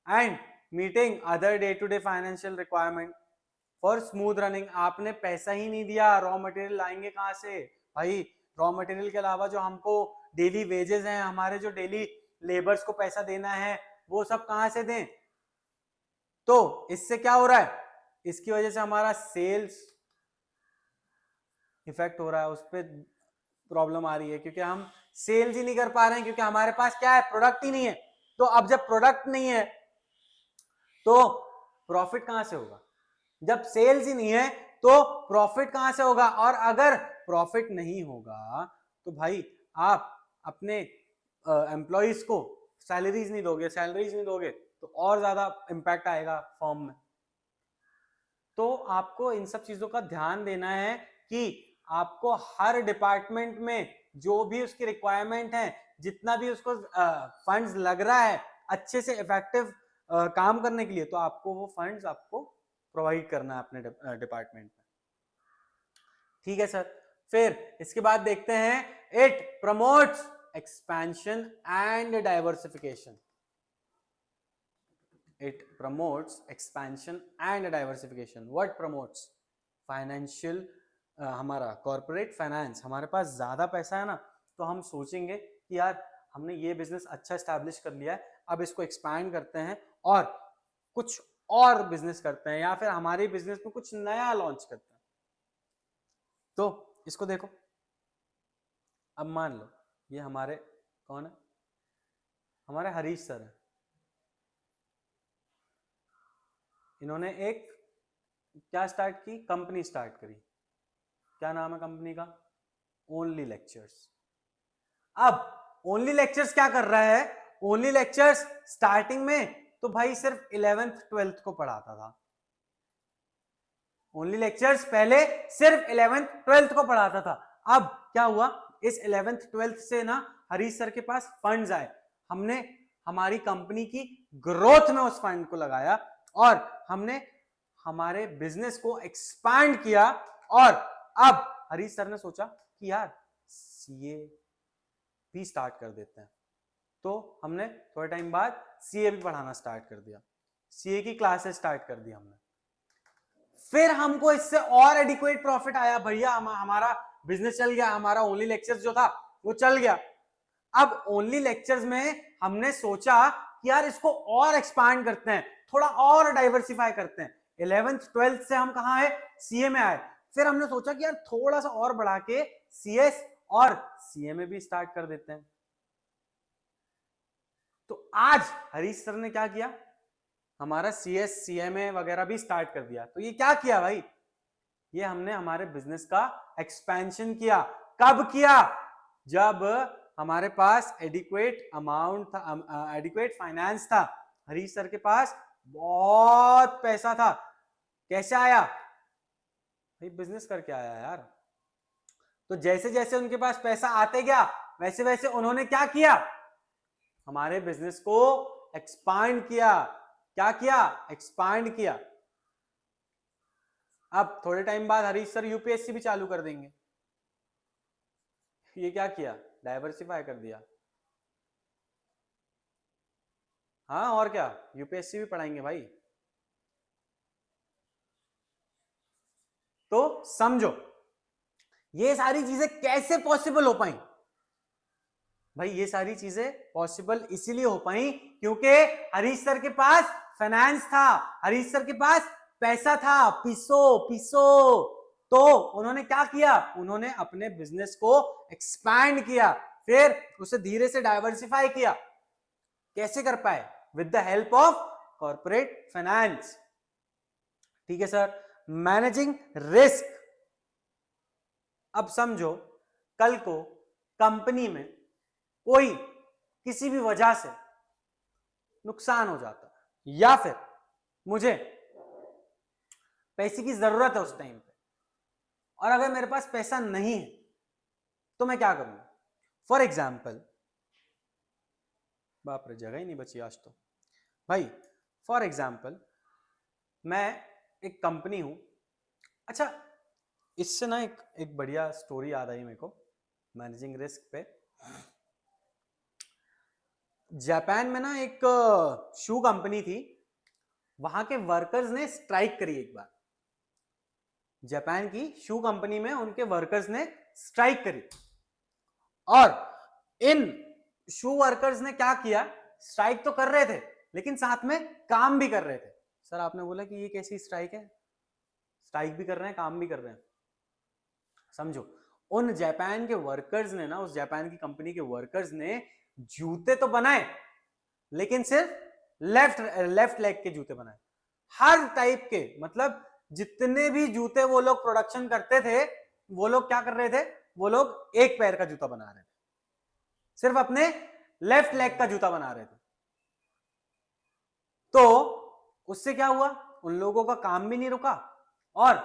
and meeting other day to day financial requirement for smooth running, आपने पैसा ही नहीं दिया, रॉ मटेरियल लाएंगे कहां से भाई? रॉ मटेरियल के अलावा जो हमको डेली वेजेस हैं, हमारे जो डेली लेबर्स को पैसा देना है, वो सब कहां से दें? तो इससे क्या हो रहा है, इसकी वजह से हमारा सेल्स इफेक्ट हो रहा है, उस पर प्रॉब्लम आ रही है क्योंकि हम सेल्स ही नहीं कर पा रहे हैं, क्योंकि हमारे पास क्या है, प्रोडक्ट ही नहीं है। तो अब जब प्रोडक्ट नहीं है तो प्रॉफिट कहां से होगा? जब सेल्स ही नहीं है तो प्रॉफिट कहां से होगा? और अगर प्रॉफिट नहीं होगा तो भाई आप अपने एम्प्लॉइज को सैलरीज नहीं दोगे तो और ज्यादा इंपैक्ट आएगा फॉर्म में। तो आपको इन सब चीजों का ध्यान देना है कि आपको हर डिपार्टमेंट में जो भी उसकी रिक्वायरमेंट है, जितना भी उसको फंड्स लग रहा है अच्छे से इफेक्टिव काम करने के लिए, तो आपको वो फंड्स आपको प्रोवाइड करना है अपने डिपार्टमेंट में। ठीक है सर। फिर इसके बाद देखते हैं, it promotes expansion and diversification. It promotes expansion and diversification. What promotes? Financial, हमारा कॉर्पोरेट फाइनेंस, हमारे पास ज्यादा पैसा है ना, तो हम सोचेंगे कि यार हमने ये बिजनेस अच्छा एस्टैब्लिश कर लिया है, अब इसको एक्सपैंड करते हैं और कुछ और बिजनेस करते हैं, या फिर हमारे बिजनेस में कुछ नया लॉन्च करते हैं। तो इसको देखो, अब मान लो ये हमारे कौन है, हमारे हरीश सर है। इन्होंने एक क्या स्टार्ट की, कंपनी स्टार्ट करी। क्या नाम है कंपनी का? Only lectures. अब ओनली लेक्चर्स क्या कर रहा है? ओनली लेक्चर्स स्टार्टिंग में तो भाई सिर्फ 11th 12th को पढ़ाता था। ओनली लेक्चर्स पहले सिर्फ 11th 12th को पढ़ाता था। अब क्या हुआ, इस 11th 12th से ना हरीश सर के पास फंड्स आए, हमने हमारी कंपनी की ग्रोथ में उस फंड को लगाया और हमने हमारे बिजनेस को एक्सपैंड किया। और अब हरीश सर ने सोचा कि यार सीए भी स्टार्ट कर देते हैं, तो हमने थोड़े टाइम बाद सीए भी पढ़ाना स्टार्ट कर दिया, सीए की क्लासेस स्टार्ट कर दी हमने। फिर हमको इससे और एडिक्वेट प्रॉफिट आया, भैया हमारा बिजनेस चल गया, हमारा ओनली लेक्चर्स जो था वो चल गया। अब ओनली लेक्चर्स में हमने सोचा कि यार इसको और एक्सपांड करते हैं, थोड़ा और डाइवर्सिफाई करते हैं। 11th 12th से हम कहां है, सीए में आए। फिर हमने सोचा कि यार थोड़ा सा और बढ़ा के सीएस और सीए में भी स्टार्ट कर देते हैं। तो आज हरीश सर ने क्या किया, हमारा सीएस सीएमए वगैरह भी स्टार्ट कर दिया। तो ये क्या किया भाई, ये हमने हमारे बिजनेस का एक्सपेंशन किया। कब किया? जब हमारे पास एडिक्वेट अमाउंट था, एडिक्वेट फाइनेंस था, हरीश सर के पास बहुत पैसा था। कैसे आया भाई? बिजनेस करके आया यार। तो जैसे जैसे उनके पास पैसा आते गया, वैसे वैसे उन्होंने क्या किया, हमारे बिजनेस को एक्सपांड किया। क्या किया? एक्सपांड किया। अब थोड़े टाइम बाद हरीश सर यूपीएससी भी चालू कर देंगे। ये क्या किया? डाइवर्सिफाई कर दिया। हाँ और क्या, यूपीएससी भी पढ़ाएंगे भाई। तो समझो ये सारी चीजें कैसे पॉसिबल हो पाई भाई? ये सारी चीजें पॉसिबल इसीलिए हो पाई क्योंकि हरीश सर के पास फाइनेंस था, हरीश सर के पास पैसा था, पिसो। तो उन्होंने क्या किया, उन्होंने अपने बिजनेस को एक्सपैंड किया, फिर उसे धीरे से डाइवर्सिफाई किया। कैसे कर पाए? With the help of corporate finance. ठीक है सर। Managing risk. अब समझो कल को कंपनी में कोई किसी भी वजह से नुकसान हो जाता है, या फिर मुझे पैसे की जरूरत है उस टाइम पे, और अगर मेरे पास पैसा नहीं है तो मैं क्या करूंगा? फॉर एग्जाम्पल, बाप रे जगह ही नहीं बची आज तो भाई। फॉर एग्जाम्पल मैं एक कंपनी हूं। अच्छा, इससे ना एक बढ़िया स्टोरी याद आई मेरे को मैनेजिंग रिस्क पे। जापान में ना एक शू कंपनी थी, वहां के वर्कर्स ने स्ट्राइक करी एक बार। जापान की शू कंपनी में उनके वर्कर्स ने स्ट्राइक करी, और इन शू वर्कर्स ने क्या किया, स्ट्राइक तो कर रहे थे लेकिन साथ में काम भी कर रहे थे। सर आपने बोला कि ये कैसी स्ट्राइक है, स्ट्राइक भी कर रहे हैं काम भी कर रहे हैं। समझो, उन जापान के वर्कर्स ने ना, उस जापान की कंपनी के वर्कर्स ने जूते तो बनाए लेकिन सिर्फ लेफ्ट लेग के जूते बनाए। हर टाइप के, मतलब जितने भी जूते वो लोग प्रोडक्शन करते थे, वो लोग क्या कर रहे थे, वो लोग एक पैर का जूता बना रहे थे, सिर्फ अपने लेफ्ट लेग का जूता बना रहे थे। तो उससे क्या हुआ, उन लोगों का काम भी नहीं रुका और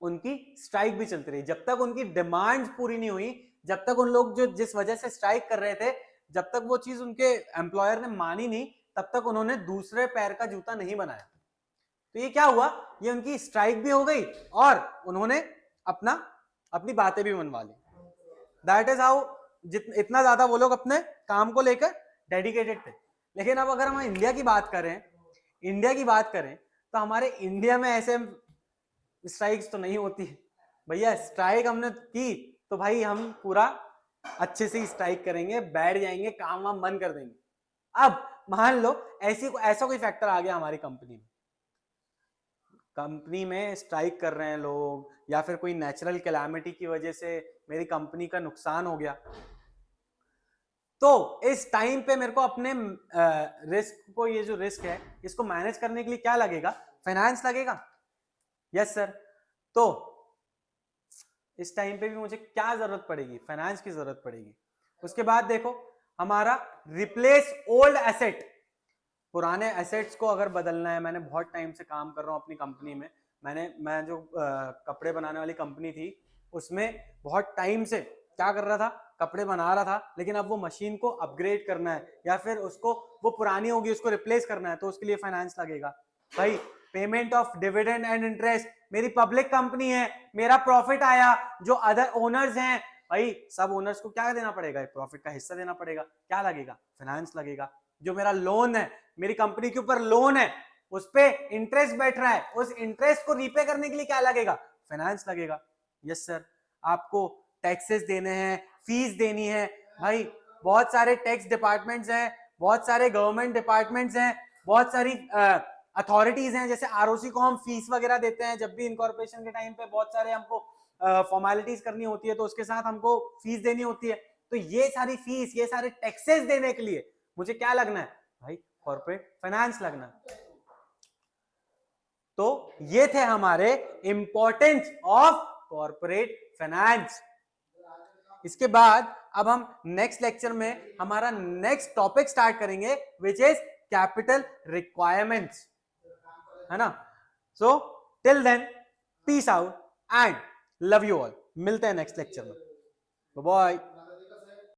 उनकी स्ट्राइक भी चलती रही। जब तक उनकी डिमांड पूरी नहीं हुई, जब तक उन लोग जो जिस वजह से स्ट्राइक कर रहे थे, जब तक वो चीज उनके एम्प्लॉयर ने मानी नहीं, तब तक उन्होंने दूसरे पैर का जूता नहीं बनाया। तो ये क्या हुआ, ये उनकी स्ट्राइक भी हो गई और उन्होंने अपनी बातें भी मनवा ली। दैट इज हाउ, इतना ज्यादा वो लोग अपने काम को लेकर डेडिकेटेड थे। लेकिन अब अगर हम इंडिया की बात करें तो हमारे इंडिया में ऐसे स्ट्राइक्स तो नहीं होती है भैया। स्ट्राइक हमने की तो भाई हम पूरा अच्छे से स्ट्राइक करेंगे, बैठ जाएंगे, काम वाम बंद कर देंगे। अब मान लो ऐसा कोई फैक्टर आ गया हमारी कंपनी में स्ट्राइक कर रहे हैं लोग, या फिर कोई नेचुरल कैलामिटी की वजह से मेरी कंपनी का नुकसान हो गया, तो इस टाइम पे मेरे को अपने रिस्क को, ये जो रिस्क है इसको मैनेज करने के लिए क्या लगेगा, फाइनेंस लगेगा। Yes sir. तो इस टाइम पे भी मुझे क्या जरूरत पड़ेगी, फाइनेंस की जरूरत पड़ेगी। उसके बाद देखो हमारा रिप्लेस ओल्ड एसेट, पुराने एसेट्स को अगर बदलना है। मैंने बहुत टाइम से काम कर रहा हूँ अपनी कंपनी में, मैं जो कपड़े बनाने वाली कंपनी थी उसमें बहुत टाइम से क्या कर रहा था, कपड़े बना रहा था, लेकिन अब वो मशीन को अपग्रेड करना है या फिर उसको, वो पुरानी होगी उसको रिप्लेस करना है, तो उसके लिए फाइनेंस लगेगा। भाई payment of dividend and interest, मेरी पब्लिक कंपनी है, मेरा प्रॉफिट आया, जो अदर ओनर्स हैं भाई सब ओनर्स को क्या देना पड़ेगा, प्रॉफिट का हिस्सा देना पड़ेगा, क्या लगेगा, फाइनेंस लगेगा। जो मेरा लोन है, मेरी कंपनी के ऊपर लोन है, उस पे इंटरेस्ट बैठ रहा है, उस इंटरेस्ट को रीपे करने के लिए क्या लगेगा, फाइनेंस लगेगा। Yes sir. आपको टैक्सेस देने हैं, फीस देनी है, भाई बहुत सारे टैक्स डिपार्टमेंट्स हैं, बहुत सारे गवर्नमेंट डिपार्टमेंट्स हैं, बहुत सारी अथॉरिटीज हैं, जैसे आरओसी को हम फीस वगैरह देते हैं, जब भी इनकॉर्पोरेशन के टाइम पे बहुत सारे हमको फॉर्मेलिटीज करनी होती है तो उसके साथ हमको फीस देनी होती है। तो ये सारी फीस, ये सारे टैक्सेस देने के लिए मुझे क्या लगना है भाई, कॉर्पोरेट फाइनेंस लगना। तो ये थे हमारे इंपॉर्टेंस ऑफ कॉर्पोरेट फाइनेंस। इसके बाद अब हम नेक्स्ट लेक्चर में हमारा नेक्स्ट टॉपिक स्टार्ट करेंगे, विच इज कैपिटल रिक्वायरमेंट्स, है ना। So till then peace out and love you all. मिलते हैं नेक्स्ट लेक्चर में, बाय बाय।